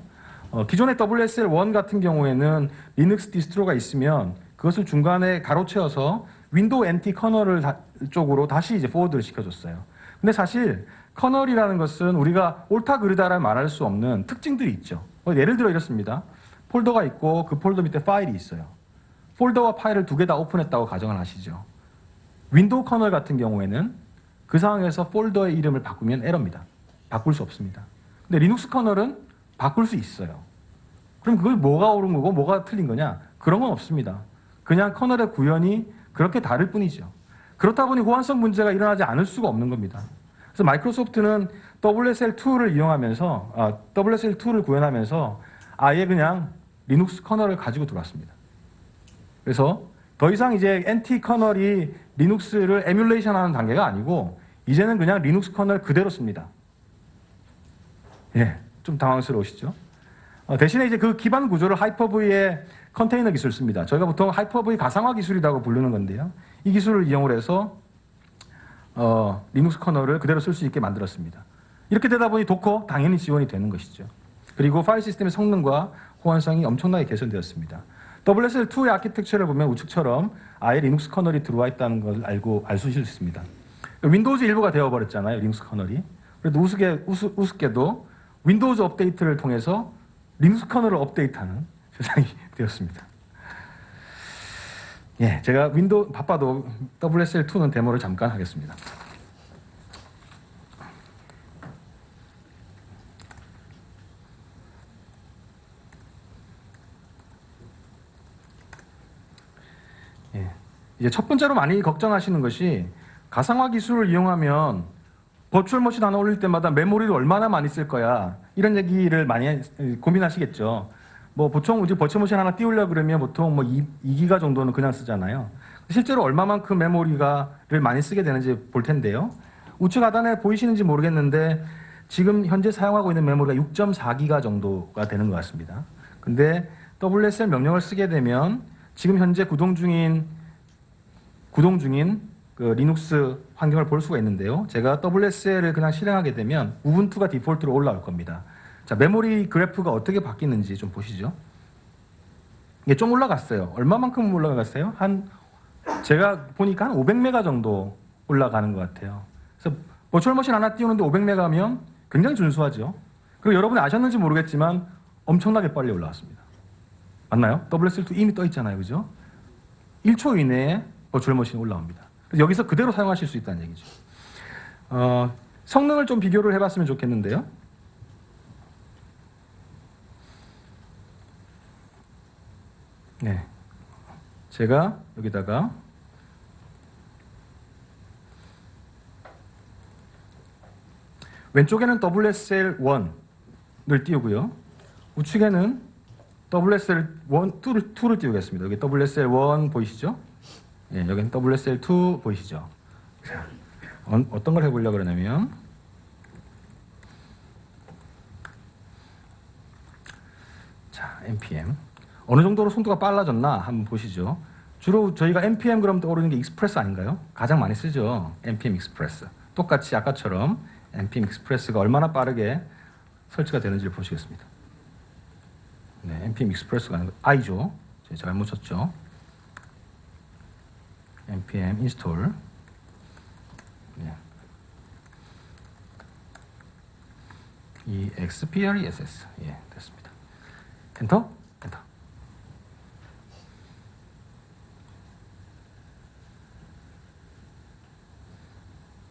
기존의 WSL1 같은 경우에는 리눅스 디스트로가 있으면 그것을 중간에 가로채어서 윈도우 NT 커널을 쪽으로 다시 이제 포워드를 시켜줬어요. 근데 사실 커널이라는 것은 우리가 옳다 그르다라 말할 수 없는 특징들이 있죠. 예를 들어 이렇습니다. 폴더가 있고 그 폴더 밑에 파일이 있어요. 폴더와 파일을 두 개 다 오픈했다고 가정을 하시죠. 윈도우 커널 같은 경우에는 그 상황에서 폴더의 이름을 바꾸면 에러입니다. 바꿀 수 없습니다. 근데 리눅스 커널은 바꿀 수 있어요. 그럼 그걸 뭐가 옳은 거고 뭐가 틀린 거냐? 그런 건 없습니다. 그냥 커널의 구현이 그렇게 다를 뿐이죠. 그렇다 보니 호환성 문제가 일어나지 않을 수가 없는 겁니다. 그래서 마이크로소프트는 WSL2를 이용하면서 WSL2를 구현하면서 아예 그냥 리눅스 커널을 가지고 들어왔습니다. 그래서 더 이상 이제 NT 커널이 리눅스를 에뮬레이션하는 단계가 아니고 이제는 그냥 리눅스 커널 그대로 씁니다. 예, 좀 당황스러우시죠? 대신에 이제 그 기반 구조를 하이퍼V의 컨테이너 기술을 씁니다. 저희가 보통 하이퍼V 가상화 기술이라고 부르는 건데요. 이 기술을 이용을 해서 리눅스 커널을 그대로 쓸 수 있게 만들었습니다. 이렇게 되다 보니 도커 당연히 지원이 되는 것이죠. 그리고 파일 시스템의 성능과 호환성이 엄청나게 개선되었습니다. WSL2의 아키텍처를 보면 우측처럼 아예 리눅스 커널이 들어와 있다는 걸 알 수 있습니다. 윈도우즈 일부가 되어버렸잖아요, 리눅스 커널이. 그래도 우습게도 윈도우즈 업데이트를 통해서 리눅스 커널을 업데이트하는 세상이 되었습니다. 예, 제가 바빠도 WSL2는 데모를 잠깐 하겠습니다. 이제 첫 번째로 많이 걱정하시는 것이 가상화 기술을 이용하면 버추얼 머신 하나 올릴 때마다 메모리를 얼마나 많이 쓸 거야 이런 얘기를 많이 고민하시겠죠. 뭐 보통 이제 버추얼 머신 하나 띄우려 그러면 보통 뭐 2기가 정도는 그냥 쓰잖아요. 실제로 얼마만큼 메모리를 많이 쓰게 되는지 볼 텐데요. 우측 하단에 보이시는지 모르겠는데 지금 현재 사용하고 있는 메모리가 6.4기가 정도가 되는 것 같습니다. 근데 WSL 명령을 쓰게 되면 지금 현재 구동 중인 그 리눅스 환경을 볼 수가 있는데요. 제가 WSL을 그냥 실행하게 되면 우분투가 디폴트로 올라올 겁니다. 자, 메모리 그래프가 어떻게 바뀌는지 좀 보시죠. 이게 좀 올라갔어요. 얼마만큼 올라갔어요? 제가 보니까 한 500메가 정도 올라가는 것 같아요. 그래서 버추얼 머신 하나 띄우는데 500메가면 굉장히 준수하죠. 그리고 여러분이 아셨는지 모르겠지만 엄청나게 빨리 올라왔습니다. 맞나요? WSL2 이미 떠 있잖아요. 그죠? 1초 이내에 버추얼 머신이 올라옵니다. 그래서 여기서 그대로 사용하실 수 있다는 얘기죠. 성능을 좀 비교를 해봤으면 좋겠는데요. 네, 제가 여기다가 왼쪽에는 WSL1을 띄우고요. 우측에는 WSL2를 띄우겠습니다. 여기 WSL1 보이시죠? 예, 여기는 WSL2 보이시죠? 자, 어떤 걸 해보려고 그러냐면 자, npm 어느 정도로 속도가 빨라졌나 한번 보시죠. 주로 저희가 npm 그럼 떠오르는 게 익스프레스 아닌가요? 가장 많이 쓰죠. npm 익스프레스. 똑같이 아까처럼 npm 익스프레스가 얼마나 빠르게 설치가 되는지를 보시겠습니다. 네, npm 익스프레스가 아니고 i죠. 제가 잘못 쳤죠. npm install. 네. express. 예, 됐습니다. 엔터. 엔터.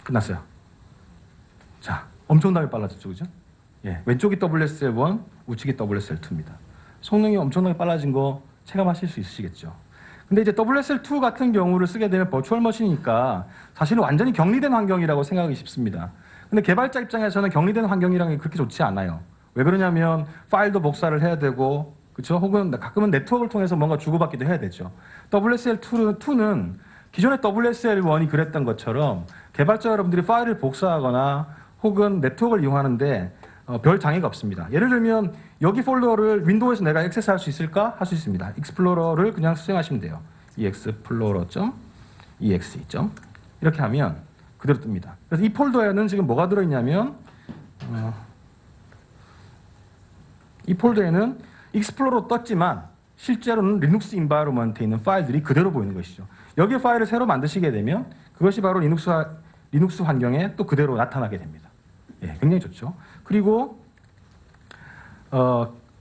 끝났어요. 자, 엄청나게 빨라졌죠, 그죠? 예, 왼쪽이 WSL1, 우측이 WSL2입니다. 성능이 엄청나게 빨라진 거 체감하실 수 있으시겠죠. 근데 이제 WSL2 같은 경우를 쓰게 되면 버추얼 머신이니까 사실은 완전히 격리된 환경이라고 생각하기 쉽습니다. 근데 개발자 입장에서는 격리된 환경이라는 게 그렇게 좋지 않아요. 왜 그러냐면 파일도 복사를 해야 되고, 그렇죠? 혹은 가끔은 네트워크를 통해서 뭔가 주고받기도 해야 되죠. WSL2는 기존의 WSL1이 그랬던 것처럼 개발자 여러분들이 파일을 복사하거나 혹은 네트워크를 이용하는데 별 장애가 없습니다. 예를 들면 여기 폴더를 윈도우에서 내가 액세스할 수 있을까? 할 수 있습니다. 익스플로러를 그냥 수정하시면 돼요. explorer.exe. 이렇게 하면 그대로 뜹니다. 그래서 이 폴더에는 지금 뭐가 들어있냐면 이 폴더에는 익스플로러 떴지만 실제로는 리눅스 인바이러먼트에 있는 파일들이 그대로 보이는 것이죠. 여기 파일을 새로 만드시게 되면 그것이 바로 리눅스 환경에 또 그대로 나타나게 됩니다. 예, 굉장히 좋죠. 그리고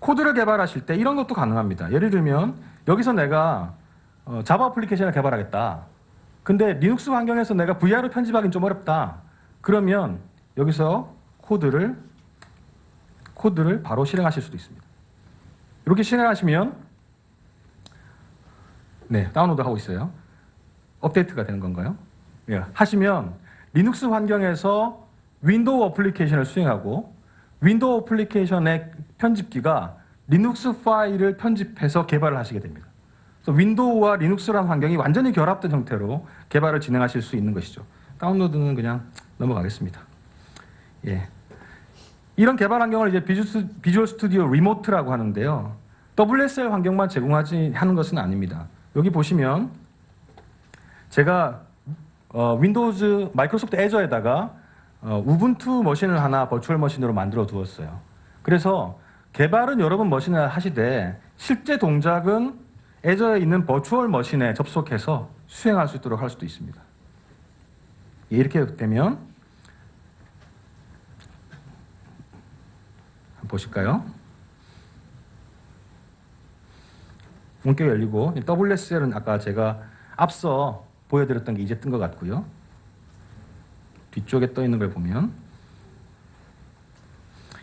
코드를 개발하실 때 이런 것도 가능합니다. 예를 들면 여기서 내가 자바 어플리케이션을 개발하겠다. 근데 리눅스 환경에서 내가 VR을 편집하기는 좀 어렵다. 그러면 여기서 코드를 바로 실행하실 수도 있습니다. 이렇게 실행하시면 네, 다운로드 하고 있어요. 업데이트가 되는 건가요? 예, 하시면 리눅스 환경에서 윈도우 어플리케이션을 수행하고 윈도우 어플리케이션의 편집기가 리눅스 파일을 편집해서 개발을 하시게 됩니다. 그래서 윈도우와 리눅스라는 환경이 완전히 결합된 형태로 개발을 진행하실 수 있는 것이죠. 다운로드는 그냥 넘어가겠습니다. 예. 이런 개발 환경을 이제 비주얼 스튜디오 리모트라고 하는데요. WSL 환경만 제공하는 것은 아닙니다. 여기 보시면 제가 윈도우즈 마이크로소프트 애저에다가 우분투 머신을 하나 버추얼 머신으로 만들어 두었어요. 그래서 개발은 여러분 머신을 하시되 실제 동작은 애저에 있는 버추얼 머신에 접속해서 수행할 수 있도록 할 수도 있습니다. 이렇게 되면 한번 보실까요? 문자가 열리고 WSL은 아까 제가 앞서 보여드렸던 게 이제 뜬 것 같고요. 뒤쪽에 떠 있는 걸 보면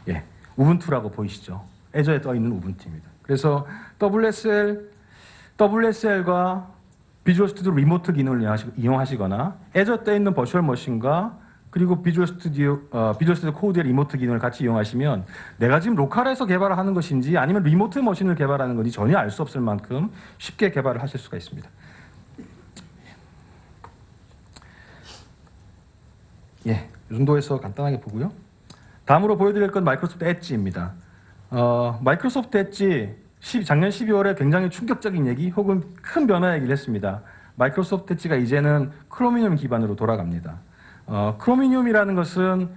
예, 우분투라고 보이시죠? 애저에 떠 있는 우분투입니다. 그래서 WSL과 비주얼 스튜디오 리모트 기능을 이용하시거나 애저 떼 있는 버추얼 머신과 그리고 비주얼 스튜디오 코드의 리모트 기능을 같이 이용하시면 내가 지금 로컬에서 개발을 하는 것인지 아니면 리모트 머신을 개발하는 건지 전혀 알 수 없을 만큼 쉽게 개발을 하실 수가 있습니다. 예, 이 정도에서 간단하게 보고요. 다음으로 보여드릴 건 마이크로소프트 엣지입니다. 마이크로소프트 엣지 작년 12월에 굉장히 충격적인 얘기 혹은 큰 변화 얘기를 했습니다. 마이크로소프트 엣지가 이제는 크로미늄 기반으로 돌아갑니다. 크로미늄이라는 것은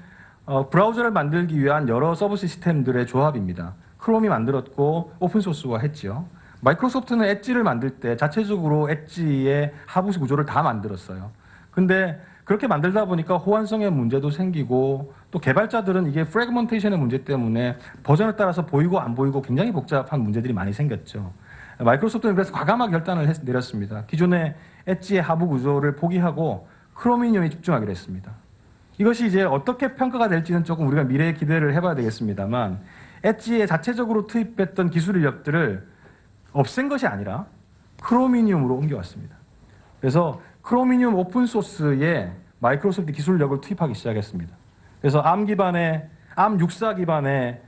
브라우저를 만들기 위한 여러 서브 시스템들의 조합입니다. 크롬이 만들었고 오픈소스화 했지요. 마이크로소프트는 엣지를 만들 때 자체적으로 엣지의 하부 구조를 다 만들었어요. 근데 그렇게 만들다 보니까 호환성의 문제도 생기고 또 개발자들은 이게 프래그먼테이션의 문제 때문에 버전에 따라서 보이고 안 보이고 굉장히 복잡한 문제들이 많이 생겼죠. 마이크로소프트는 그래서 과감하게 결단을 내렸습니다. 기존의 엣지의 하부 구조를 포기하고 크로미늄에 집중하기로 했습니다. 이것이 이제 어떻게 평가가 될지는 조금 우리가 미래에 기대를 해봐야 되겠습니다만 엣지에 자체적으로 투입했던 기술 인력들을 없앤 것이 아니라 크로미늄으로 옮겨왔습니다. 그래서 크로미늄 오픈소스에 마이크로소프트 기술력을 투입하기 시작했습니다. 그래서 ARM64 기반의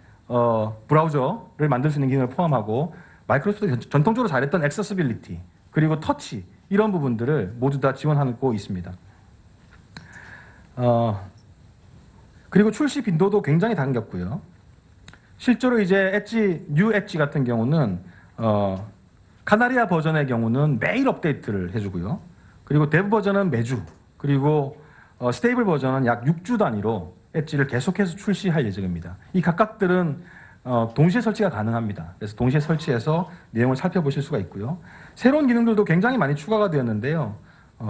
브라우저를 만들 수 있는 기능을 포함하고 마이크로소프트 전통적으로 잘했던 액세서빌리티 그리고 터치 이런 부분들을 모두 다 지원하고 있습니다. 그리고 출시 빈도도 굉장히 당겼고요. 실제로 이제 뉴 엣지 같은 경우는 카나리아 버전의 경우는 매일 업데이트를 해주고요. 그리고 데브 버전은 매주, 그리고 스테이블 버전은 약 6주 단위로 엣지를 계속해서 출시할 예정입니다. 이 각각들은 동시에 설치가 가능합니다. 그래서 동시에 설치해서 내용을 살펴보실 수가 있고요. 새로운 기능들도 굉장히 많이 추가가 되었는데요.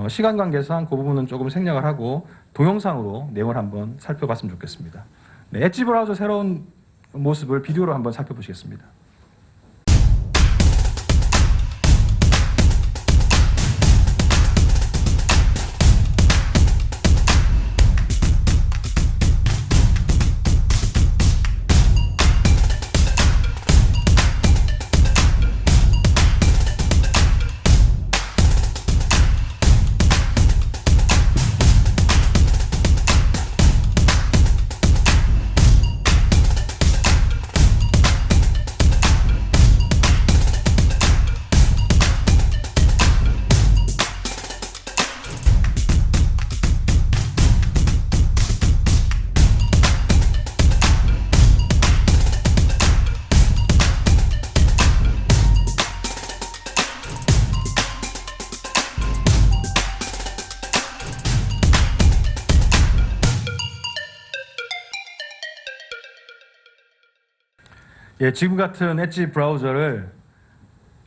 시간 관계상 그 부분은 조금 생략을 하고 동영상으로 내용을 한번 살펴봤으면 좋겠습니다. 네, 엣지 브라우저 새로운 모습을 비디오로 한번 살펴보시겠습니다. 예, 지금 같은 엣지 브라우저를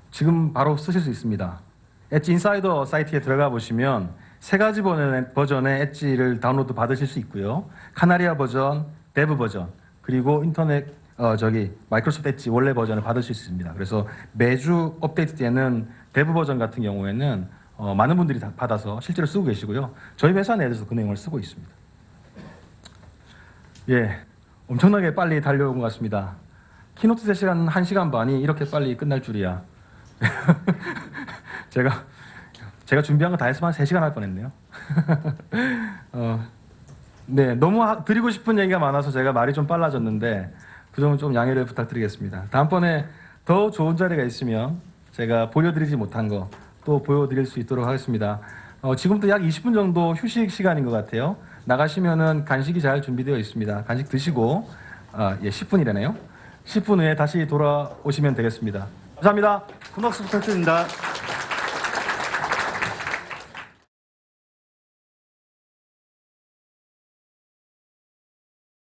지금 바로 쓰실 수 있습니다. 엣지 인사이더 사이트에 들어가 보시면 세 가지 버전의 엣지를 다운로드 받으실 수 있고요. 카나리아 버전, 데브 버전, 그리고 마이크로소프트 엣지 원래 버전을 받으실 수 있습니다. 그래서 매주 업데이트되는 데브 버전 같은 경우에는 많은 분들이 다 받아서 실제로 쓰고 계시고요. 저희 회사 내에서 그 내용을 쓰고 있습니다. 예, 엄청나게 빨리 달려온 것 같습니다. 키노트 세시간 1시간 반이 이렇게 빨리 끝날 줄이야. 제가 준비한 거 다 했으면 한 3시간 할 뻔했네요. 네, 너무 드리고 싶은 얘기가 많아서 제가 말이 좀 빨라졌는데 그 점은 좀 양해를 부탁드리겠습니다. 다음번에 더 좋은 자리가 있으면 제가 보여드리지 못한 거 또 보여드릴 수 있도록 하겠습니다. 지금부터 약 20분 정도 휴식 시간인 것 같아요. 나가시면은 간식이 잘 준비되어 있습니다. 간식 드시고 10분이라네요. 10분 후에 다시 돌아오시면 되겠습니다. 감사합니다. 큰 박수 부탁드립니다.